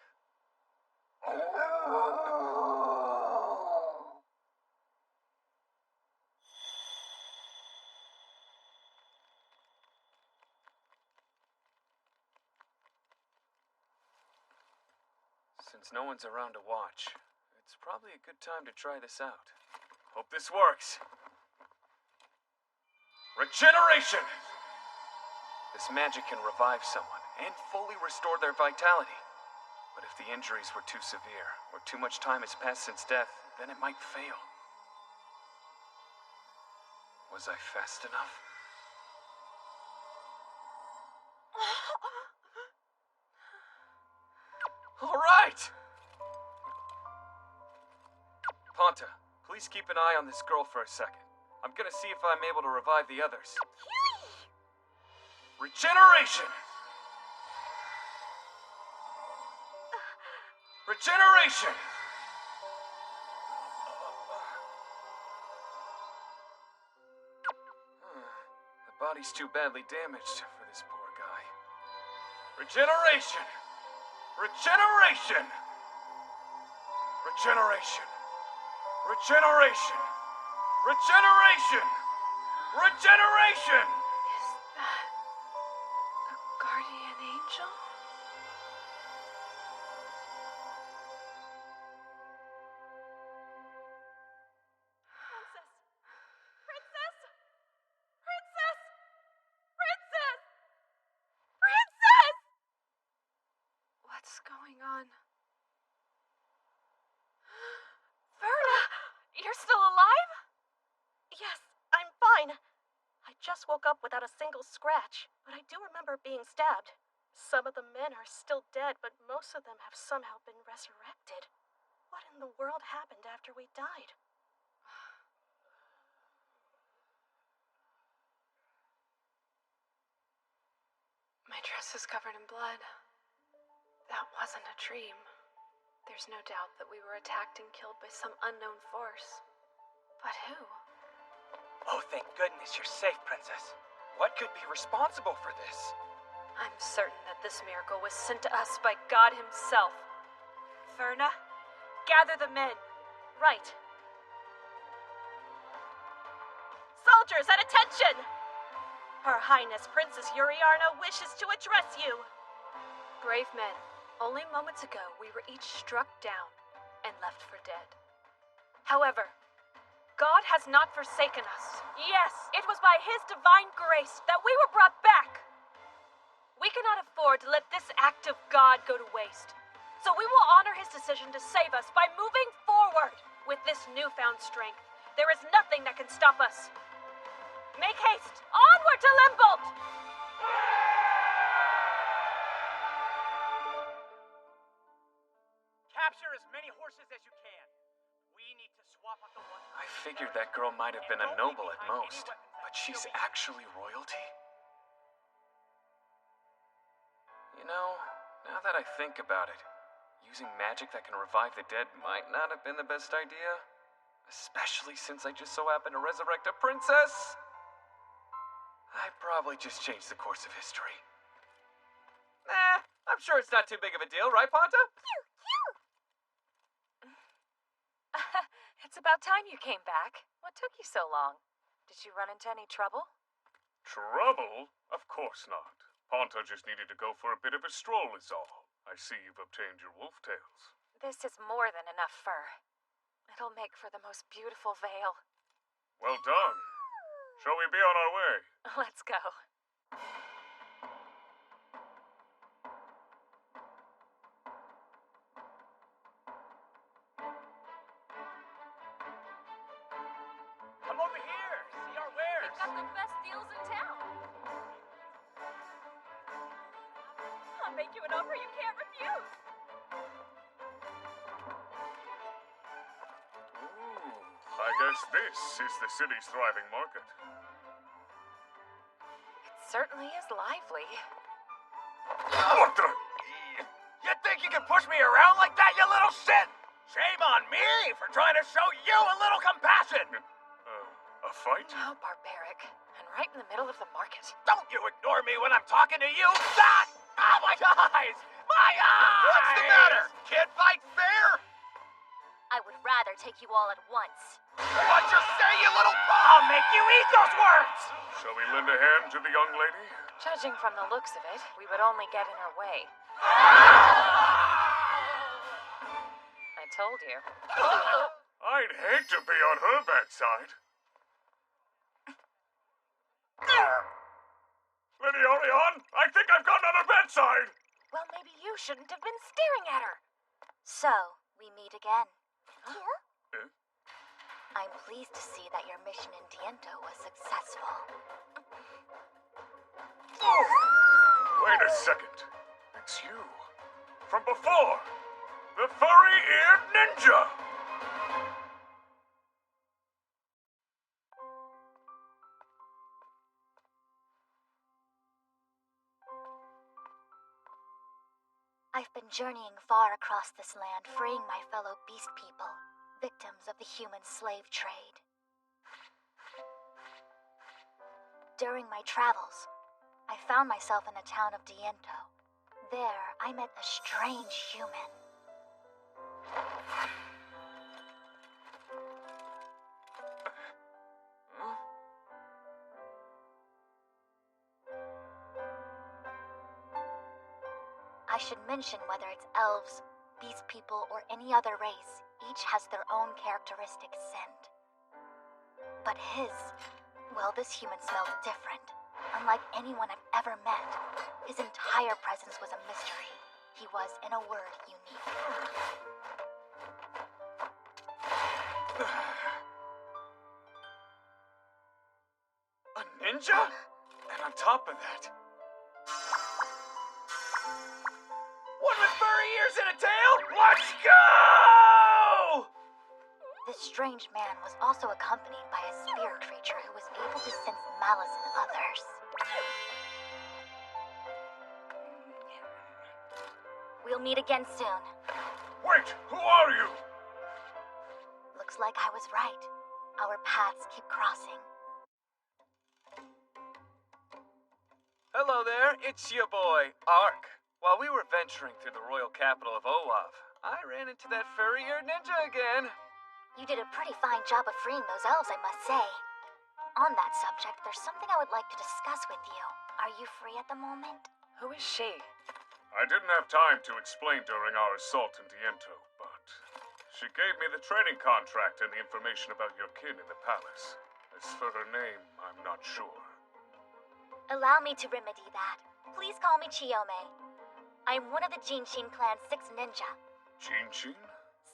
Since no one's around to watch, it's probably a good time to try this out. Hope this works. Regeneration! This magic can revive someone and fully restore their vitality. But if the injuries were too severe, or too much time has passed since death, then it might fail. Was I fast enough? All right! Ponta, please keep an eye on this girl for a second. I'm gonna see if I'm able to revive the others. Regeneration! Regeneration! The body's too badly damaged for this poor guy. Regeneration! Regeneration! Regeneration! Regeneration! Regeneration! Regeneration! Is that a guardian angel? Princess! Princess! Princess! Princess! What's going on? Verna! You're still alive? Yes, I'm fine. I just woke up without a single scratch, but I do remember being stabbed. Some of the men are still dead, but most of them have somehow been resurrected. What in the world happened after we died? My dress is covered in blood. That wasn't a dream. There's no doubt that we were attacked and killed by some unknown force. But who? Oh, thank goodness you're safe, Princess. What could be responsible for this? I'm certain that this miracle was sent to us by God himself. Verna, gather the men. Right. Soldiers, at attention! Her Highness Princess Yuriarna wishes to address you. Brave men, only moments ago we were each struck down and left for dead. However, God has not forsaken us. Yes, it was by His divine grace that we were brought back. We cannot afford to let this act of God go to waste. So we will honor His decision to save us by moving forward. With this newfound strength, there is nothing that can stop us. Make haste! Onward to Limbold! Capture as many horses as you can. We need to swap out the one. I figured that girl might have been a noble at most, but she's actually royalty? You know, now that I think about it, using magic that can revive the dead might not have been the best idea. Especially since I just so happened to resurrect a princess. I probably just changed the course of history. Nah, I'm sure it's not too big of a deal, right, Ponta? It's about time you came back. What took you so long? Did you run into any trouble? Trouble? Of course not. Ponta just needed to go for a bit of a stroll is all. I see you've obtained your wolf tails. This is more than enough fur. It'll make for the most beautiful veil. Well done. Shall we be on our way? Let's go. Come over here. See our wares. We've got the best deals in town. I'll make you an offer you can't refuse. I guess this is the city's thriving market. It certainly is lively. What the? You think you can push me around like that, you little shit? Shame on me for trying to show you a little compassion. A fight? How barbaric. And right in the middle of the market. Don't you ignore me when I'm talking to you. That! Oh, my eyes! My eyes! What's the matter? Can't fight fair? I would rather take you all at once. What'd you say, you little... I'll make you eat those words! Shall we lend a hand to the young lady? Judging from the looks of it, we would only get in her way. I told you. I'd hate to be on her bad side. Lady Orion? outside! Well, maybe you shouldn't have been staring at her. So, we meet again. Eh? I'm pleased to see that your mission in Diento was successful. Oh! Wait a second. It's you. From before. The furry-eared ninja! I've been journeying far across this land, freeing my fellow beast people, victims of the human slave trade. During my travels, I found myself in the town of Diento. There, I met a strange human. I should mention whether it's elves, beast people, or any other race, each has their own characteristic scent. But his, well, this human smelled different. Unlike anyone I've ever met, his entire presence was a mystery. He was, in a word, unique. A ninja? And on top of that, one with furry ears and a tail? Let's go! This strange man was also accompanied by a spirit creature who was able to sense malice in others. We'll meet again soon. Wait, who are you? Looks like I was right. Our paths keep crossing. Hello there, it's your boy, Ark. While we were venturing through the royal capital of Oav, I ran into that furry-eared ninja again. You did a pretty fine job of freeing those elves, I must say. On that subject, there's something I would like to discuss with you. Are you free at the moment? Who is she? I didn't have time to explain during our assault in Diento, but she gave me the trading contract and the information about your kin in the palace. As for her name, I'm not sure. Allow me to remedy that. Please call me Chiyome. I'm one of the Jinshin clan's 6 ninja. Jinshin?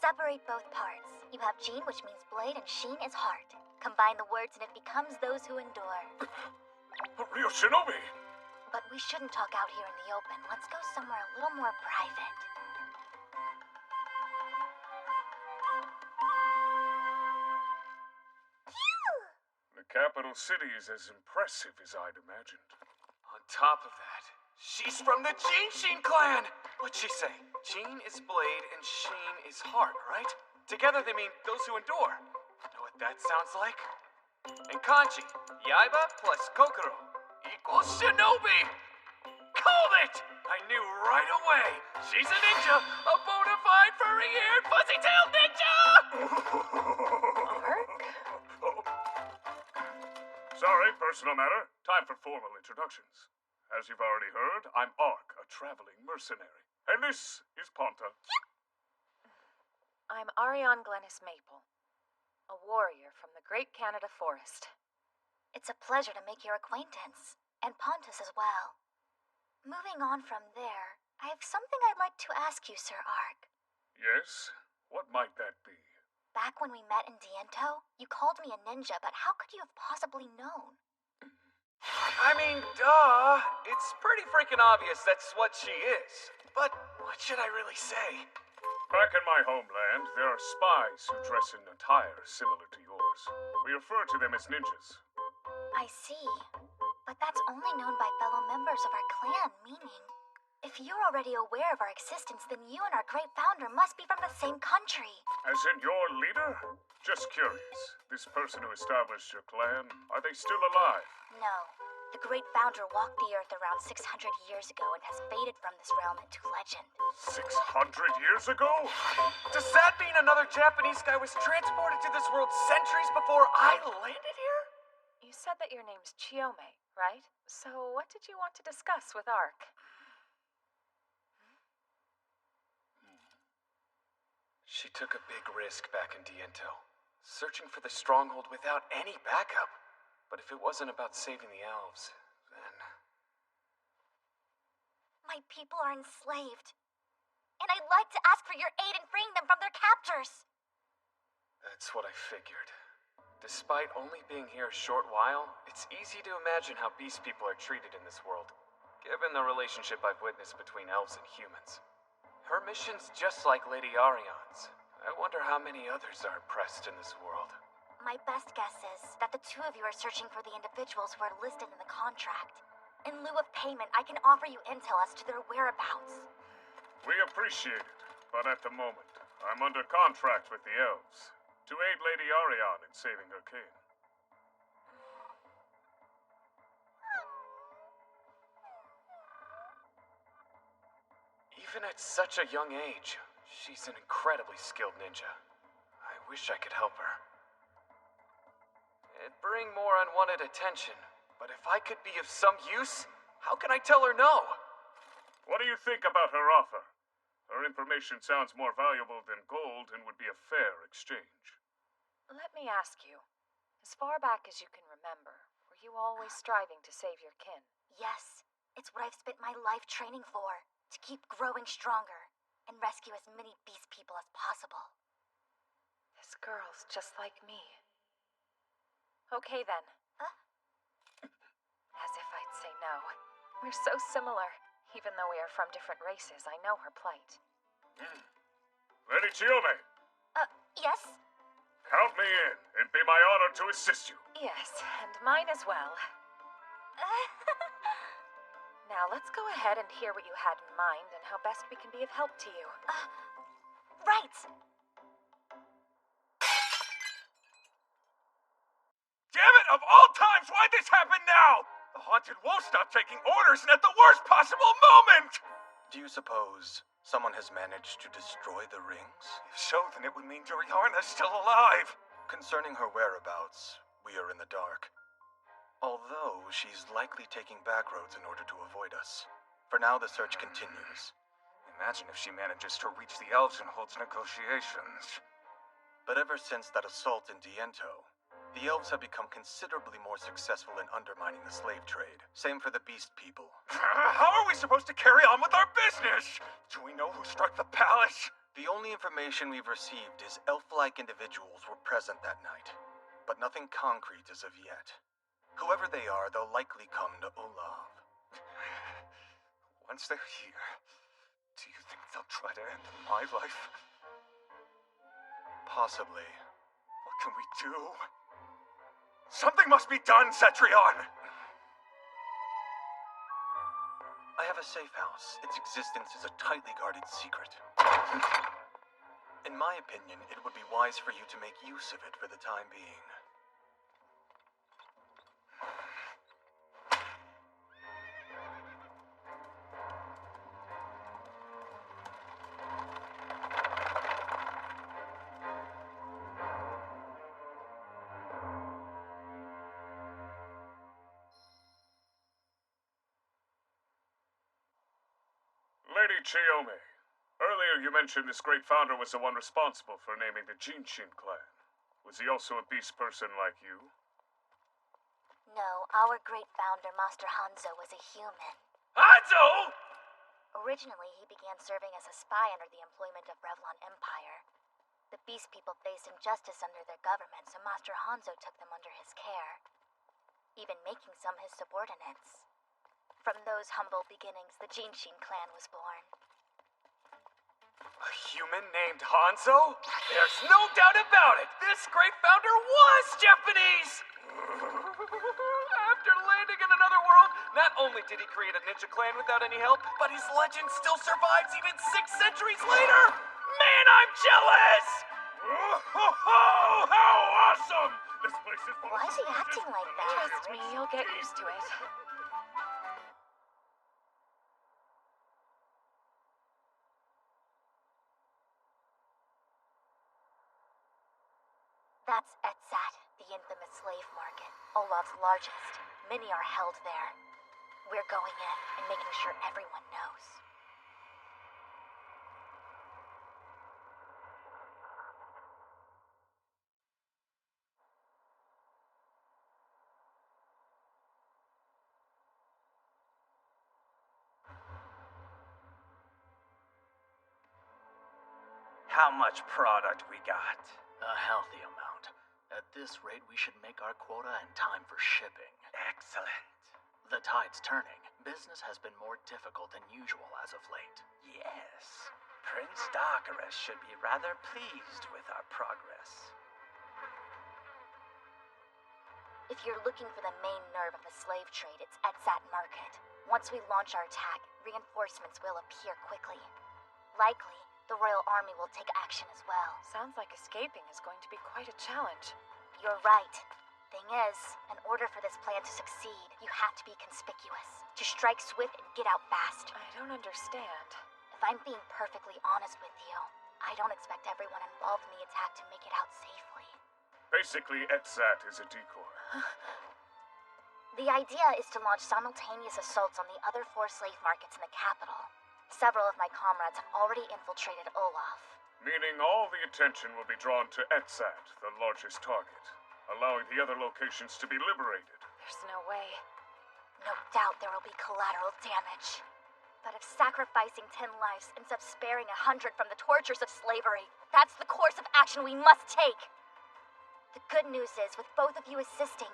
Separate both parts. You have Jin, which means blade, and Shin is heart. Combine the words and it becomes those who endure. A real shinobi! But we shouldn't talk out here in the open. Let's go somewhere a little more private. The capital city is as impressive as I'd imagined. On top of that, she's from the Jinshin clan! What'd she say? Jin is blade and Shin is heart, right? Together they mean those who endure. Know what that sounds like? And kanji, Yaiba plus Kokoro equals shinobi! Called it! I knew right away! She's a ninja! A bona fide furry-eared fuzzy-tailed ninja! Sorry, personal matter. Time for formal introductions. As you've already heard, I'm Ark, a traveling mercenary. And this is Ponta. I'm Ariane Glennis Maple, a warrior from the Great Canada Forest. It's a pleasure to make your acquaintance, and Pontus as well. Moving on from there, I have something I'd like to ask you, Sir Ark. Yes? What might that be? Back when we met in Diento, you called me a ninja, but how could you have possibly known? I mean, duh. It's pretty freaking obvious that's what she is. But what should I really say? Back in my homeland, there are spies who dress in attire similar to yours. We refer to them as ninjas. I see. But that's only known by fellow members of our clan, meaning... If you're already aware of our existence, then you and our great founder must be from the same country. As in your leader? Just curious. This person who established your clan, are they still alive? No. The great founder walked the earth around 600 years ago and has faded from this realm into legend. 600 years ago? Does that mean another Japanese guy was transported to this world centuries before I landed here? You said that your name's Chiyome, right? So what did you want to discuss with Ark? She took a big risk back in Diento, searching for the stronghold without any backup. But if it wasn't about saving the elves, then... My people are enslaved. And I'd like to ask for your aid in freeing them from their captors. That's what I figured. Despite only being here a short while, it's easy to imagine how beast people are treated in this world, given the relationship I've witnessed between elves and humans. Her mission's just like Lady Ariane's. I wonder how many others are oppressed in this world. My best guess is that the two of you are searching for the individuals who are listed in the contract. In lieu of payment, I can offer you intel as to their whereabouts. We appreciate it, but at the moment, I'm under contract with the elves to aid Lady Ariane in saving her king. Even at such a young age, she's an incredibly skilled ninja. I wish I could help her. It'd bring more unwanted attention, but if I could be of some use, how can I tell her no? What do you think about her offer? Her information sounds more valuable than gold and would be a fair exchange. Let me ask you, as far back as you can remember, were you always striving to save your kin? Yes, it's what I've spent my life training for. To keep growing stronger and rescue as many beast people as possible. This girl's just like me. Okay then. As if I'd say no. We're so similar. Even though we are from different races, I know her plight. Lady Chiome! Yes? Count me in. It'd be my honor to assist you. Yes, and mine as well. Now let's go ahead and hear what you had in mind and how best we can be of help to you. Right! Damn it! Of all times, why'd this happen now? The Haunted Wolf stopped taking orders and at the worst possible moment! Do you suppose someone has managed to destroy the rings? If so, then it would mean Duriarna's still alive. Concerning her whereabouts, we are in the dark. Although she's likely taking back roads in order to avoid us. For now, the search continues. Imagine if she manages to reach the elves and holds negotiations. But ever since that assault in Diento, the elves have become considerably more successful in undermining the slave trade. Same for the beast people. How are we supposed to carry on with our business? Do we know who struck the palace? The only information we've received is elf-like individuals were present that night. But nothing concrete as of yet. Whoever they are, they'll likely come to Olav. Once they're here, do you think they'll try to end my life? Possibly. What can we do? Something must be done, Cetrion! I have a safe house. Its existence is a tightly guarded secret. In my opinion, it would be wise for you to make use of it for the time being. Lady Chiome, earlier you mentioned this great founder was the one responsible for naming the Jinshin clan. Was he also a beast person like you? No, our great founder, Master Hanzo, was a human. Hanzo! Originally, he began serving as a spy under the employment of Revlon Empire. The beast people faced injustice under their government, so Master Hanzo took them under his care, even making some his subordinates. From those humble beginnings, the Jinshin clan was born. A human named Hanzo? There's no doubt about it! This great founder was Japanese! After landing in another world, not only did he create a ninja clan without any help, but his legend still survives even 6 centuries later! Man, I'm jealous! Oh, how awesome! This place is Why is he acting like that? Trust me, you'll get used to it. That's Etsat, the infamous slave market. Olaf's largest. Many are held there. We're going in and making sure everyone knows. how much product we got? A healthy amount. At this rate, we should make our quota in time for shipping. Excellent. The tide's turning. Business has been more difficult than usual as of late. Yes. Prince Darkarus should be rather pleased with our progress. If you're looking for the main nerve of the slave trade, it's Etsat Market. Once we launch our attack, reinforcements will appear quickly. Likely, the Royal Army will take action as well. Sounds like escaping is going to be quite a challenge. You're right. Thing is, in order for this plan to succeed, you have to be conspicuous. To strike swift and get out fast. I don't understand. If I'm being perfectly honest with you, I don't expect everyone involved in the attack to make it out safely. Basically, Etsat is a decoy. The idea is to launch simultaneous assaults on the other 4 slave markets in the capital. Several of my comrades have already infiltrated Olaf. Meaning all the attention will be drawn to Etsat, the largest target, allowing the other locations to be liberated. There's no way. No doubt there will be collateral damage. But if sacrificing 10 lives ends up sparing 100 from the tortures of slavery, that's the course of action we must take. The good news is, with both of you assisting,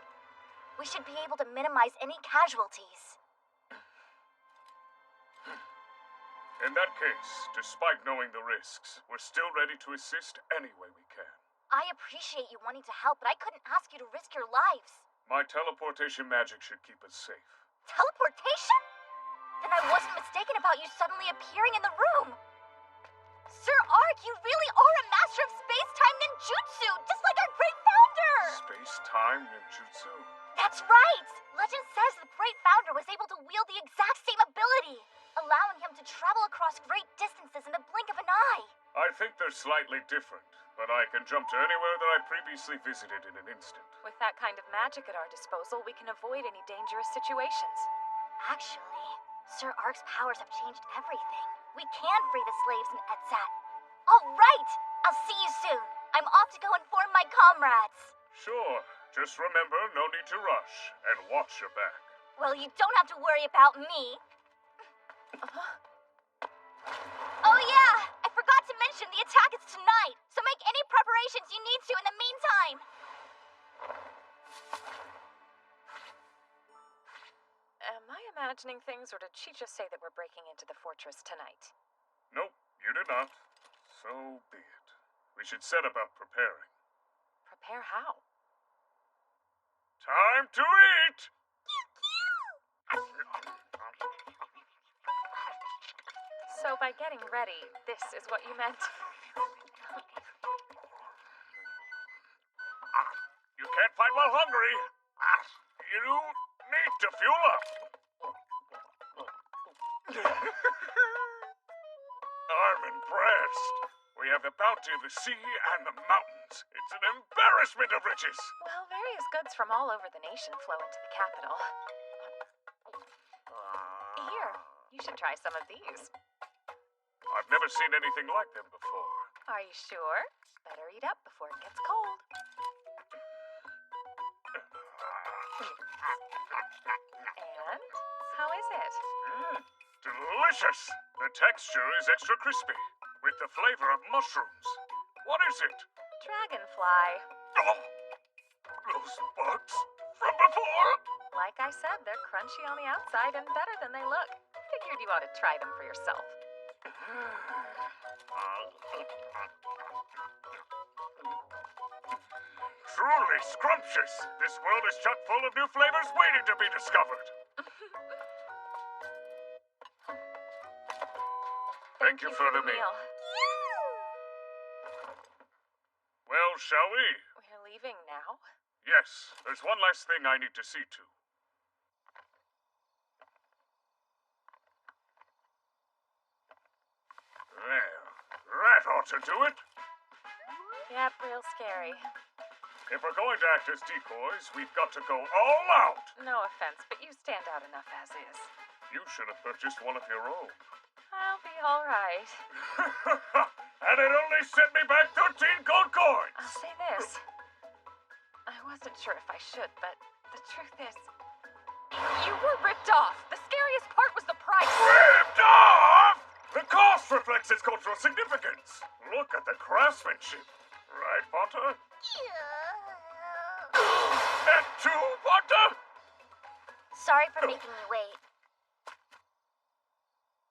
we should be able to minimize any casualties. In that case, despite knowing the risks, we're still ready to assist any way we can. I appreciate you wanting to help, but I couldn't ask you to risk your lives. My teleportation magic should keep us safe. Teleportation? Then I wasn't mistaken about you suddenly appearing in the room. Sir Ark, you really are a master of space-time ninjutsu, just like our great founder! Space-time ninjutsu? That's right! Legend says the great founder was able to wield the exact same ability, allowing him to travel across great distances in the blink of an eye. I think they're slightly different, but I can jump to anywhere that I previously visited in an instant. With that kind of magic at our disposal, we can avoid any dangerous situations. Actually, Sir Ark's powers have changed everything. We can free the slaves in Etsat. All right! I'll see you soon. I'm off to go inform my comrades. Sure. Just remember, no need to rush, and watch your back. Well, you don't have to worry about me. Oh yeah! I forgot to mention the attack is tonight, so make any preparations you need to in the meantime. Am I imagining things, or did she just say that we're breaking into the fortress tonight? Nope, you did not. So be it. We should set about preparing. Prepare how? Time to eat! So by getting ready, this is what you meant? You can't fight while hungry. You need to fuel up. I'm impressed. We have the bounty of the sea and the mountains. It's an embarrassment of riches. Well, various goods from all over the nation flow into the capital. Here, you should try some of these. I've never seen anything like them before. Are you sure? Better eat up before it gets cold. And how is it? Delicious! The texture is extra crispy, with the flavor of mushrooms. What is it? Dragonfly. Oh, those bugs from before? Like I said, they're crunchy on the outside and better than they look. Figured you ought to try them for yourself. Truly scrumptious! This world is chock full of new flavors waiting to be discovered. Thank you for the meal. Well, shall we? We're leaving now? Yes, there's one last thing I need to see to. There. That ought to do it. Yep, real scary. If we're going to act as decoys, we've got to go all out. No offense, but you stand out enough as is. You should have purchased one of your own. I'll be all right. And it only sent me back 13 gold coins. I'll say this. I wasn't sure if I should, but the truth is, you were ripped off. The scariest part was the price. Ripped off? The cost reflects its cultural significance. Look at the craftsmanship. Right, Potter? And two, Potter? Sorry for making you wait.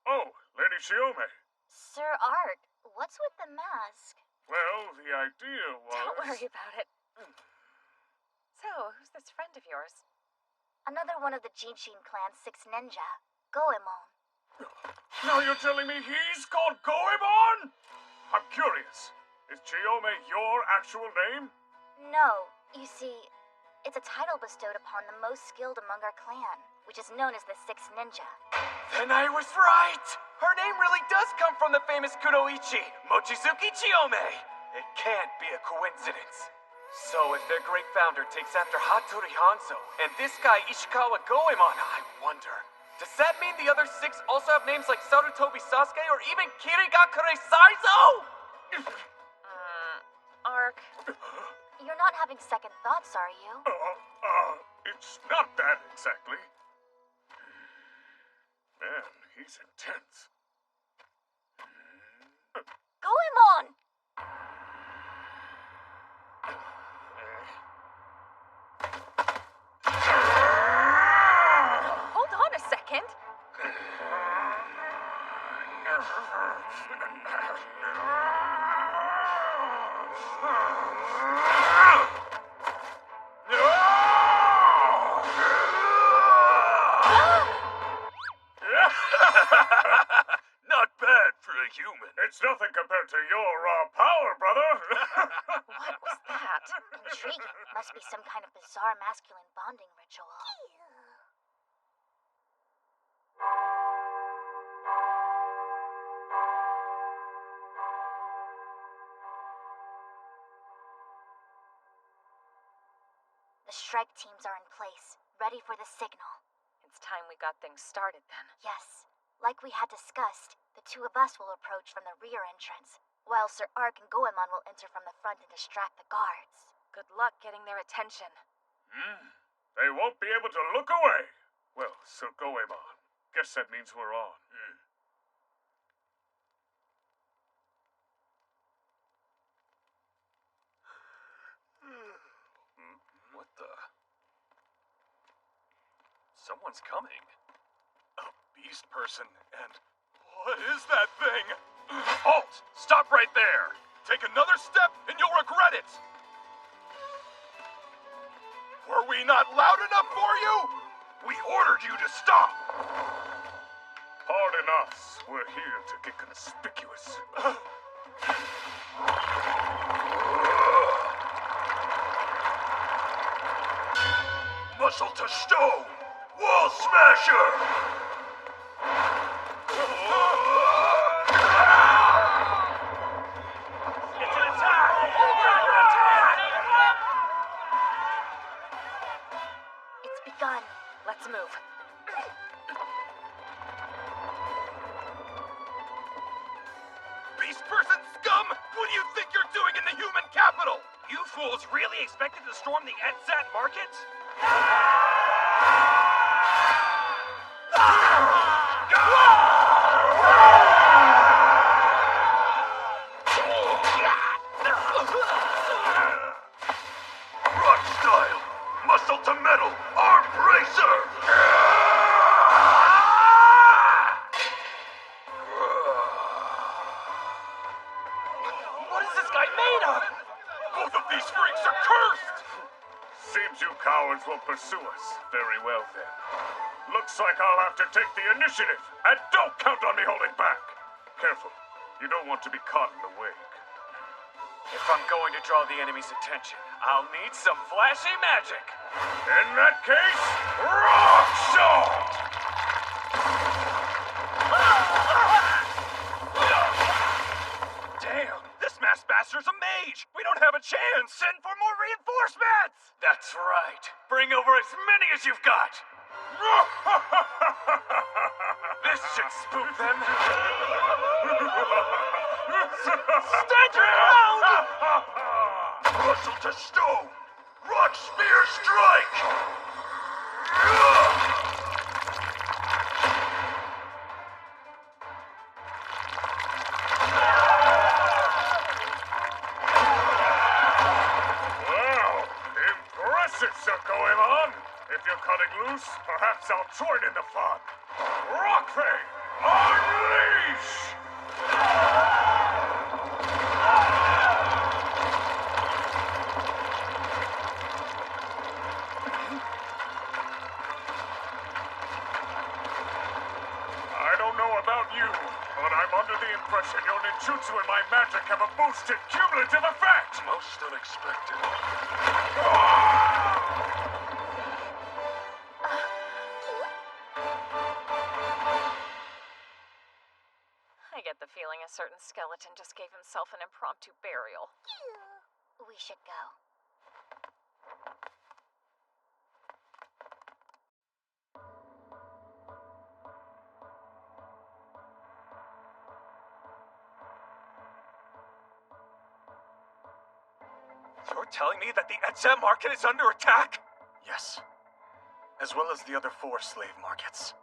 Oh, Lady Shiome. Sir Art, what's with the mask? Well, the idea was... Don't worry about it. So, who's this friend of yours? Another one of the Jinshin clan's 6 ninja, Goemon. Now you're telling me he's called Goemon? I'm curious. Is Chiome your actual name? No, you see, it's a title bestowed upon the most skilled among our clan, which is known as the 6 ninja. Then I was right! Her name really does come from the famous kunoichi, Mochizuki Chiome! It can't be a coincidence. So if their great founder takes after Hattori Hanzo, and this guy Ishikawa Goemon, I wonder, does that mean the other 6 also have names like Sarutobi Sasuke or even Kirigakure Saizo? Ark, you're not having second thoughts, are you? It's not that exactly. Man, he's intense. Goemon! Hold on a second. Not bad for a human. It's nothing compared to your raw power, brother. What was that? Intriguing. Must be some kind of bizarre masculine bonding ritual. The strike teams are in place, ready for the signal. It's time we got things started then. Yes. Like we had discussed, the 2 of us will approach from the rear entrance, while Sir Ark and Goemon will enter from the front and distract the guards. Good luck getting their attention. They won't be able to look away. Well, Sir Goemon, guess that means we're on. What the? Someone's coming. A beast person, and what is that thing? Halt! Stop right there! Take another step and you'll regret it! Were we not loud enough for you? We ordered you to stop! Pardon us. We're here to get conspicuous. Muscle to stone! Wall smasher! It's an attack! Attack! It's begun. Let's move. Beast person scum! What do you think you're doing in the human capital? You fools really expected to storm the Etsat market? Rock style! Muscle to metal! Arm bracer! What is this guy made of? Both of these freaks are cursed! Seems you cowards will pursue us. Very well, then. Looks like I'll have to take the initiative. And don't count on me holding back. Careful. You don't want to be caught in the wake. If I'm going to draw the enemy's attention, I'll need some flashy magic. In that case, rock salt! Damn, this masked bastard's a mage! We don't have a chance! Send for more reinforcements! That's right. Bring over as many as you've got. This should spook them. Stand your ground! Muscle to stone! Rock spear strike! you're cutting loose, perhaps I'll join in the fun. Rockfang, unleash! I don't know about you, but I'm under the impression your ninjutsu and my magic have a boosted cumulative effect! Most unexpected. I get the feeling a certain skeleton just gave himself an impromptu burial. We should go. You're telling me that the Etzet market is under attack? Yes. As well as the other 4 slave markets.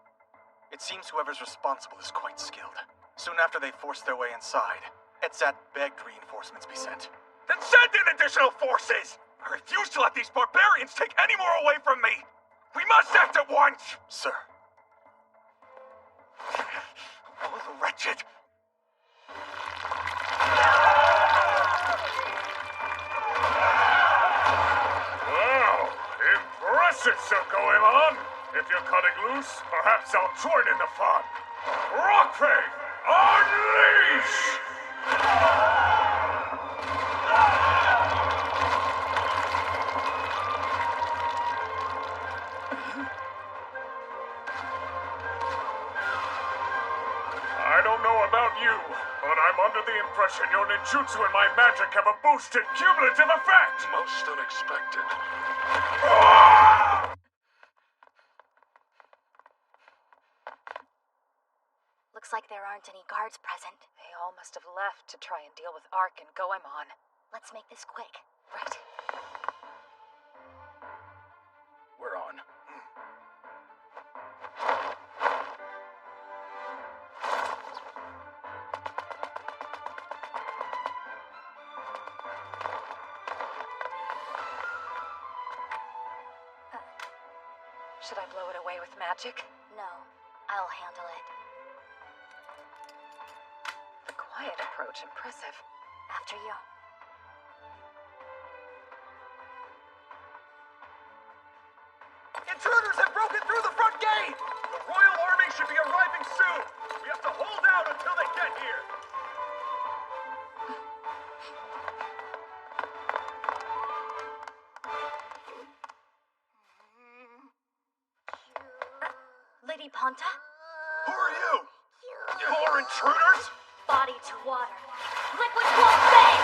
It seems whoever's responsible is quite skilled. Soon after they forced their way inside, Etzet begged reinforcements be sent. Then send in additional forces! I refuse to let these barbarians take any more away from me! We must act at once! Sir. Oh, the wretched! Wow, impressive, Sir Goemon! If you're cutting loose, perhaps I'll join in the fun. Rockfang, unleash! I don't know about you, but I'm under the impression your ninjutsu and my magic have a boosted cumulative effect! Most unexpected. Looks like there aren't any guards present. They all must have left to try and deal with Ark and Goemon. Let's make this quick. Right. We're on. Should I blow it away with magic? No, I'll handle it. The quiet approach, impressive. After you. Intruders have broken through the front gate! The Royal Army should be arriving soon! We have to hold out until they get here! Lady Ponta? Who are you? More intruders? Body to water. Liquid Wolf Fang!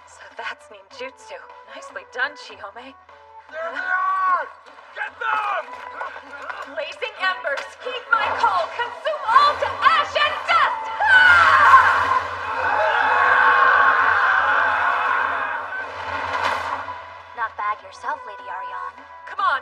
So that's ninjutsu. Nicely done, Chihome. There they are! Get them! Blazing embers, heed my call, consume all to ash and dust! Not bad yourself, Lady Ariane. Come on!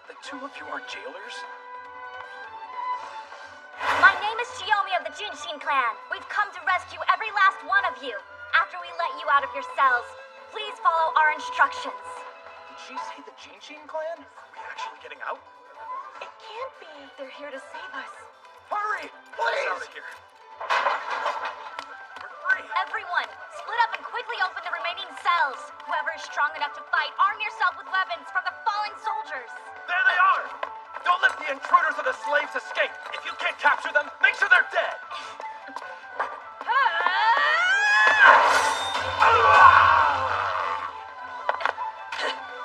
The 2 of you are jailers? My name is Shiomi of the Jinshin clan. We've come to rescue every last one of you. After we let you out of your cells, please follow our instructions. Did she say the Jinshin clan? Are we actually getting out? It can't be. They're here to save us. Hurry! Please! Out of here. We're free! Everyone, split up and quickly open the remaining cells. Whoever is strong enough to fight, arm yourself with weapons from the fallen soldiers. There they are! Don't let the intruders or the slaves escape! If you can't capture them, make sure they're dead!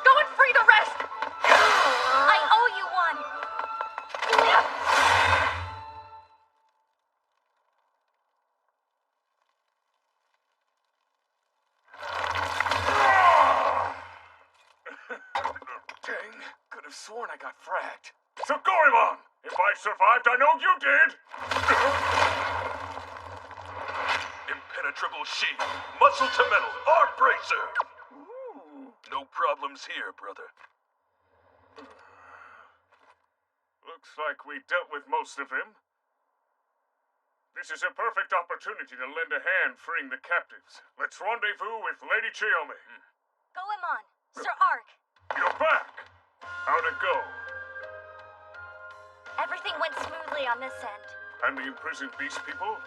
Go and free the rest! I owe you one. Dang, could have sworn I got fragged. So Goemon, If I survived, I know you did! Impenetrable shield, muscle to metal, arm bracer! No problems here, brother. Looks like we dealt with most of him. This is a perfect opportunity to lend a hand freeing the captives. Let's rendezvous with Lady Chiome. Goemon, Sir Ark. You're back! How'd it go? Everything went smoothly on this end. And the imprisoned beast people?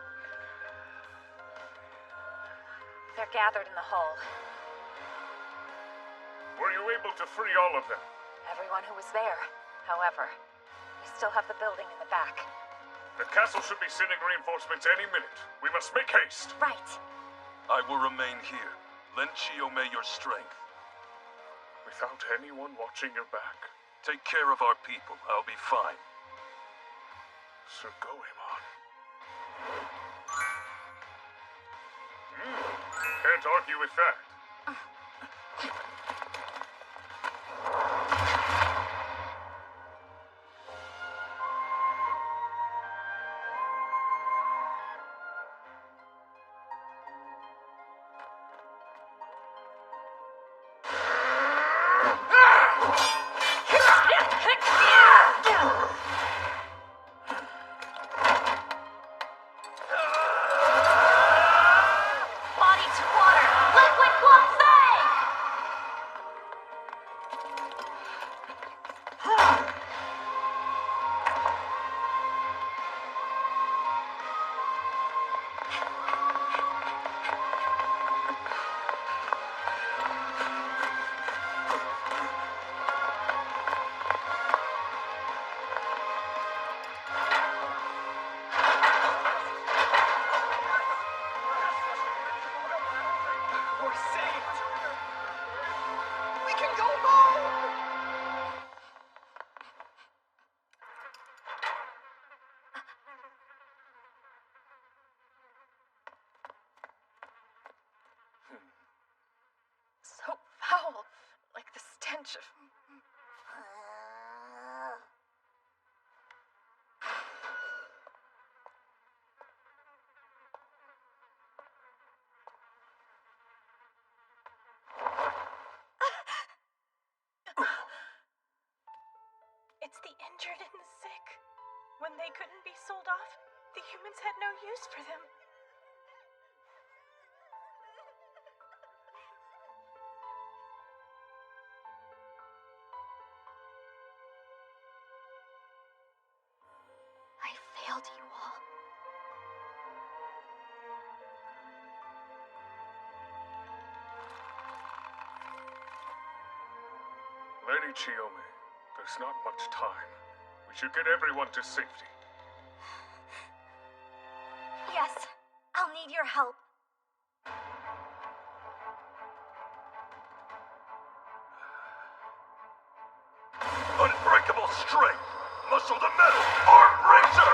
They're gathered in the hall. Were you able to free all of them? Everyone who was there. However, we still have the building in the back. The castle should be sending reinforcements any minute. We must make haste. Right. I will remain here. Lend Chiome your strength. Without anyone watching your back? Take care of our people. I'll be fine. Sir Goemon. Can't argue with that. Body to water, liquid Guanfei! We're saved! We can go home! So foul, like the stench of... It's the injured and the sick. When they couldn't be sold off, the humans had no use for them. I failed you all. Lady Chiome, there's not much time. We should get everyone to safety. Yes, I'll need your help. Unbreakable strength! Muscle to metal! Arm bracer!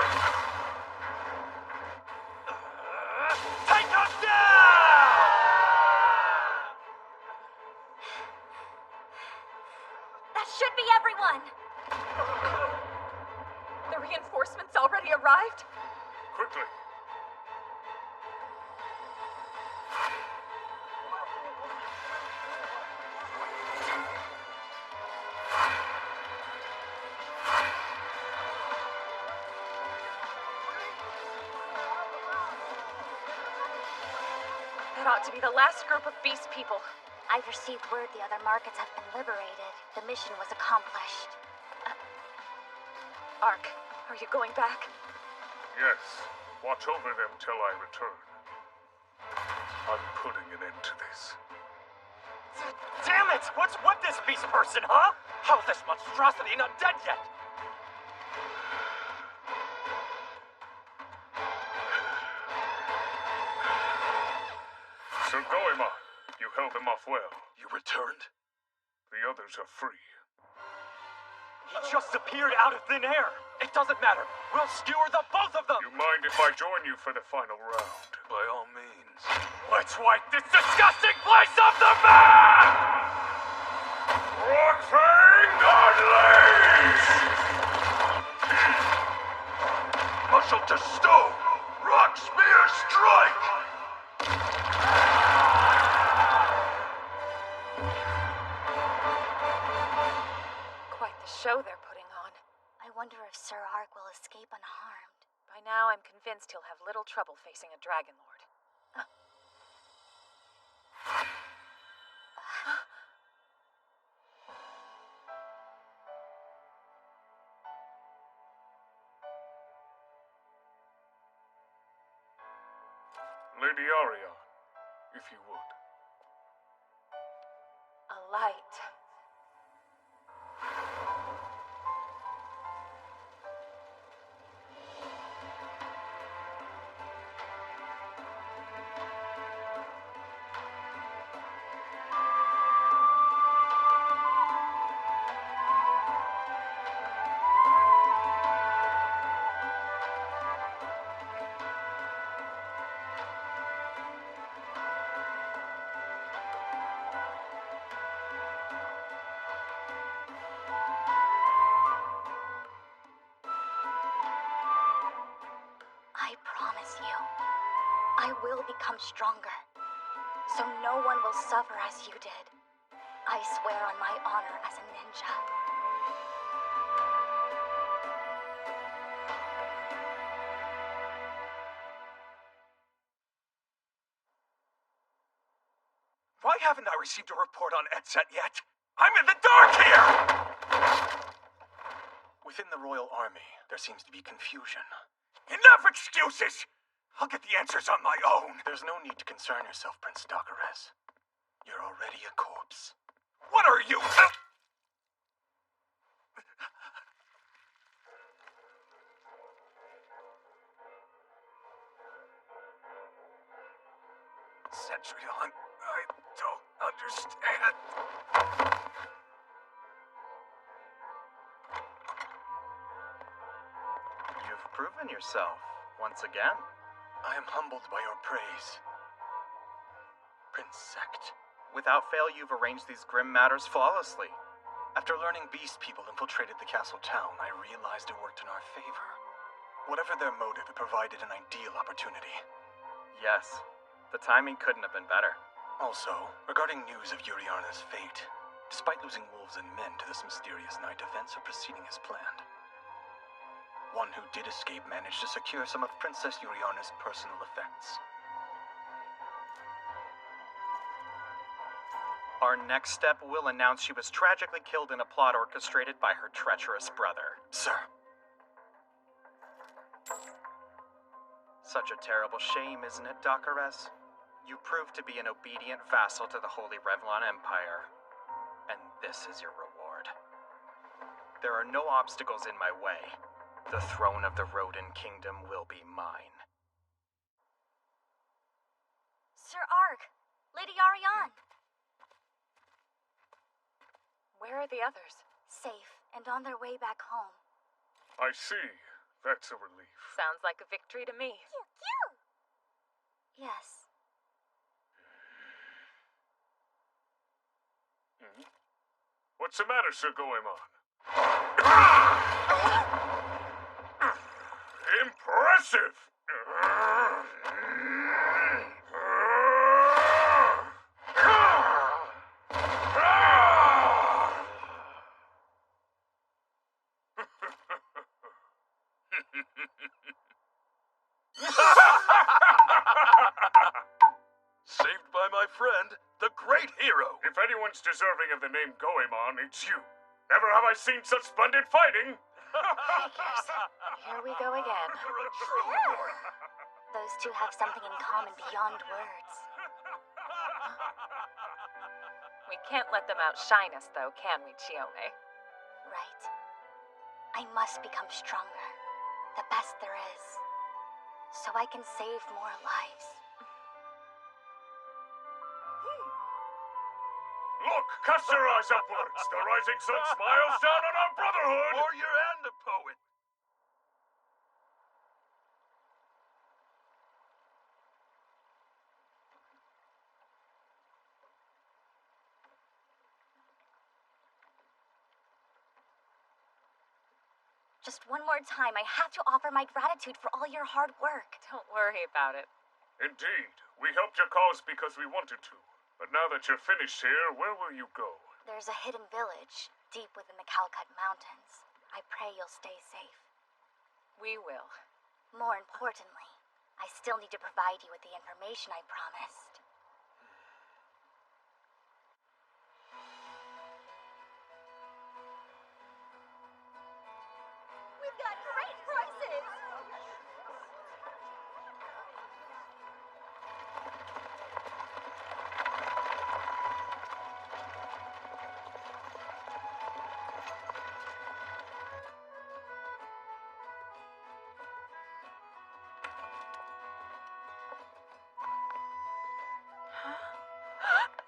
Take us down! That should be everyone. The reinforcements already arrived? Quickly! That ought to be the last group of beast people. I've received word the other markets have been liberated. The mission was accomplished. Ark, are you going back? Yes. Watch over them till I return. I'm putting an end to this. Damn it! What's with this beast person, huh? How's this monstrosity not dead yet? Sir Goemon, you held them off well. You returned? The others are free. He just appeared out of thin air. It doesn't matter. We'll skewer the both of them. You mind if I join you for the final round? By all means. Let's wipe this disgusting place off the map! Rockfang Unleashed! Marshal to stone! Rock, spear, strike! Quite the show they're putting on. I wonder if Sir Ark will escape unharmed. By now, I'm convinced he'll have little trouble facing a Dragon Lord. Lady Arion, if you would. A light. I promise you, I will become stronger, so no one will suffer as you did. I swear on my honor as a ninja. Why haven't I received a report on Etzet yet? I'm in the dark here! Within the Royal Army, there seems to be confusion. Enough excuses! I'll get the answers on my own. There's no need to concern yourself, Prince Dakares. You're already a corpse. What are you? Cetrion, I don't understand. You've proven yourself, once again. I am humbled by your praise. Prince Sect. Without fail, you've arranged these grim matters flawlessly. After learning Beast People infiltrated the castle town, I realized it worked in our favor. Whatever their motive, it provided an ideal opportunity. Yes, the timing couldn't have been better. Also, regarding news of Yuriarna's fate, despite losing wolves and men to this mysterious night, events are proceeding as planned. One who did escape managed to secure some of Princess Yuriarna's personal effects. Our next step will announce she was tragically killed in a plot orchestrated by her treacherous brother. Sir. Such a terrible shame, isn't it, Dakares? You proved to be an obedient vassal to the Holy Revlon Empire. And this is your reward. There are no obstacles in my way. The throne of the Rodin Kingdom will be mine. Sir Ark, Lady Arion. Where are the others? Safe and on their way back home. I see. That's a relief. Sounds like a victory to me. Yes. What's the matter, Sir Goemon? Impressive! Saved by my friend, the great hero. If anyone's deserving of the name Goemon, it's you. Never have I seen such splendid fighting! Figures. Here we go again. You're a true lord. Those two have something in common beyond words. We can't let them outshine us, though, can we, Chiome? Right. I must become stronger. The best there is. So I can save more lives. Look, cast your eyes upwards. The rising sun smiles down on our brotherhood. Warrior and a poet. Just one more time, I have to offer my gratitude for all your hard work. Don't worry about it. Indeed. We helped your cause because we wanted to. But now that you're finished here, where will you go? There's a hidden village, deep within the Calcut Mountains. I pray you'll stay safe. We will. More importantly, I still need to provide you with the information I promised. We've got great prices!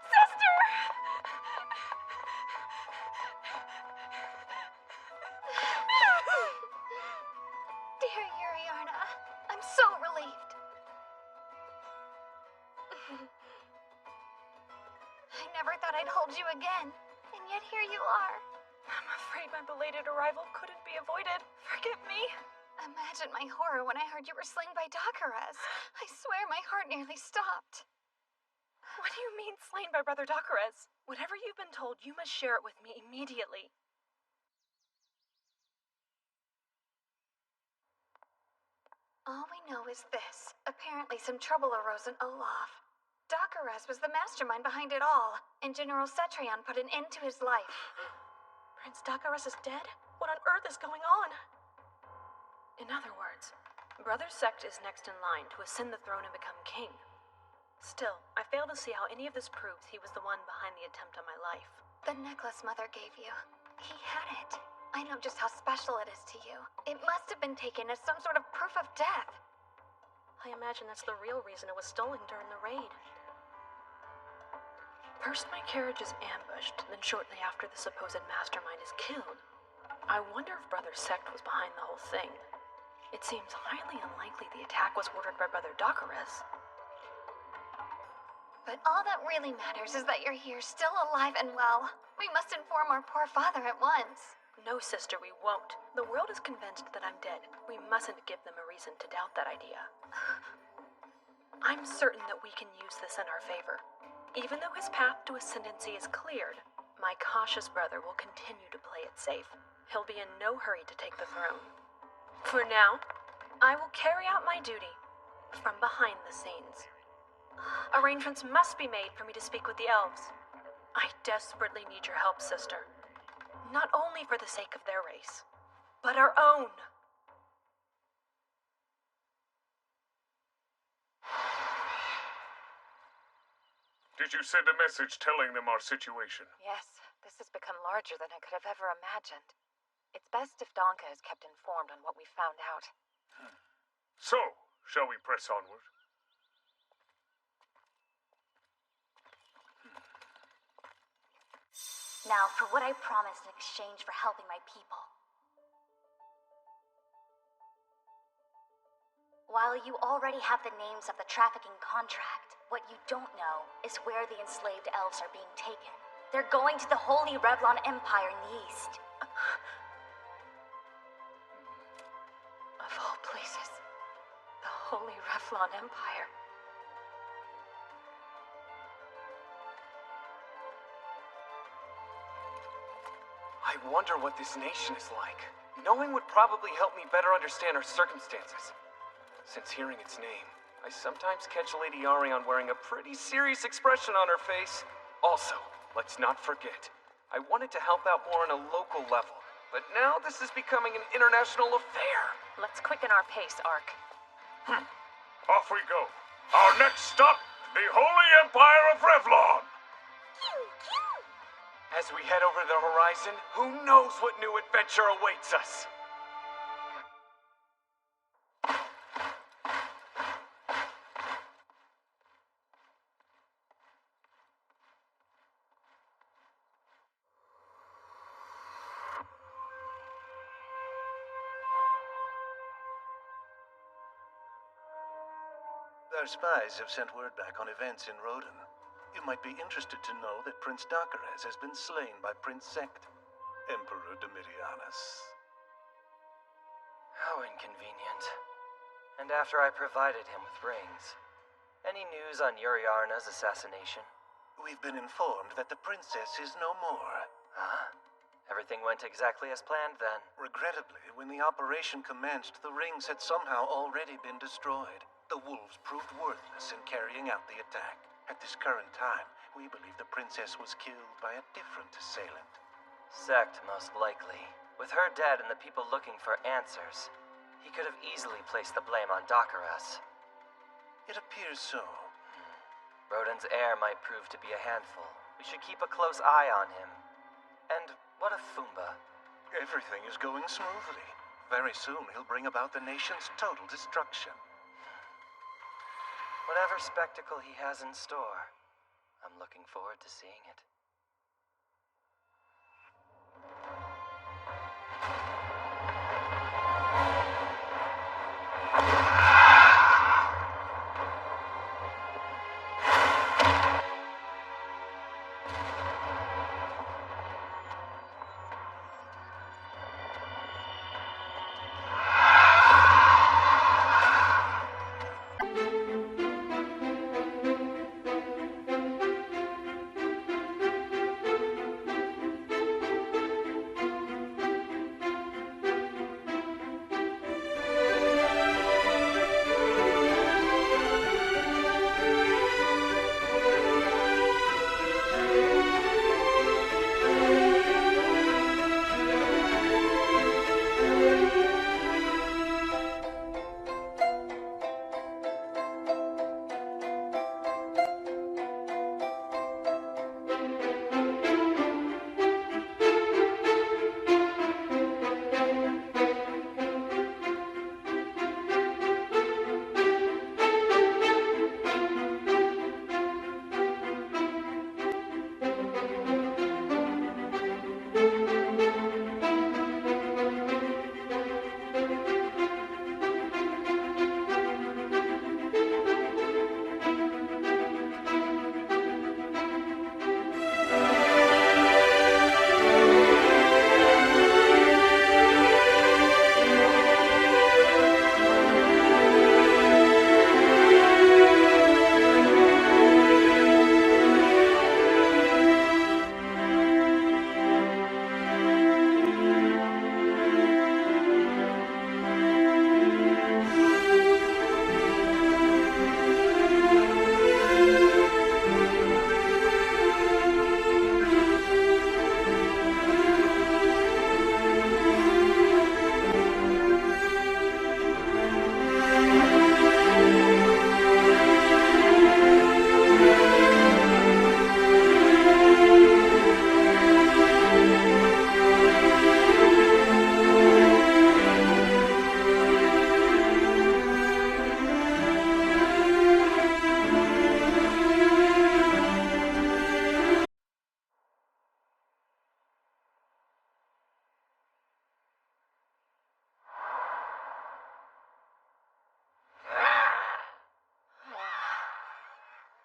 Sister! Dear Yuriarna, I'm so relieved. I never thought I'd hold you again, and yet here you are. I'm afraid my belated arrival couldn't be avoided. Forgive me. Imagine my horror when I heard you were slain by Dakaras. I swear my heart nearly stopped. What do you mean, slain by Brother Dakares? Whatever you've been told, you must share it with me immediately. All we know is this. Apparently some trouble arose in Olaf. Dakaras was the mastermind behind it all, and General Cetrion put an end to his life. Prince Dakares is dead? What on earth is going on? In other words, Brother Sect is next in line to ascend the throne and become king. Still, I fail to see how any of this proves he was the one behind the attempt on my life. The necklace Mother gave you. He had it. I know just how special it is to you. It must have been taken as some sort of proof of death. I imagine that's the real reason it was stolen during the raid. First, my carriage is ambushed, then shortly after the supposed mastermind is killed. I wonder if Brother Sect was behind the whole thing. It seems highly unlikely the attack was ordered by Brother Dakares. But all that really matters is that you're here, still alive and well. We must inform our poor father at once. No, sister, we won't. The world is convinced that I'm dead. We mustn't give them a reason to doubt that idea. I'm certain that we can use this in our favor. Even though his path to ascendancy is cleared, my cautious brother will continue to play it safe. He'll be in no hurry to take the throne. For now, I will carry out my duty from behind the scenes. Arrangements must be made for me to speak with the elves. I desperately need your help, sister. Not only for the sake of their race, but our own. Did you send a message telling them our situation? Yes, this has become larger than I could have ever imagined. It's best if Donka is kept informed on what we found out. So, shall we press onward? Now, for what I promised in exchange for helping my people. While you already have the names of the trafficking contract, what you don't know is where the enslaved elves are being taken. They're going to the Holy Revlon Empire in the east. Of all places, the Holy Revlon Empire. I wonder what this nation is like. Knowing would probably help me better understand our circumstances. Since hearing its name, I sometimes catch Lady Arion wearing a pretty serious expression on her face. Also, let's not forget, I wanted to help out more on a local level, but now this is becoming an international affair. Let's quicken our pace, Ark. Off we go. Our next stop, the Holy Empire of Revlon. As we head over the horizon, who knows what new adventure awaits us? Our spies have sent word back on events in Roden. You might be interested to know that Prince Dakares has been slain by Prince Sect, Emperor Domitianus. How inconvenient. And after I provided him with rings. Any news on Yuriarna's assassination? We've been informed that the princess is no more. Huh? Everything went exactly as planned then. Regrettably, when the operation commenced, the rings had somehow already been destroyed. The wolves proved worthless in carrying out the attack. At this current time, we believe the princess was killed by a different assailant. Sect, most likely. With her dead and the people looking for answers, he could have easily placed the blame on Dakaras. It appears so. Roden's heir might prove to be a handful. We should keep a close eye on him. And what of Fumba? Everything is going smoothly. Very soon he'll bring about the nation's total destruction. Whatever spectacle he has in store, I'm looking forward to seeing it.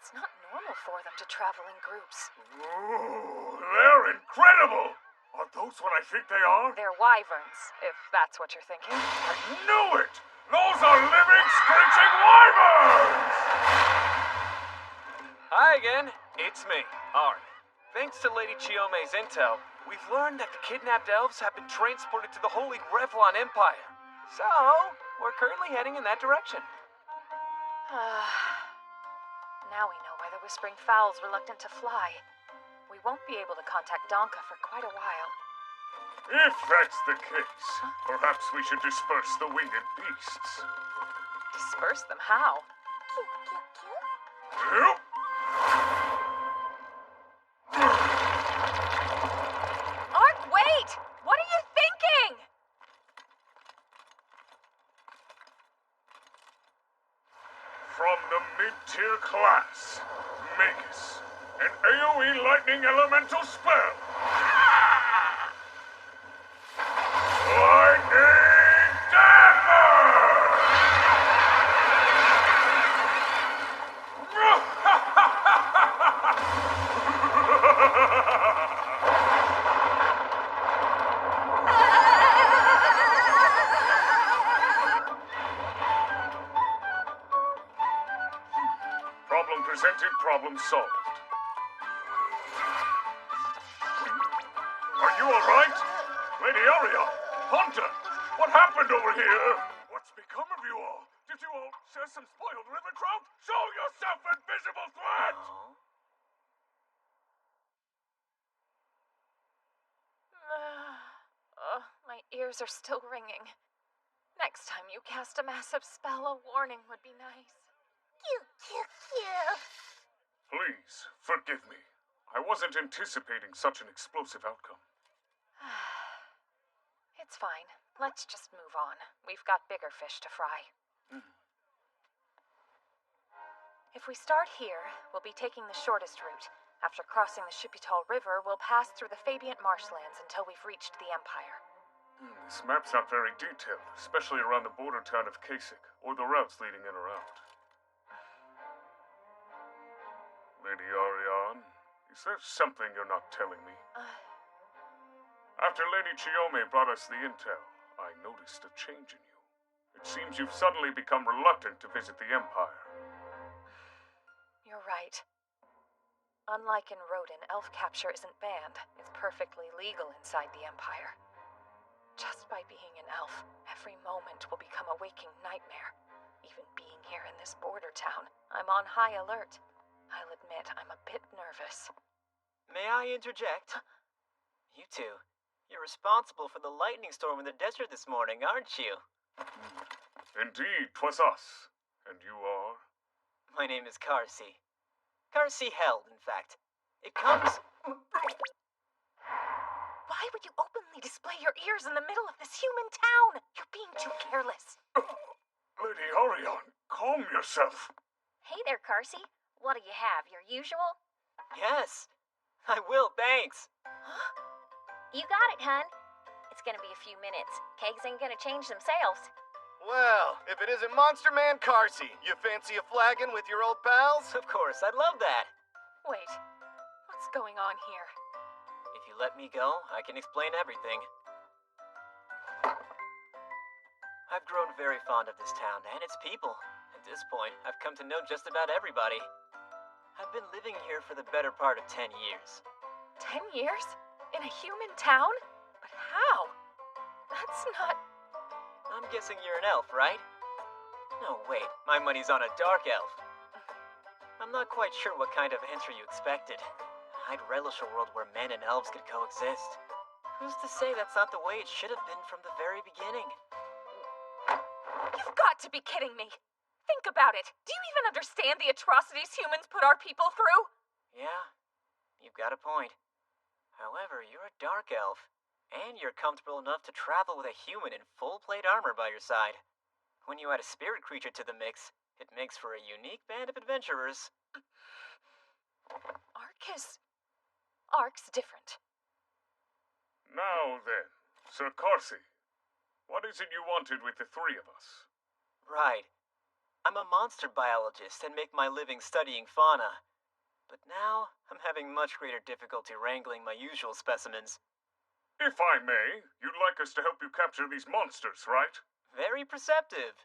It's not normal for them to travel in groups. Ooh, they're incredible! Are those what I think they are? They're wyverns, if that's what you're thinking. I knew it! Those are living, screeching wyverns! Hi again, it's me, Ari. Thanks to Lady Chiome's intel, we've learned that the kidnapped elves have been transported to the Holy Revlon Empire. So, we're currently heading in that direction. Now we know why the Whispering Fowl's reluctant to fly. We won't be able to contact Donka for quite a while. If that's the case, perhaps we should disperse the winged beasts. Disperse them how? Yep. Ark, wait! What are you thinking? From the mid-tier class, Magus, an AoE lightning elemental spell. Lightning Dagger! Presenting problem solved. Are you alright? Lady Arion! Hunter! What happened over here? What's become of you all? Did you all share some spoiled river trout? Show yourself, invisible threat! My ears are still ringing. Next time you cast a massive spell, a warning would be nice. Please, forgive me. I wasn't anticipating such an explosive outcome. It's fine. Let's just move on. We've got bigger fish to fry. If we start here, we'll be taking the shortest route. After crossing the Shipital River, we'll pass through the Fabiant marshlands until we've reached the Empire. This map's not very detailed, especially around the border town of Kasich, or the routes leading in or out. Lady Arion, is there something you're not telling me? After Lady Chiome brought us the intel, I noticed a change in you. It seems you've suddenly become reluctant to visit the Empire. You're right. Unlike in Rodin, elf capture isn't banned. It's perfectly legal inside the Empire. Just by being an elf, every moment will become a waking nightmare. Even being here in this border town, I'm on high alert. I'll admit I'm a bit nervous. May I interject? You two, you're responsible for the lightning storm in the desert this morning, aren't you? Indeed, 'twas us. And you are? My name is Karsi. Karsi Held, in fact. It comes... Why would you openly display your ears in the middle of this human town? You're being too careless. Lady Arion, calm yourself. Hey there, Karsi. What do you have, your usual? Yes, I will, thanks. You got it, hun. It's gonna be a few minutes. Kegs ain't gonna change themselves. Well, if it isn't Monster Man Karsi, you fancy a flagon with your old pals? Of course, I'd love that. Wait, what's going on here? If you let me go, I can explain everything. I've grown very fond of this town and its people. At this point, I've come to know just about everybody. I've been living here for the better part of 10 years. 10 years? In a human town? But how? That's not... I'm guessing you're an elf, right? No, wait, my money's on a dark elf. I'm not quite sure what kind of answer you expected. I'd relish a world where men and elves could coexist. Who's to say that's not the way it should have been from the very beginning? You've got to be kidding me! Think about it! Do you even understand the atrocities humans put our people through? Yeah, you've got a point. However, you're a dark elf, and you're comfortable enough to travel with a human in full plate armor by your side. When you add a spirit creature to the mix, it makes for a unique band of adventurers. Ark's different. Now then, Sir Karsi, what is it you wanted with the three of us? Right. I'm a monster biologist and make my living studying fauna. But now, I'm having much greater difficulty wrangling my usual specimens. If I may, you'd like us to help you capture these monsters, right? Very perceptive.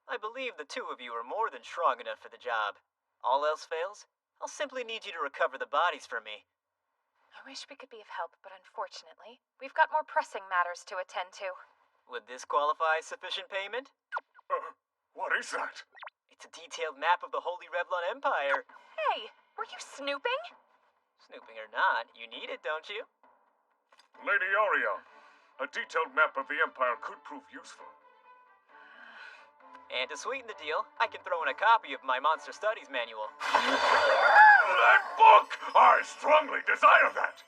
I believe the two of you are more than strong enough for the job. All else fails, I'll simply need you to recover the bodies for me. I wish we could be of help, but unfortunately, we've got more pressing matters to attend to. Would this qualify as sufficient payment? What is that? It's a detailed map of the Holy Revlon Empire. Hey, were you snooping? Snooping or not, you need it, don't you? Lady Arion, a detailed map of the Empire could prove useful. And to sweeten the deal, I can throw in a copy of my Monster Studies manual. That book! I strongly desire that!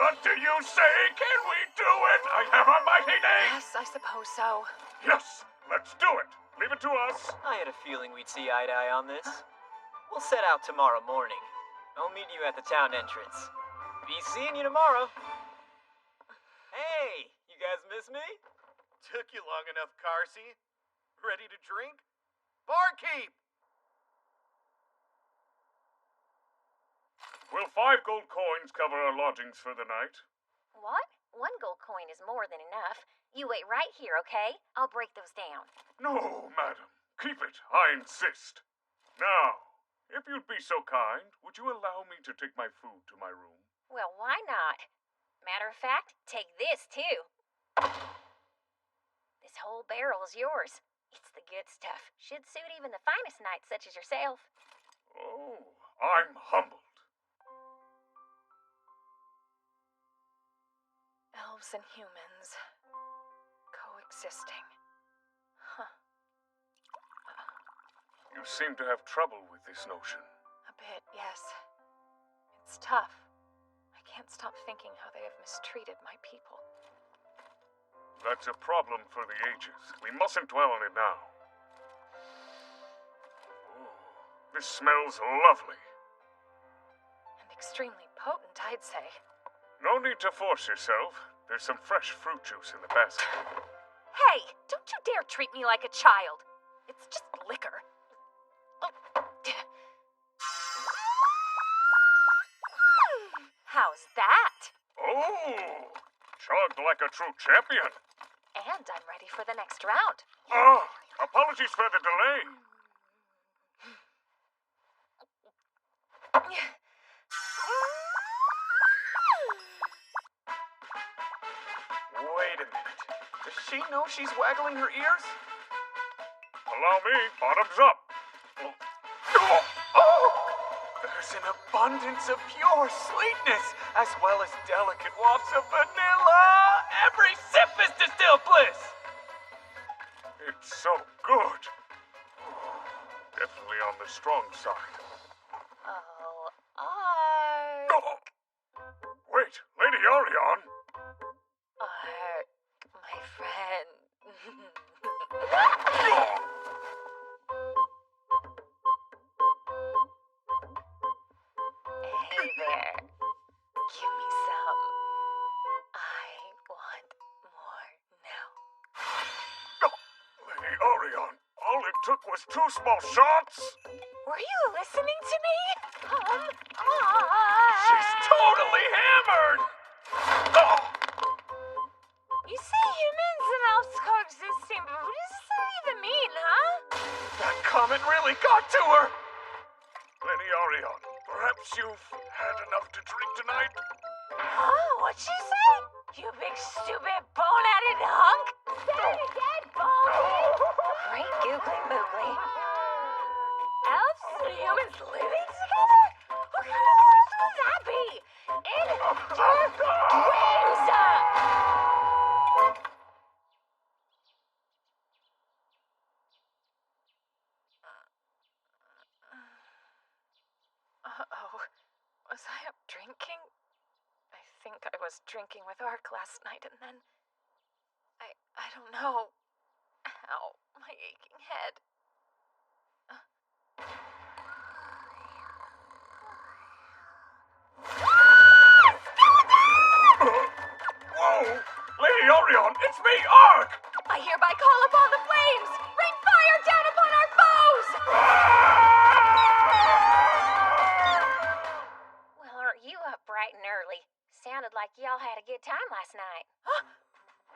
What do you say? Can we do it? I have a mighty name! Yes, I suppose so. Yes, let's do it! Leave it to us! I had a feeling we'd see eye to eye on this. We'll set out tomorrow morning. I'll meet you at the town entrance. Be seeing you tomorrow. Hey, you guys miss me? Took you long enough, Karsi. Ready to drink? Barkeep! Will 5 gold coins cover our lodgings for the night? What? 1 gold coin is more than enough. You wait right here, okay? I'll break those down. No, madam. Keep it. I insist. Now, If you'd be so kind, would you allow me to take my food to my room? Well, why not? Matter of fact, take this too. This whole barrel's yours. It's the good stuff. Should suit even the finest knights such as yourself. Oh, I'm humbled. Elves and humans coexisting. Huh. You seem to have trouble with this notion. A bit, yes. It's tough. I can't stop thinking how they have mistreated my people. That's a problem for the ages. We mustn't dwell on it now. Ooh, this smells lovely. And extremely potent, I'd say. No need to force yourself. There's some fresh fruit juice in the basket. Hey, don't you dare treat me like a child. It's just liquor. How's that? Oh, chugged like a true champion. And I'm ready for the next round. Ah, apologies for the delay. Wait a minute. Does she know she's waggling her ears? Allow me, bottoms up. There's an abundance of pure sweetness, as well as delicate wafts of vanilla. Every sip is distilled bliss. It's so good. Definitely on the strong side. Oh, Wait, Lady Arion. my friend. Hey there. Give me some. I want more now. Lady Arion, all it took was 2 small shots. Were you listening to me? She's totally hammered. You say humans and elves coexisting, but what does that even mean, huh? That comment really got to her. Lady Arion, perhaps you've had enough to drink tonight? Huh? What'd you say? You big stupid bone-headed hunk? Say it again, bone! Great googly moogly. Elves and humans living together? What kind of world would that be? In your dreams! Uh-oh. Was I up drinking? I think I was drinking with Ark last night, and then... I don't know. Ow, my aching head. Whoa! Lady Orion, it's me, Ark! I hereby call upon the flames! Rain fire down upon our foes! Well, aren't you up bright and early? Sounded like y'all had a good time last night.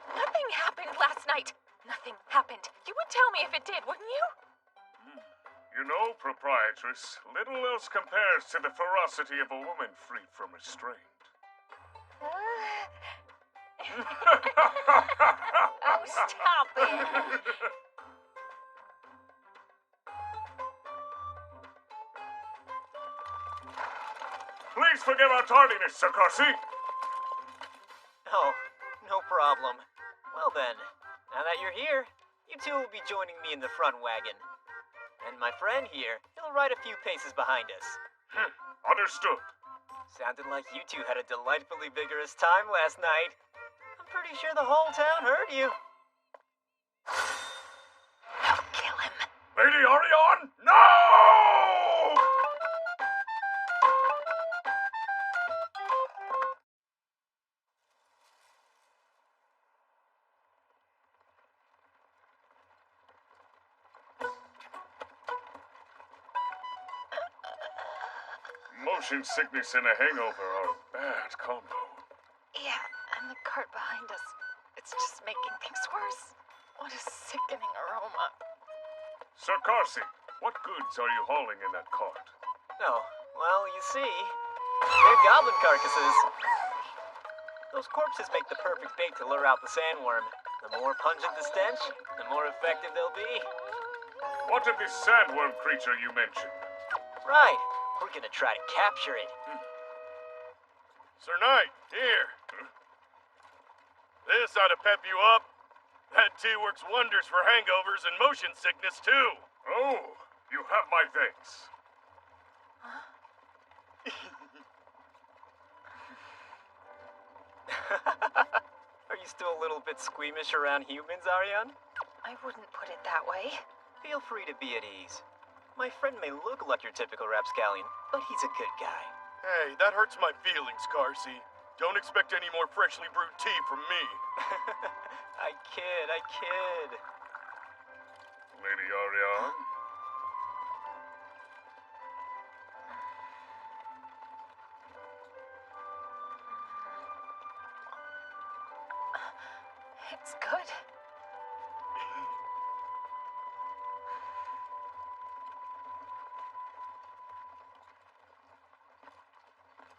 Nothing happened last night. Nothing happened. You would tell me if it did, wouldn't you? You know, proprietress, little else compares to the ferocity of a woman freed from restraint. Oh, stop it. Please forgive our tardiness, Sir Carsey. Oh, no problem. Well then, now that you're here, you two will be joining me in the front wagon. And my friend here, he'll ride a few paces behind us. Understood. Sounded like you two had a delightfully vigorous time last night. I'm pretty sure the whole town heard you. I'll kill him. Lady Orion, no! Motion sickness and a hangover are a bad combo. Yeah, and the cart behind us. It's just making things worse. What a sickening aroma. Sir Carsey, what goods are you hauling in that cart? Oh, well, you see, they're goblin carcasses. Those corpses make the perfect bait to lure out the sandworm. The more pungent the stench, the more effective they'll be. What of this sandworm creature you mentioned? Right. We're gonna try to capture it. Sir Knight, here. This ought to pep you up. That tea works wonders for hangovers and motion sickness, too. Oh, you have my thanks. Are you still a little bit squeamish around humans, Ariane? I wouldn't put it that way. Feel free to be at ease. My friend may look like your typical rapscallion, but he's a good guy. Hey, that hurts my feelings, Carsey. Don't expect any more freshly brewed tea from me. I kid. Lady Ariane? It's good.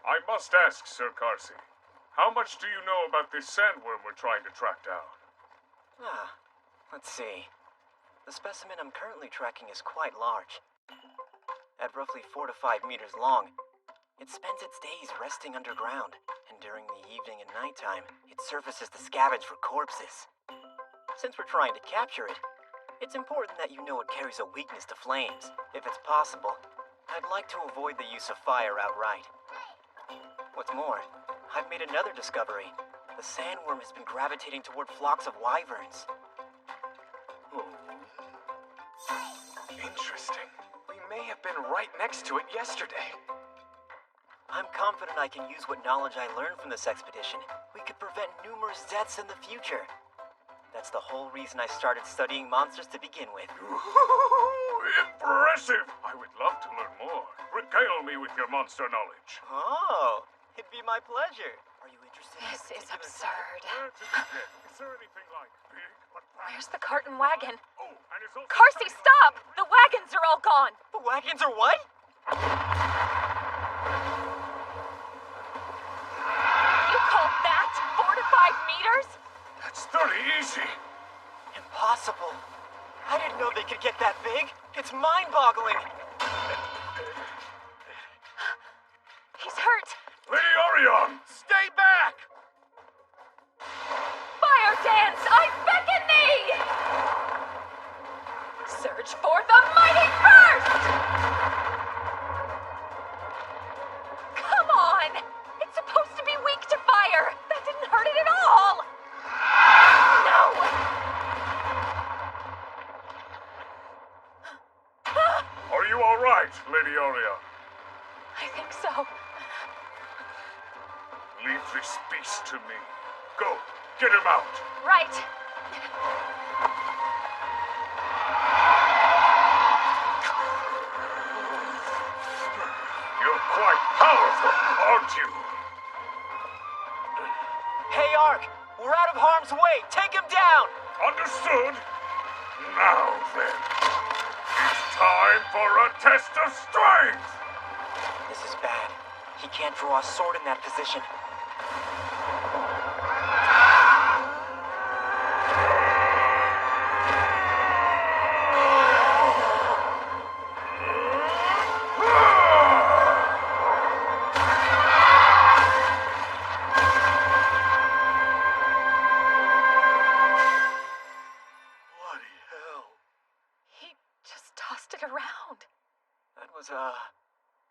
I must ask, Sir Carsey, how much do you know about this sandworm we're trying to track down? Let's see. The specimen I'm currently tracking is quite large. At roughly 4 to 5 meters long, it spends its days resting underground, and during the evening and nighttime, it surfaces to scavenge for corpses. Since we're trying to capture it, it's important that you know it carries a weakness to flames. If it's possible, I'd like to avoid the use of fire outright. What's more, I've made another discovery. The sandworm has been gravitating toward flocks of wyverns. Interesting. We may have been right next to it yesterday. I'm confident I can use what knowledge I learned from this expedition. We could prevent numerous deaths in the future. That's the whole reason I started studying monsters to begin with. Impressive! I would love to learn more. Regale me with your monster knowledge. Oh, it'd be my pleasure. Are you interested? This is absurd. Is there anything like big but Where's the cart and wagon? Oh, and it's also Carsey, stop! The wagons are all gone! The wagons are what? You call that 4 to 5 meters? That's 30 easy. Impossible. I didn't know they could get that big. It's mind-boggling. He's hurt. Lady Orion! Stay back! Fire dance, I beckon thee! Surge forth a mighty burst! Come on! It's supposed to be weak to fire! That didn't hurt it at all! No! Are you all right, Lady Orion? I think so. Leave this beast to me. Go, get him out. Right. You're quite powerful, aren't you? Hey, Ark! We're out of harm's way! Take him down! Understood. Now then, it's time for a test of strength! This is bad. He can't draw a sword in that position.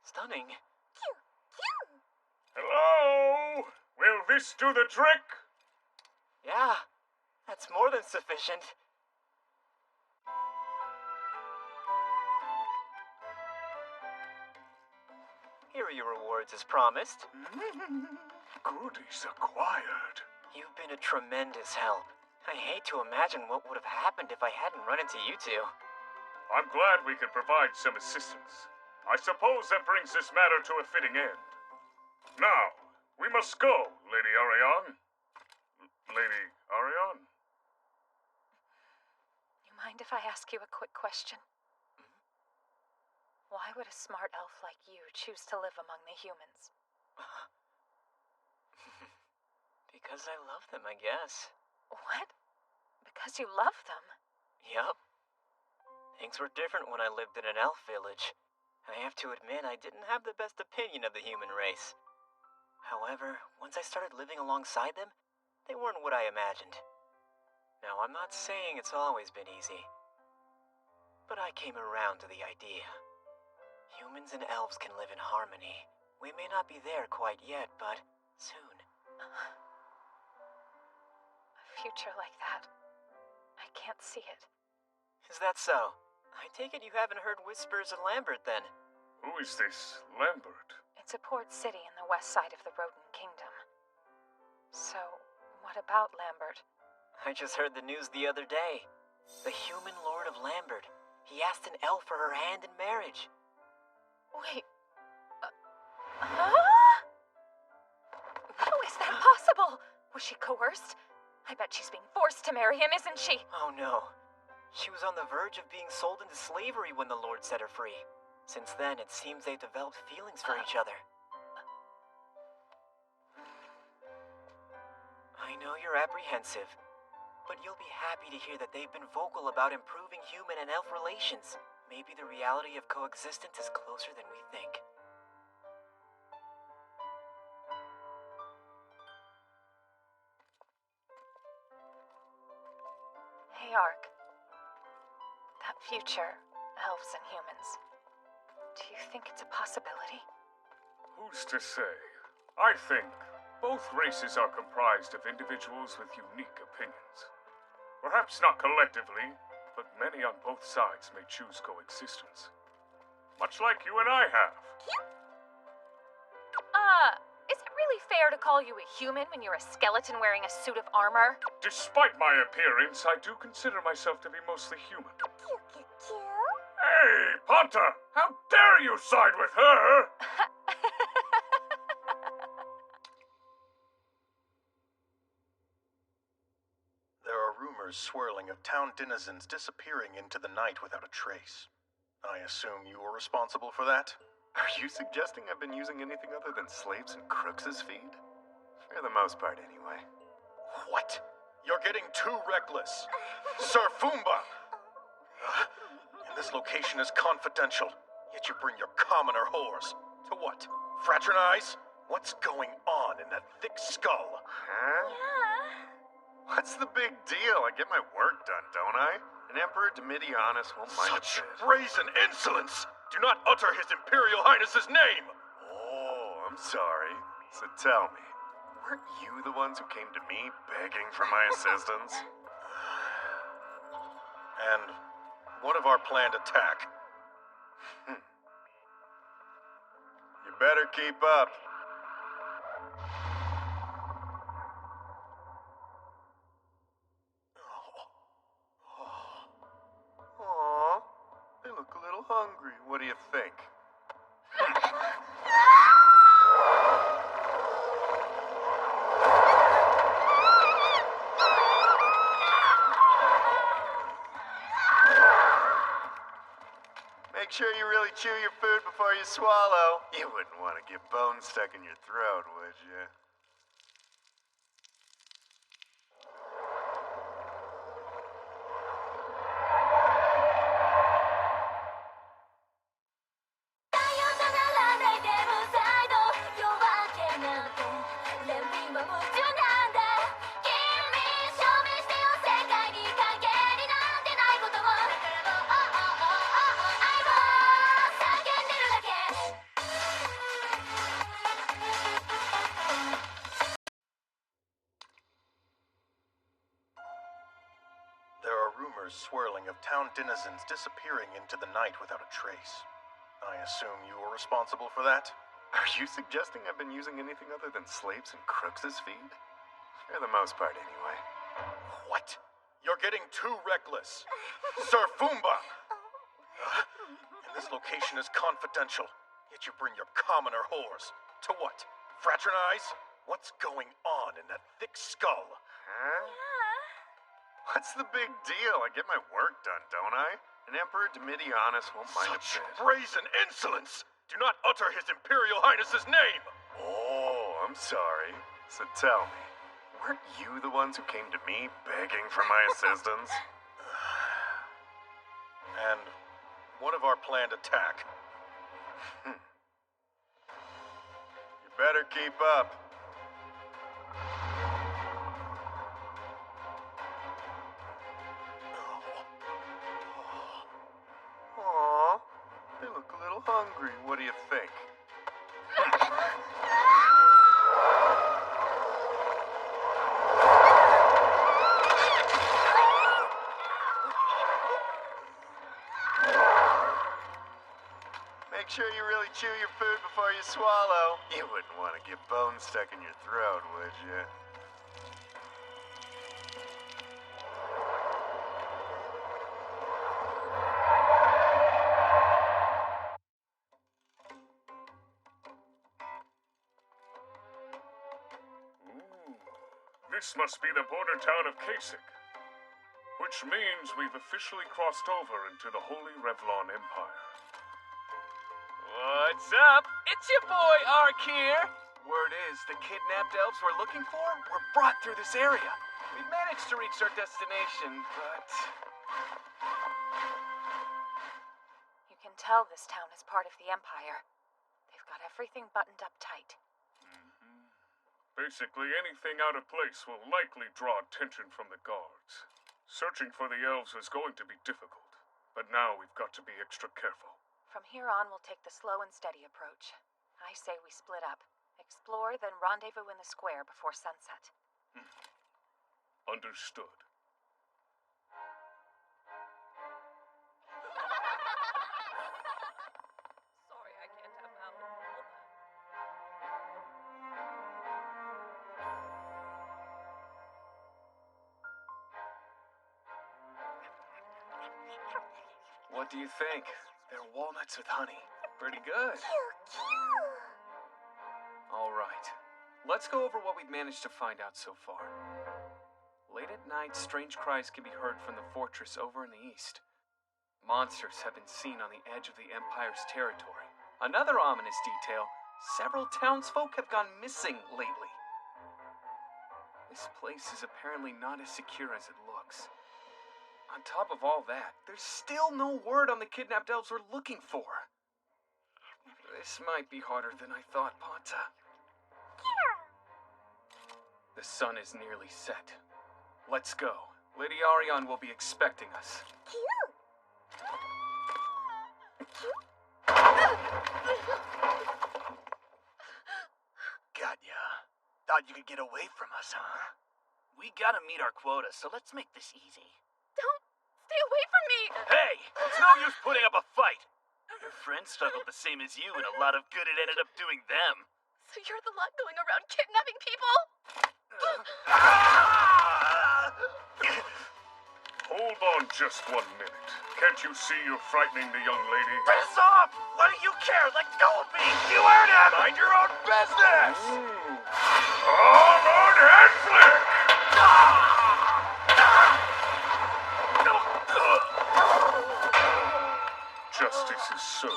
Stunning. Hello? Will this do the trick? Yeah, that's more than sufficient. Here are your rewards as promised. Goodies acquired. You've been a tremendous help. I hate to imagine what would have happened if I hadn't run into you two. I'm glad we could provide some assistance. I suppose that brings this matter to a fitting end. Now, we must go, Lady Ariane. Lady Ariane? You mind if I ask you a quick question? Why would a smart elf like you choose to live among the humans? Because I love them, I guess. What? Because you love them? Yup. Things were different when I lived in an elf village. I have to admit, I didn't have the best opinion of the human race. However, once I started living alongside them, they weren't what I imagined. Now, I'm not saying it's always been easy, but I came around to the idea. Humans and elves can live in harmony. We may not be there quite yet, but soon. A future like that. I can't see it. Is that so? I take it you haven't heard whispers of Lambert, then? Who is this Lambert? It's a port city in the west side of the Roden Kingdom. So, what about Lambert? I just heard the news the other day. The human lord of Lambert. He asked an elf for her hand in marriage. Wait. Huh? How is that possible? Was she coerced? I bet she's being forced to marry him, isn't she? Oh no. She was on the verge of being sold into slavery when the Lord set her free. Since then, it seems they've developed feelings for each other. I know you're apprehensive, but you'll be happy to hear that they've been vocal about improving human and elf relations. Maybe the reality of coexistence is closer than we think. Hey, Ark. That future, elves and humans. Do you think it's a possibility? Who's to say? I think both races are comprised of individuals with unique opinions. Perhaps not collectively, but many on both sides may choose coexistence. Much like you and I have. Is it really fair to call you a human when you're a skeleton wearing a suit of armor? Despite my appearance, I do consider myself to be mostly human. Hey, Ponta! How dare you side with her? There are rumors swirling of town denizens disappearing into the night without a trace. I assume you were responsible for that? Are you suggesting I've been using anything other than slaves and crooks' feed? For the most part, anyway. What? You're getting too reckless. Sir Fumba! And this location is confidential, yet you bring your commoner whores. To what? Fraternize? What's going on in that thick skull? Huh? What's the big deal? I get my work done, don't I? And Emperor Domitianus won't mind Such a bit. brazen insolence! Do not utter his Imperial Highness's name! Oh, I'm sorry. So tell me, weren't you the ones who came to me begging for my assistance? And what of our planned attack? You better keep up. Aw, they look a little hungry. What do you think? Make sure you really chew your food before you swallow. You wouldn't want to get bones stuck in your throat, would you? Swirling of town denizens disappearing into the night without a trace. I assume you were responsible for that? Are you suggesting I've been using anything other than slaves and crooks' feed? For the most part, anyway. What? You're getting too reckless. Sir Fumba! And this location is confidential, yet you bring your commoner whores. To what? Fraternize? What's going on in that thick skull? Huh? What's the big deal? I get my work done, don't I? and Emperor Domitianus won't mind a Such bit. brazen insolence! Do not utter His Imperial Highness's name! Oh, I'm sorry. So tell me, weren't you the ones who came to me begging for my assistance? And what of our planned attack? You better keep up. Aw, they look a little hungry. What do you think? Make sure you really chew your food before you swallow. You wouldn't want to get bones stuck in your throat, would you? This must be the border town of Kasich, which means we've officially crossed over into the Holy Revlon Empire. What's up? It's your boy, Ark here. Word is, the kidnapped elves we're looking for were brought through this area. We've managed to reach our destination, but... You can tell this town is part of the Empire. They've got everything buttoned up tight. Basically, anything out of place will likely draw attention from the guards. Searching for the elves is going to be difficult, but now we've got to be extra careful. From here on, we'll take the slow and steady approach. I say we split up. Explore, then rendezvous in the square before sunset. Understood. Sorry, I can't have out all that. What do you think? They're walnuts with honey. Pretty good. All right. Let's go over what we've managed to find out so far. Late at night, strange cries can be heard from the fortress over in the east. Monsters have been seen on the edge of the Empire's territory. Another ominous detail, several townsfolk have gone missing lately. This place is apparently not as secure as it looks. On top of all that, there's still no word on the kidnapped elves we're looking for. This might be harder than I thought, Ponta. The sun is nearly set. Let's go. Lady Arion will be expecting us. Got ya. Thought you could get away from us, huh? We gotta meet our quota, so let's make this easy. Don't stay away from me! Hey! It's no use putting up a fight! Your friends struggled the same as you, and a lot of good it ended up doing them. So you're the lot going around kidnapping people? Hold on just 1 minute. Can't you see you're frightening the young lady? Piss off! What do you care? Let go of me! You heard him! Mind your own business! Armored head flick! Justice is served.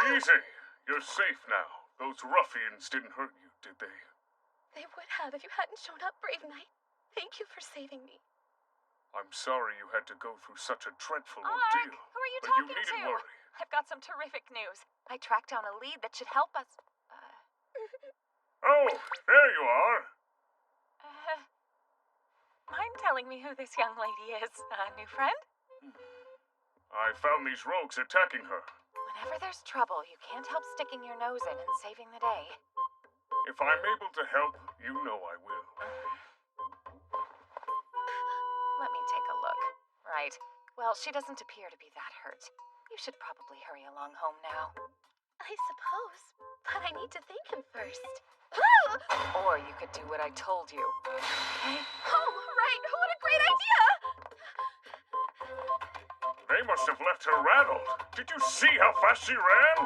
Easy. You're safe now. Those ruffians didn't hurt you, did they? They would have if you hadn't shown up, Brave Knight. Thank you for saving me. I'm sorry you had to go through such a dreadful Ark, ordeal. who are you but talking you needn't to? worry. I've got some terrific news. I tracked down a lead that should help us. Oh, there you are. Mind telling me who this young lady is? A new friend? I found these rogues attacking her. Whenever there's trouble, you can't help sticking your nose in and saving the day. If I'm able to help, you know I will. Let me take a look. Right. Well, she doesn't appear to be that hurt. You should probably hurry along home now. I suppose, but I need to thank him first. Or you could do what I told you. Okay? Oh, right! What a great idea! They must have left her rattled. Did you see how fast she ran?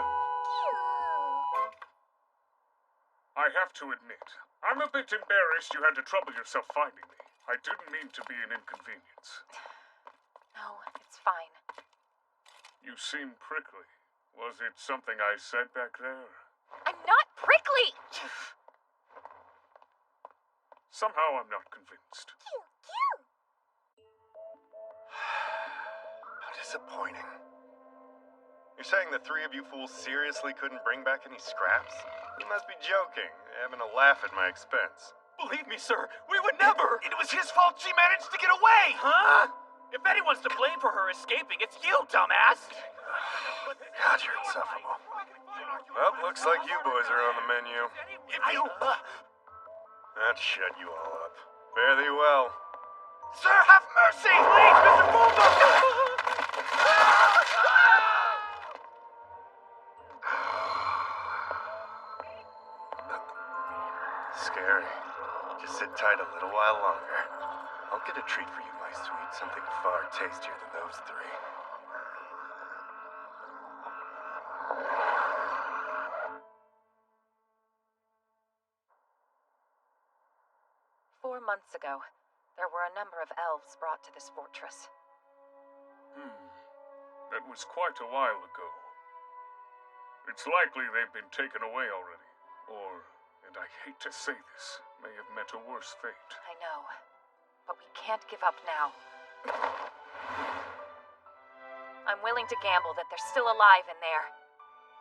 I have to admit, I'm a bit embarrassed you had to trouble yourself finding me. I I didn't mean to be an inconvenience. No, it's fine. You seem prickly. Was it something I said back there? I'm not prickly! Somehow I'm not convinced. How disappointing. You're saying the three of you fools seriously couldn't bring back any scraps? You must be joking, having a laugh at my expense. Believe me, sir, we would never! It was his fault she managed to get away! Huh? If anyone's to blame for her escaping, it's you, dumbass! God, you're insufferable. Well, looks like you boys are on the menu. If you... That shut you all up. Fare thee well. Sir, have mercy! Please, Mr. Boomba! Scary. Just sit tight a little while longer. I'll get a treat for you, my sweet. Something far tastier than those three. 4 months ago, there were a number of elves brought to this fortress. That was quite a while ago. It's likely they've been taken away already. Or, and I hate to say this, may have met a worse fate. I know, but we can't give up now. I'm willing to gamble that they're still alive in there.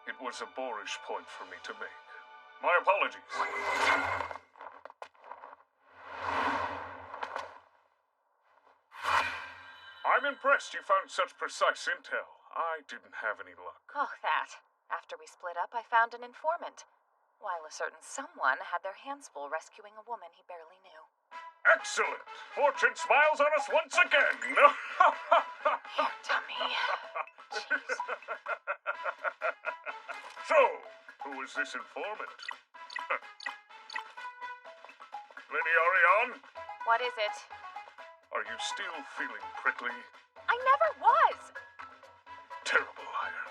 It was a boorish point for me to make. My apologies. I'm impressed you found such precise intel. I didn't have any luck. Oh, that. After we split up, I found an informant. While a certain someone had their hands full rescuing a woman he barely knew. Excellent! Fortune smiles on us once again! You dummy. Jeez. So, who was this informant? Lady Orion? What is it? Are you still feeling prickly? I never was! Terrible liar.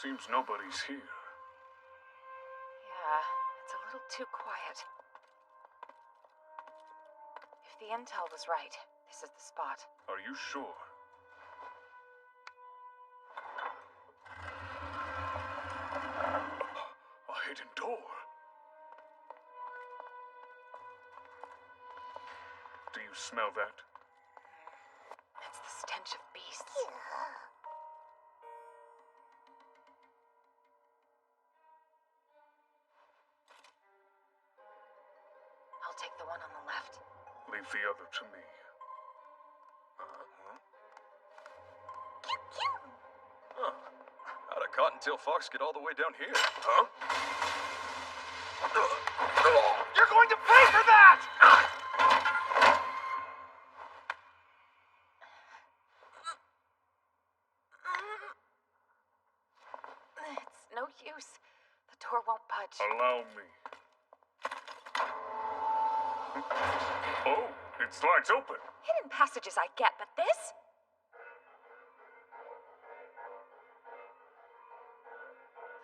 Seems nobody's here. Yeah, it's a little too quiet. If the intel was right, this is the spot. Are you sure? A hidden door. Do you smell that? It's the stench of beasts. I'll take the one on the left. Leave the other to me. How'd a cottontail fox get all the way down here? Huh? You're going to pay for that! It's no use. The door won't budge. Allow me. Oh, it slides open. Hidden passages I get, but this?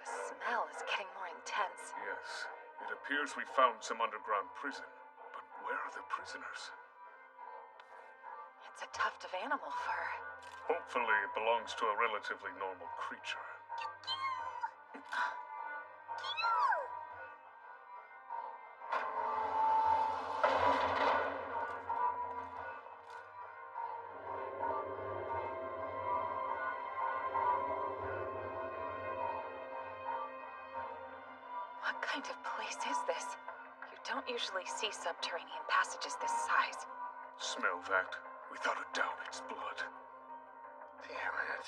The smell is getting more intense. Yes, it appears we found some underground prison. But where are the prisoners? It's a tuft of animal fur. Hopefully it belongs to a relatively normal creature. What kind of place is this? You don't usually see subterranean passages this size. Smell that? Without a doubt, it's blood. Damn it.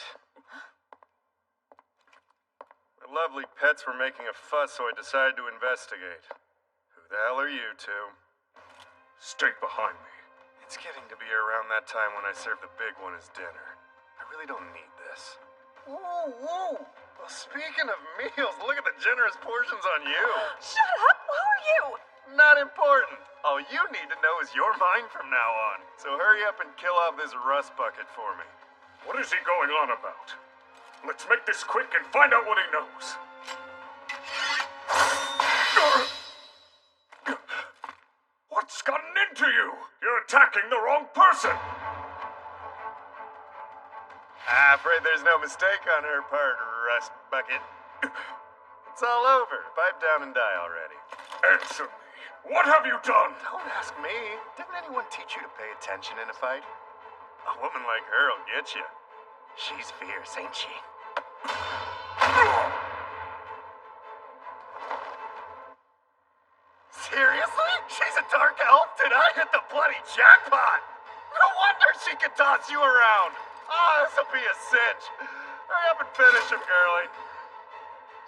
The lovely pets were making a fuss, so I decided to investigate. Who the hell are you two? Stay behind me. It's getting to be around that time when I serve the big one as dinner. I really don't need this. Ooh, ooh. Well, speaking of meals, look at the generous portions on you. Shut up! Who are you? Not important. All you need to know is you're mine from now on. So hurry up and kill off this rust bucket for me. What is he going on about? Let's make this quick and find out what he knows. What's gotten into you? You're attacking the wrong person! Afraid there's no mistake on her part, rust bucket. It's all over. Pipe down and die already. Answer me. What have you done? Don't ask me. Didn't anyone teach you to pay attention in a fight? A woman like her will get you. She's fierce, ain't she? Seriously? She's a dark elf? Did I hit the bloody jackpot? No wonder she can toss you around. Ah, this'll be a cinch. Hurry up and finish him, girlie.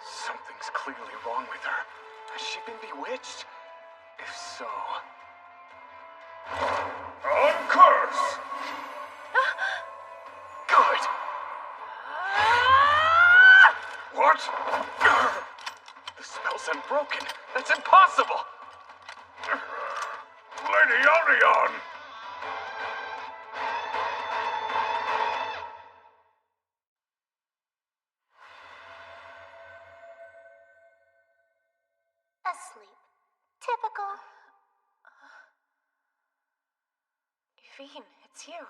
Something's clearly wrong with her. Has she been bewitched? If so... Uncurse! Good! What? The spell's unbroken. That's impossible! Lady Orion! Asleep. Typical. Yvine, it's you.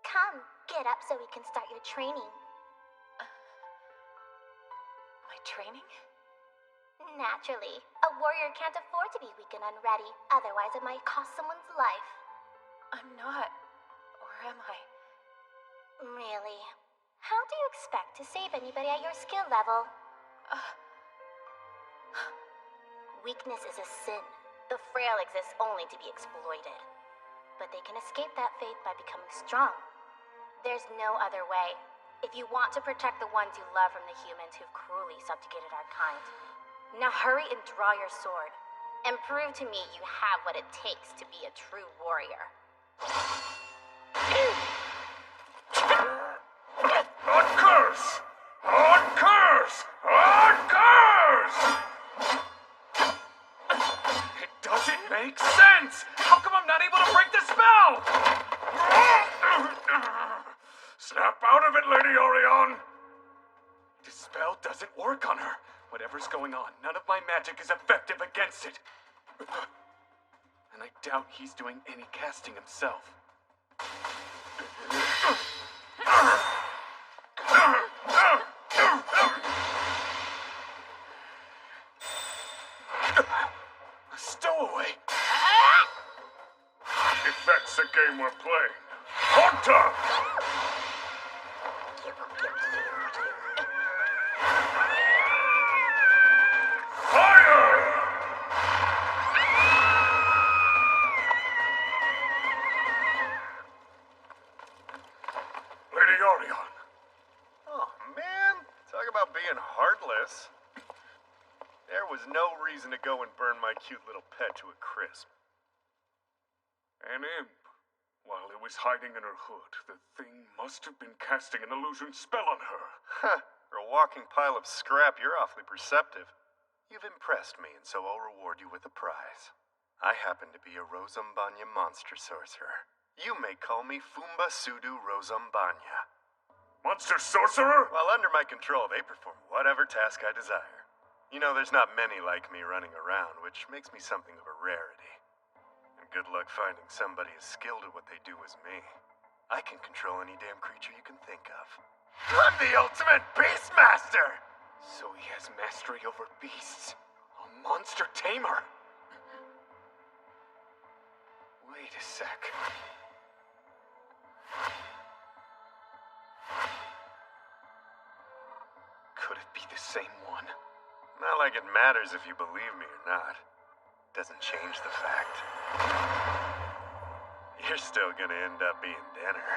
Come, get up so we can start your training. My training? Naturally. A warrior can't afford to be weak and unready, otherwise it might cost someone's life. I'm not. Or am I? Really? How do you expect to save anybody at your skill level? Weakness is a sin. The frail exist only to be exploited. But they can escape that fate by becoming strong. There's no other way. If you want to protect the ones you love from the humans who've cruelly subjugated our kind. Now hurry and draw your sword. And prove to me you have what it takes to be a true warrior. Uncurse! Uncurse! Uncurse! It doesn't make sense! How come I'm not able to break the spell? Snap out of it, Lady Orion! The spell doesn't work on her. Whatever's going on, none of my magic is effective against it. And I doubt he's doing any casting himself. A stowaway! If that's the game we're playing, Hunter! Lady Orion. Oh, man. Talk about being heartless. There was no reason to go and burn my cute little pet to a crisp. An imp. While it was hiding in her hood, the thing must have been casting an illusion spell on her. Huh. For a walking pile of scrap, you're awfully perceptive. You've impressed me, and so I'll reward you with a prize. I happen to be a Rosumbanya monster sorcerer. You may call me Fumba Sudu Rosumbanya. Monster sorcerer? While under my control, they perform whatever task I desire. You know, there's not many like me running around, which makes me something of a rarity. And good luck finding somebody as skilled at what they do as me. I can control any damn creature you can think of. I'm the ultimate Beastmaster! So he has mastery over beasts. A monster tamer. Wait a sec. Could it be the same one? Not like it matters if you believe me or not. Doesn't change the fact. You're still gonna end up being dinner.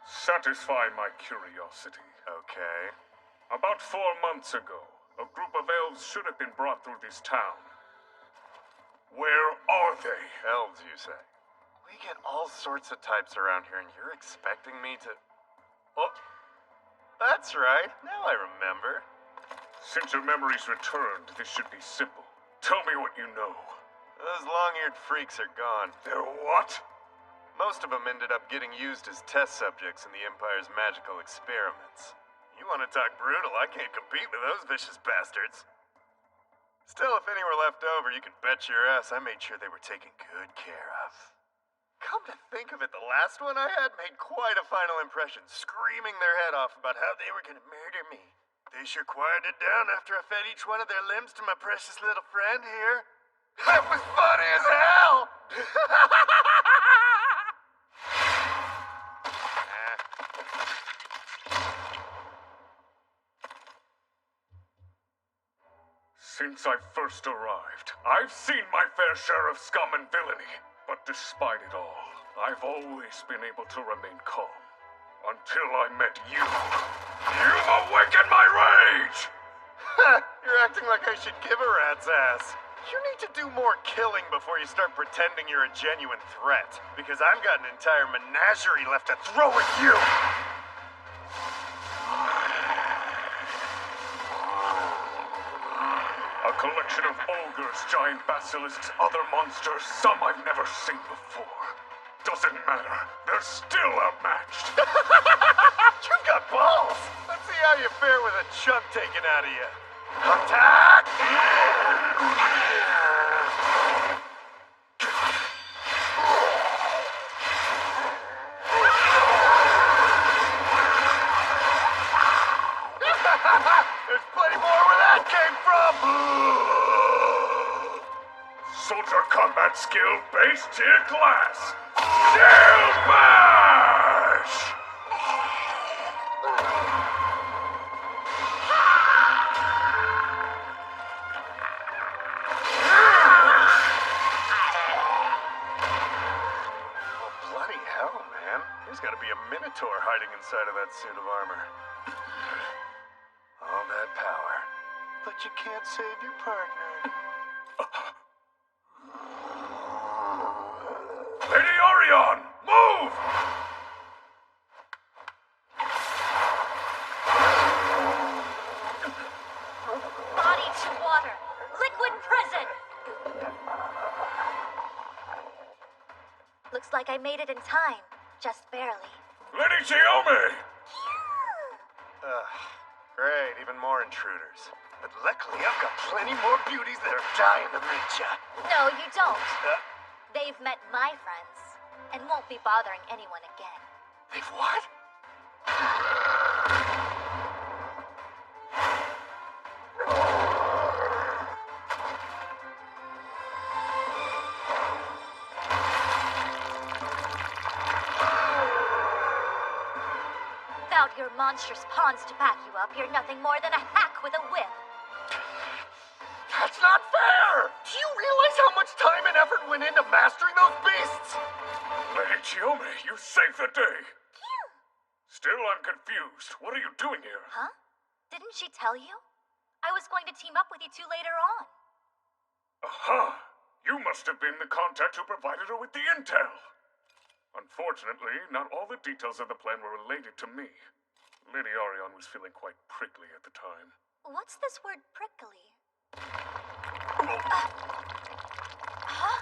Satisfy my curiosity. Okay. About 4 months ago, a group of elves should have been brought through this town. Where are they? Elves, you say? We get all sorts of types around here, and you're expecting me to... Oh, that's right. Now I remember. Since your memory's returned, this should be simple. Tell me what you know. Those long-eared freaks are gone. They're what? Most of them ended up getting used as test subjects in the Empire's magical experiments. You want to talk brutal? I can't compete with those vicious bastards. Still, if any were left over, you can bet your ass I made sure they were taken good care of. Come to think of it, the last one I had made quite a final impression, screaming their head off about how they were gonna murder me. They sure quieted down after I fed each one of their limbs to my precious little friend here. That was funny as hell! Since I first arrived, I've seen my fair share of scum and villainy. But despite it all, I've always been able to remain calm. Until I met you. You've awakened my rage! You're acting like I should give a rat's ass. You need to do more killing before you start pretending you're a genuine threat. Because I've got an entire menagerie left to throw at you! A collection of ogres, giant basilisks, other monsters, some I've never seen before. Doesn't matter. They're still outmatched. You've got balls! Let's see how you fare with a chunk taken out of you. Attack! There's plenty more where that came from! Soldier combat skill base tier class. Shield bash! Well, bloody hell, man. There's gotta be a minotaur hiding inside of that suit of armor. All that power. But you can't save your partner. Lady Orion, move! Body to water. Liquid prison. Looks like I made it in time. Just barely. Lady Chiome! Great, even more intruders. But luckily, I've got plenty more beauties that are dying to meet ya. No, you don't. They've met my friends and won't be bothering anyone again. They've what? Without your monstrous pawns to back you up, you're nothing more than a hack with a whip. That's not fair! Do you realize how much time and effort went into mastering those beasts? Lady Chiome, you saved the day! Still, I'm confused. What are you doing here? Huh? Didn't she tell you? I was going to team up with you two later on. Aha! You must have been the contact who provided her with the intel. Unfortunately, not all the details of the plan were related to me. Lady Orion was feeling quite prickly at the time. What's this word prickly? Huh?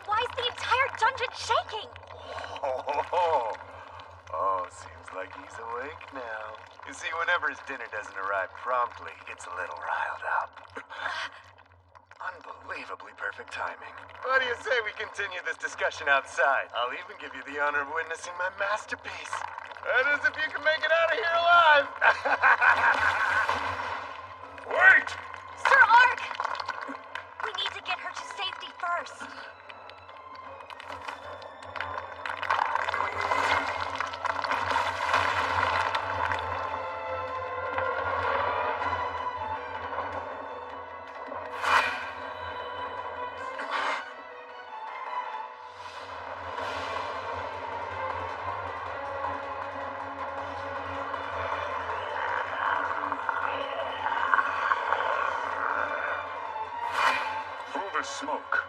Why is the entire dungeon shaking? Oh, seems like he's awake now. You see, whenever his dinner doesn't arrive promptly, he gets a little riled up. Unbelievably perfect timing. What do you say we continue this discussion outside? I'll even give you the honor of witnessing my masterpiece. That is, if you can make it out of here alive. Wait! Sir Ark! We need to get her to safety first. Smoke.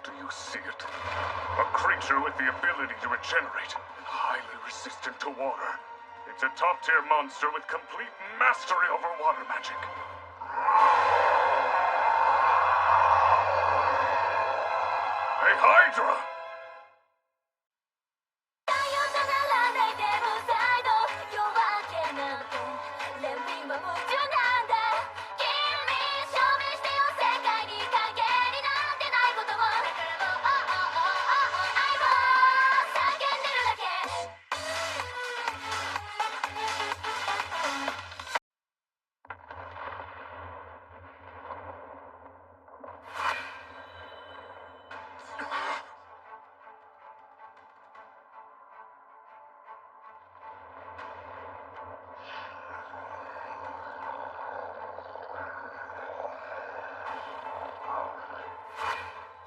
Do you see it? A creature with the ability to regenerate and highly resistant to water. It's a top-tier monster with complete mastery over water magic. Hey, Hydra!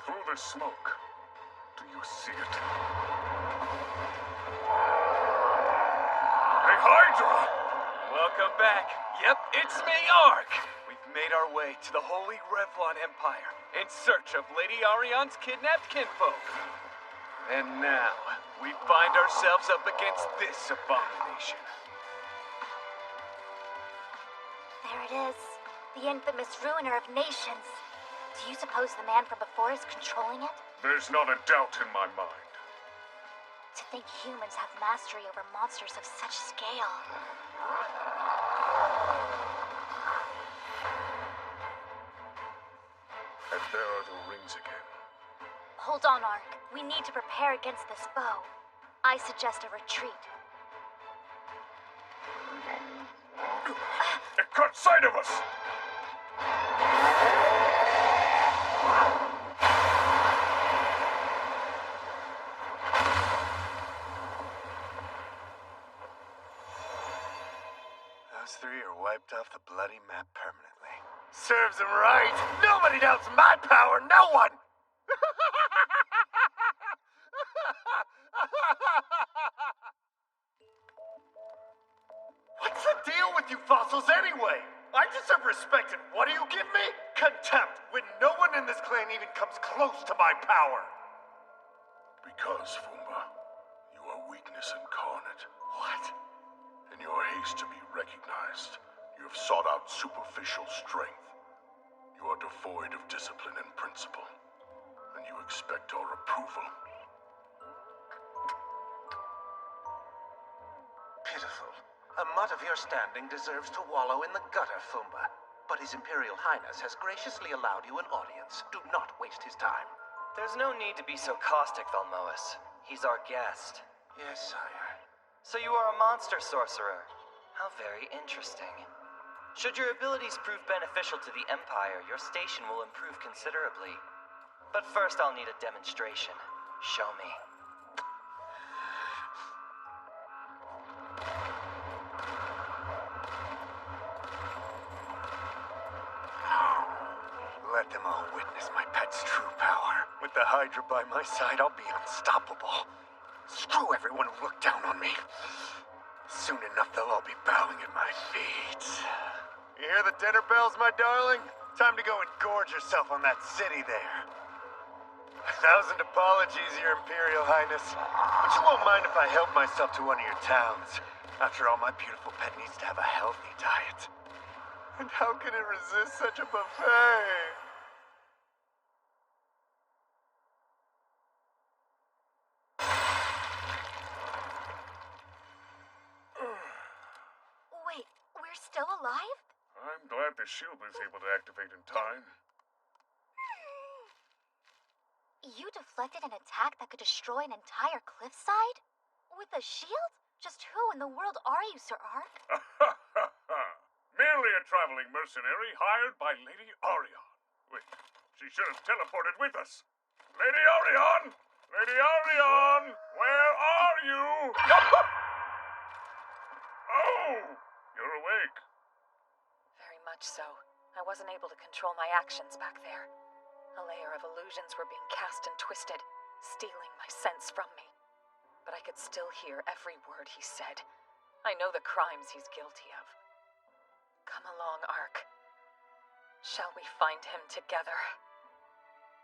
Through the smoke, do you see it? Hey, Hydra! Welcome back. Yep, it's me, Ark. We've made our way to the Holy Revlon Empire in search of Lady Arion's kidnapped kinfolk. And now, we find ourselves up against this abomination. There it is. The infamous ruiner of nations. Do you suppose the man from before is controlling it? There's not a doubt in my mind. To think humans have mastery over monsters of such scale. And there are the rings again. Hold on, Ark. We need to prepare against this foe. I suggest a retreat. It caught sight of us! Those three are wiped off the bloody map permanently. Serves them right! Nobody doubts my power, no one! What's the deal with you fossils anyway? I deserve respect, and what do you give me? Contempt, when no one in this clan even comes close to my power. Because, Fumba, you are weakness incarnate. What? In your haste to be recognized, you have sought out superficial strength. You are devoid of discipline and principle, and you expect our approval. Pitiful. A mutt of your standing deserves to wallow in the gutter, Fumba. But His Imperial Highness has graciously allowed you an audience. Do not waste his time. There's no need to be so caustic, Valmoas. He's our guest. Yes, sire. So you are a monster sorcerer. How very interesting. Should your abilities prove beneficial to the Empire, your station will improve considerably. But first I'll need a demonstration. Show me. Let them all witness my pet's true power. With the Hydra by my side, I'll be unstoppable. Screw everyone who looked down on me. Soon enough, they'll all be bowing at my feet. You hear the dinner bells, my darling? Time to go and gorge yourself on that city there. 1,000 apologies, Your Imperial Highness. But you won't mind if I help myself to one of your towns. After all, my beautiful pet needs to have a healthy diet. And how can it resist such a buffet? Wait, we're still alive? I'm glad the shield was able to activate in time. You deflected an attack that could destroy an entire cliffside? With a shield? Just who in the world are you, Sir Ark? Merely a traveling mercenary hired by Lady Arion. Wait, she should have teleported with us. Lady Arion! Lady Arion! Where are you? Oh! You're awake. Very much so. I wasn't able to control my actions back there. A layer of illusions were being cast and twisted, stealing my sense from me. But I could still hear every word he said. I know the crimes he's guilty of. Come along, Ark. Shall we find him together?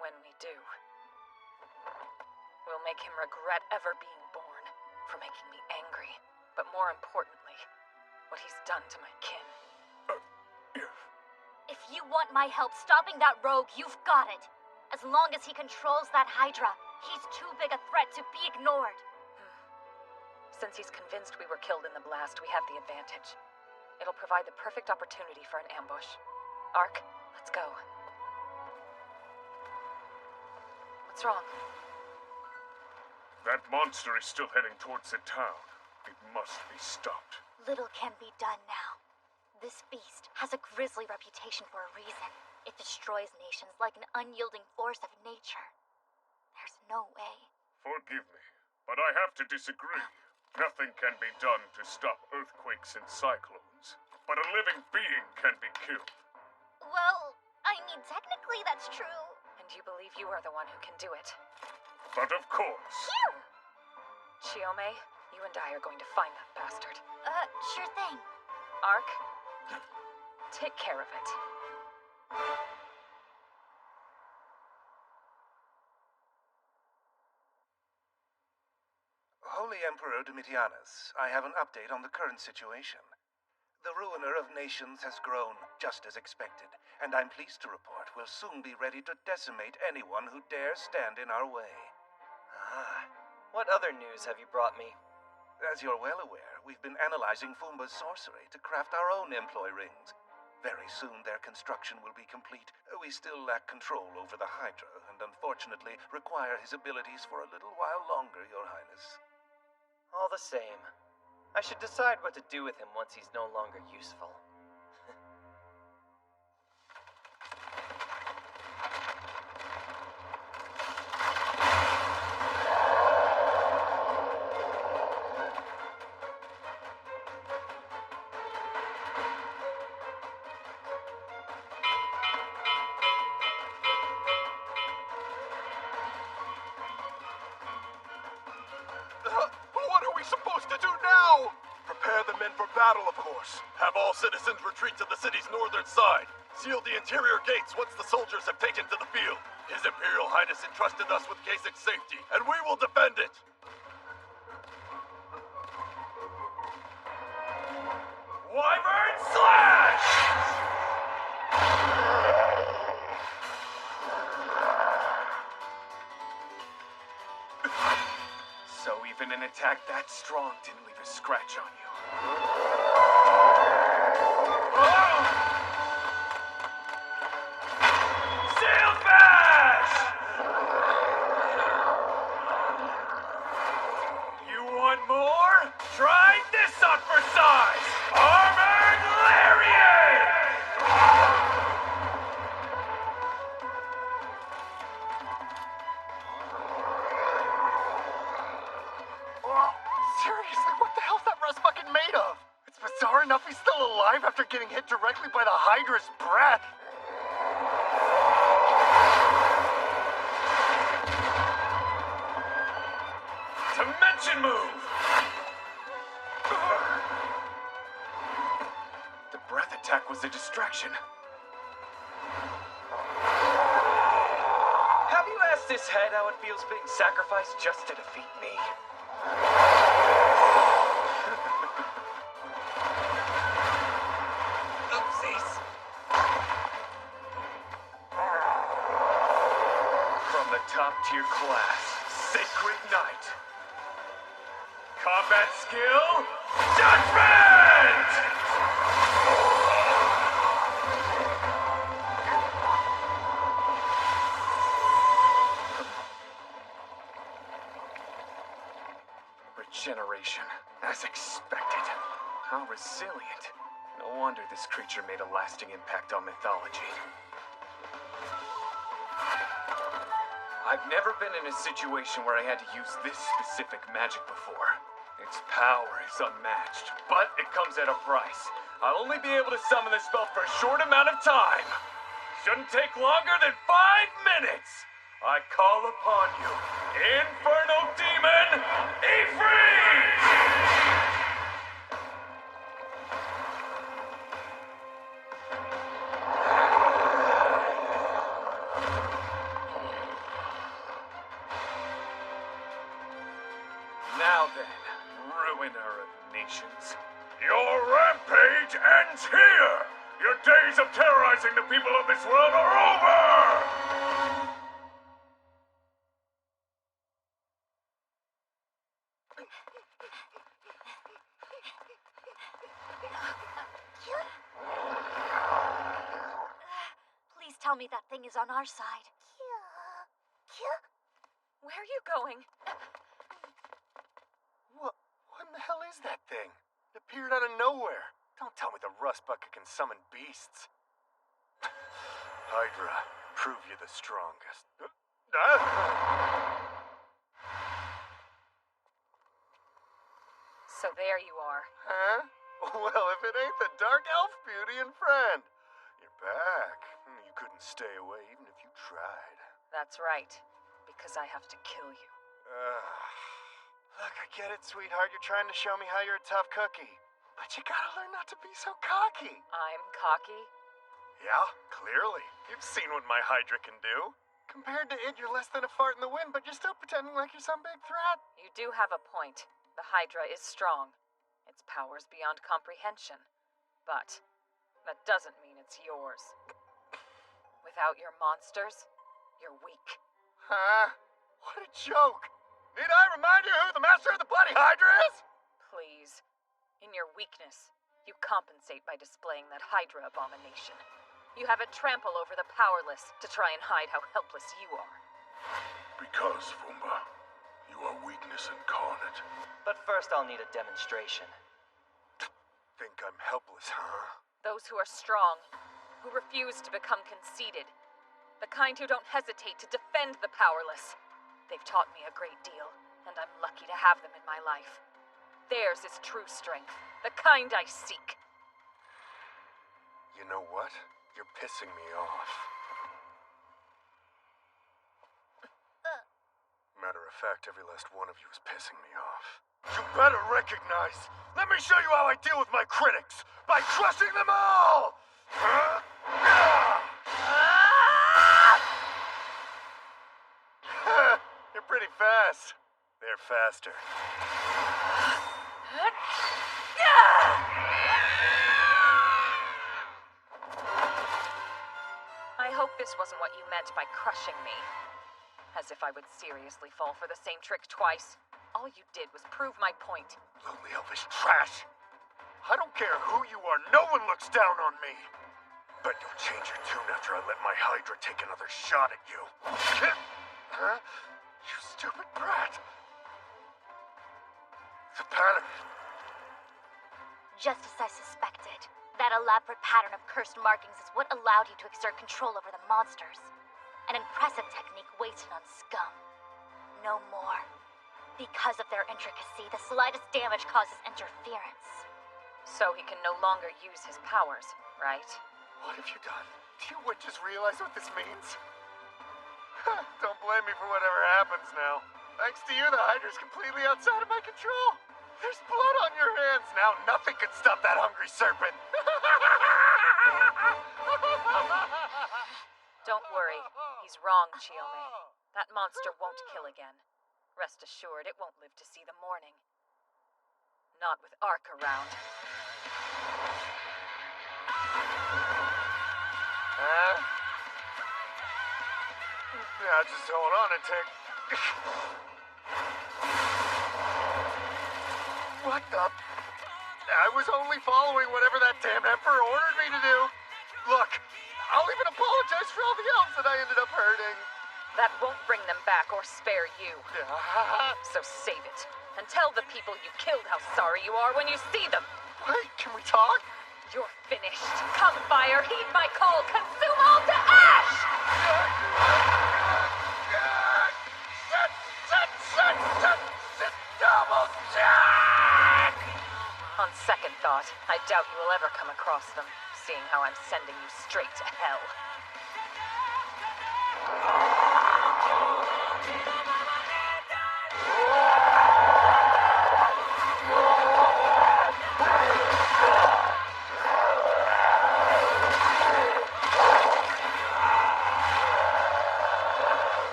When we do, we'll make him regret ever being born, for making me angry, but more importantly, what he's done to my kin. If you want my help stopping that rogue, you've got it. As long as he controls that Hydra, he's too big a threat to be ignored. Since he's convinced we were killed in the blast, we have the advantage. It'll provide the perfect opportunity for an ambush. Ark, let's go. What's wrong? That monster is still heading towards the town. It must be stopped. Little can be done now. This beast has a grisly reputation for a reason. It destroys nations like an unyielding force of nature. There's no way. Forgive me, but I have to disagree. Nothing can be done to stop earthquakes and cyclones, but a living being can be killed. Well, I mean, technically that's true. And you believe you are the one who can do it? But of course. Phew! Chiome, you and I are going to find that bastard. Sure thing. Ark, take care of it. Holy Emperor Domitianus, I have an update on the current situation. The ruiner of nations has grown, just as expected, and I'm pleased to report we'll soon be ready to decimate anyone who dares stand in our way. What other news have you brought me? As you're well aware, we've been analyzing Fumba's sorcery to craft our own employ rings. Very soon their construction will be complete. We still lack control over the Hydra, and unfortunately require his abilities for a little while longer, Your Highness. All the same, I should decide what to do with him once he's no longer useful. What are we supposed to do now? Prepare the men for battle, of course. Have all citizens retreat to the city's northern side. Seal the interior gates once the soldiers have taken to the field. His Imperial Highness entrusted us with Kasek's safety, and we will defend it. Wyvern Slash! So even an attack that strong didn't leave a scratch on you. Shield Bash! You want more? Try this on for size! Armored Lariat! Seriously, what the hell's that rust bucket made of? It's bizarre enough he's still alive after getting hit directly by the Hydra's breath. Dimension move! The breath attack was a distraction. Have you asked this head how it feels being sacrificed just to defeat me? Oopsies. From the top tier class, Sacred Knight. Combat skill, Judgment! Regeneration, as expected. How resilient. No wonder this creature made a lasting impact on mythology. I've never been in a situation where I had to use this specific magic before. Its power is unmatched, but it comes at a price. I'll only be able to summon the spell for a short amount of time. Shouldn't take longer than 5 minutes. I call upon you, Infernal Demon Ifrit! Now then, ruiner of nations, your rampage ends here! Your days of terrorizing the people of this world are over! Please tell me that thing is on our side. Where are you going? What in the hell is that thing? It appeared out of nowhere. Don't tell me the rust bucket can summon beasts. Hydra, prove you're the strongest. So there you are. Huh? Well, if it ain't the Dark Elf beauty and friend. You're back. You couldn't stay away even if you tried. That's right. Because I have to kill you. Look, I get it, sweetheart. You're trying to show me how you're a tough cookie. But you gotta learn not to be so cocky. I'm cocky? Yeah, clearly. You've seen what my Hydra can do. Compared to it, you're less than a fart in the wind, but you're still pretending like you're some big threat. You do have a point. The Hydra is strong. Its power's beyond comprehension. But that doesn't mean it's yours. Without your monsters, you're weak. Huh? What a joke. Need I remind you who the master of the bloody Hydra is? Please. In your weakness, you compensate by displaying that Hydra abomination. You have it trample over the powerless to try and hide how helpless you are. Because, Fumba, you are weakness incarnate. But first I'll need a demonstration. Think I'm helpless, huh? Those who are strong, who refuse to become conceited, the kind who don't hesitate to defend the powerless. They've taught me a great deal, and I'm lucky to have them in my life. Theirs is true strength, the kind I seek. You know what? You're pissing me off. Matter of fact, every last one of you is pissing me off. You better recognize! Let me show you how I deal with my critics! By crushing them all! You're pretty fast. They're faster. I hope this wasn't what you meant by crushing me. As if I would seriously fall for the same trick twice. All you did was prove my point. Lonely elvish trash! I don't care who you are, no one looks down on me! Bet you'll change your tune after I let my Hydra take another shot at you. Huh? You stupid brat! The pattern! Just as I suspected. That elaborate pattern of cursed markings is what allowed you to exert control over the monsters. An impressive technique wasted on scum. No more. Because of their intricacy, the slightest damage causes interference. So he can no longer use his powers, right? What have you done? Do you witches realize what this means? Don't blame me for whatever happens now. Thanks to you, the Hydra's completely outside of my control. There's blood on your hands now. Nothing can stop that hungry serpent. Don't worry. He's wrong, Chiome. That monster won't kill again. Rest assured, it won't live to see the morning. Not with Ark around. Now just hold on a tick. What the? I was only following whatever that damn Emperor ordered me to do. Look, I'll even apologize for all the elves that I ended up hurting. That won't bring them back or spare you. So save it. And tell the people you killed how sorry you are when you see them. Wait, can we talk? You're finished. Come, fire, heed my call. Consume all to ash! Double jack! On second thought, I doubt you will ever come across them, seeing how I'm sending you straight to hell.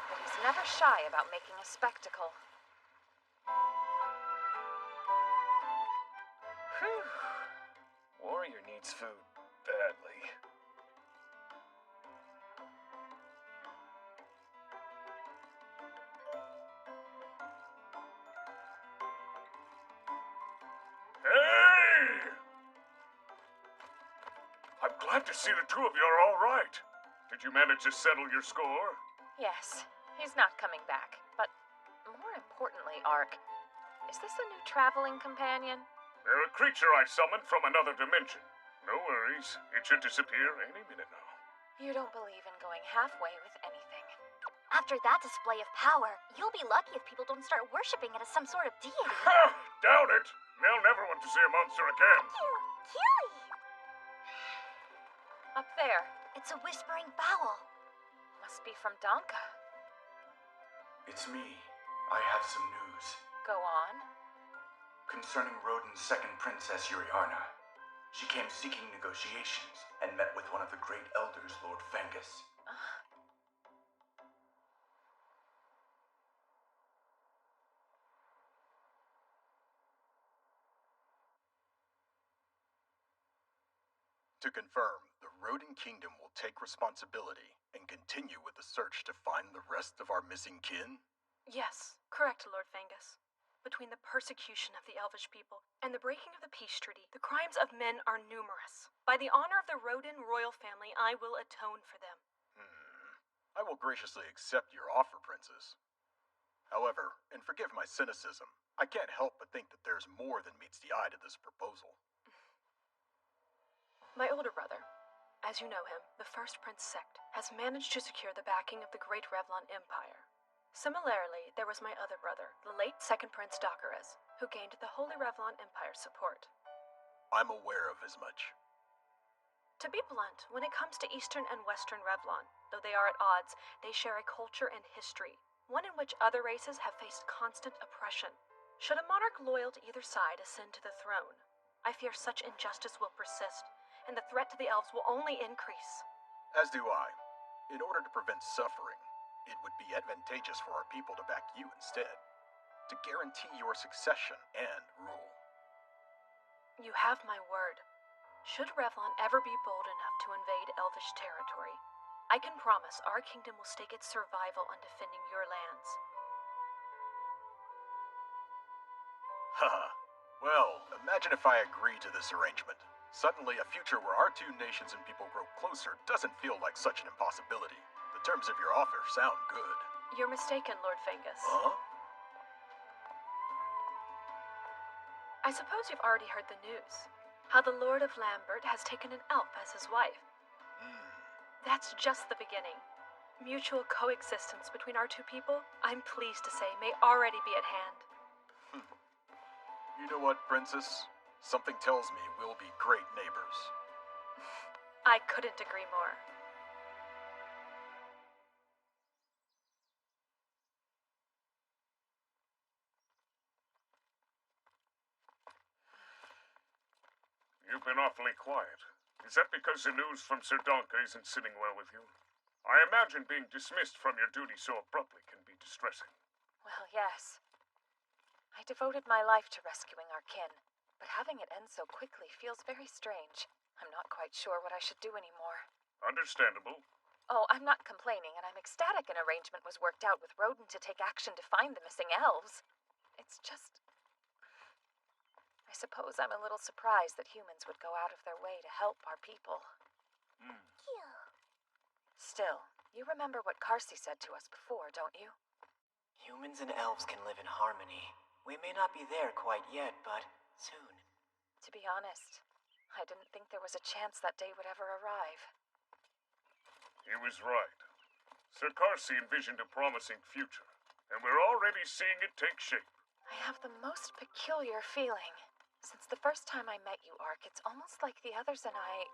but he's never shy about making a spectacle. Whew. Warrior needs food badly. Hey! I'm glad to see the two of you are all right. Did you manage to settle your score? Yes, he's not coming back. But more importantly, Ark, is this a new traveling companion? They're a creature I summoned from another dimension. No worries. It should disappear any minute now. You don't believe in going halfway with anything. After that display of power, you'll be lucky if people don't start worshipping it as some sort of deity. Ha! Doubt it. They'll never want to see a monster again. Keely! Up there. It's a whispering fowl. Must be from Donka. It's me. I have some news. Go on. Concerning Roden's second princess, Yuriarna. She came seeking negotiations and met with one of the great elders, Lord Fengus. To confirm, the Roden Kingdom will take responsibility and continue with the search to find the rest of our missing kin? Yes, correct, Lord Fengus. Between the persecution of the Elvish people and the breaking of the peace treaty, the crimes of men are numerous. By the honor of the Roden royal family, I will atone for them. I will graciously accept your offer, Princess. However, and forgive my cynicism, I can't help but think that there's more than meets the eye to this proposal. My older brother, as you know him, the First Prince Sect, has managed to secure the backing of the Great Revlon Empire. Similarly, there was my other brother, the late Second Prince Dockeres, who gained the Holy Revlon Empire's support. I'm aware of as much. To be blunt, when it comes to Eastern and Western Revlon, though they are at odds, they share a culture and history, one in which other races have faced constant oppression. Should a monarch loyal to either side ascend to the throne, I fear such injustice will persist, and the threat to the elves will only increase. As do I. In order to prevent suffering, it would be advantageous for our people to back you instead, to guarantee your succession and rule. You have my word. Should Revlon ever be bold enough to invade Elvish territory, I can promise our kingdom will stake its survival on defending your lands. Haha. Well, imagine if I agree to this arrangement. Suddenly, a future where our two nations and people grow closer doesn't feel like such an impossibility. The terms of your offer sound good. You're mistaken, Lord Fengus. Huh? I suppose you've already heard the news. How the Lord of Lambert has taken an elf as his wife. That's just the beginning. Mutual coexistence between our two people, I'm pleased to say, may already be at hand. You know what, Princess? Something tells me we'll be great neighbors. I couldn't agree more. You've been awfully quiet. Is that because the news from Sir Donka isn't sitting well with you? I imagine being dismissed from your duty so abruptly can be distressing. Well, yes. I devoted my life to rescuing our kin, but having it end so quickly feels very strange. I'm not quite sure what I should do anymore. Understandable. Oh, I'm not complaining, and I'm ecstatic an arrangement was worked out with Roden to take action to find the missing elves. It's just... I suppose I'm a little surprised that humans would go out of their way to help our people. Still, you remember what Karsi said to us before, don't you? Humans and elves can live in harmony. We may not be there quite yet, but soon. To be honest, I didn't think there was a chance that day would ever arrive. He was right. Sir Karsi envisioned a promising future, and we're already seeing it take shape. I have the most peculiar feeling. Since the first time I met you, Ark, it's almost like the others and I...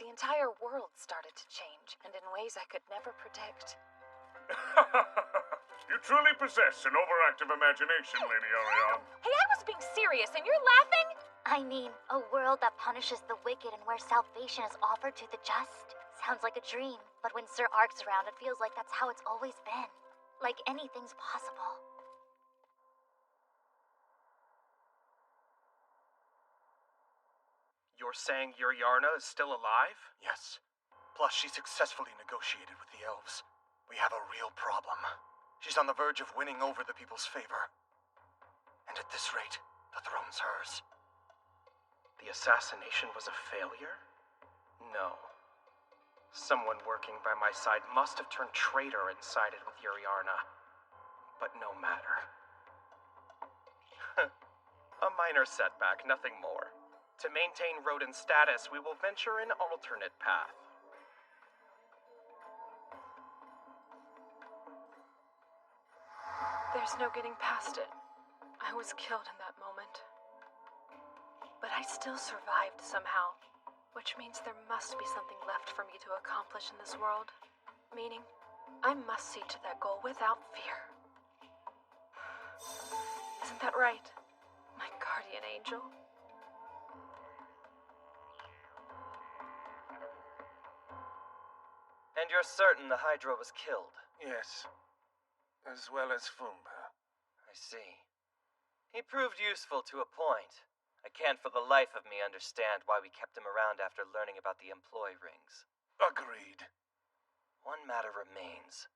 The entire world started to change, and in ways I could never predict. You truly possess an overactive imagination, Lady Ariane. Hey, I was being serious, and you're laughing? I mean, a world that punishes the wicked and where salvation is offered to the just. Sounds like a dream, but when Sir Ark's around, it feels like that's how it's always been. Like anything's possible. You're saying Yuriarna is still alive? Yes. Plus, she successfully negotiated with the elves. We have a real problem. She's on the verge of winning over the people's favor. And at this rate, the throne's hers. The assassination was a failure? No. Someone working by my side must have turned traitor and sided with Yuriarna. But no matter. A minor setback, nothing more. To maintain Rodin status, we will venture an alternate path. There's no getting past it. I was killed in that moment. But I still survived somehow, which means there must be something left for me to accomplish in this world. Meaning, I must see to that goal without fear. Isn't that right, my guardian angel? And you're certain the Hydra was killed? Yes. As well as Fumba. I see. He proved useful to a point. I can't for the life of me understand why we kept him around after learning about the employee rings. Agreed. One matter remains.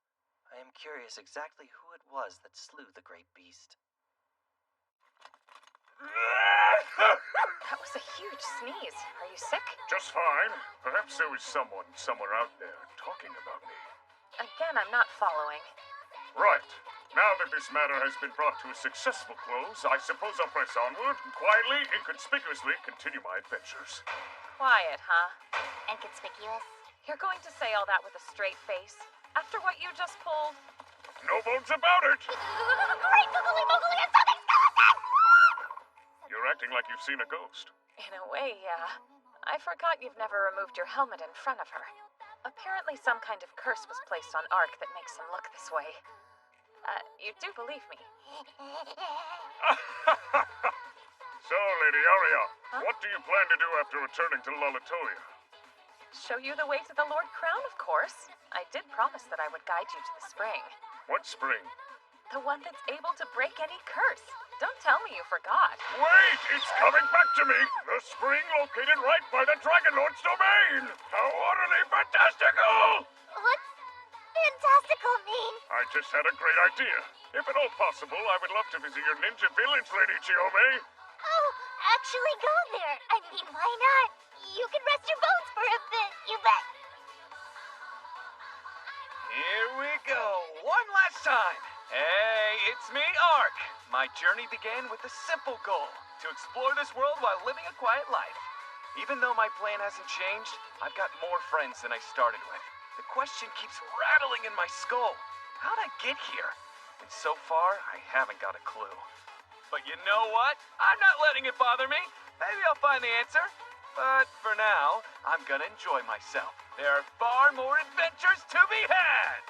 I am curious exactly who it was that slew the great beast. That was a huge sneeze. Are you sick? Just fine. Perhaps there was someone somewhere out there talking about me. Again, I'm not following. Right. Now that this matter has been brought to a successful close, I suppose I'll press onward and quietly, inconspicuously continue my adventures. Quiet, huh? Inconspicuous? You're going to say all that with a straight face? After what you just pulled? No bones about it! Great googly moogly and something skeleton! You're acting like you've seen a ghost. In a way, yeah. I forgot you've never removed your helmet in front of her. Apparently some kind of curse was placed on Ark that makes him look this way. You do believe me? So, Lady Aria, what do you plan to do after returning to Lolitolia? Show you the way to the Lord Crown, of course. I did promise that I would guide you to the spring. What spring? The one that's able to break any curse. Don't tell me you forgot. Wait! It's coming back to me! The spring located right by the Dragon Lord's domain! How utterly fantastical! What's fantastical mean? I just had a great idea. If at all possible, I would love to visit your ninja village, Lady Chiome. Oh, actually go there. I mean, why not? You can rest your bones for a bit, you bet. Here we go, one last time. Hey, it's me, Ark. My journey began with a simple goal, to explore this world while living a quiet life. Even though my plan hasn't changed, I've got more friends than I started with. The question keeps rattling in my skull. How'd I get here? And so far, I haven't got a clue. But you know what? I'm not letting it bother me. Maybe I'll find the answer. But for now, I'm gonna enjoy myself. There are far more adventures to be had!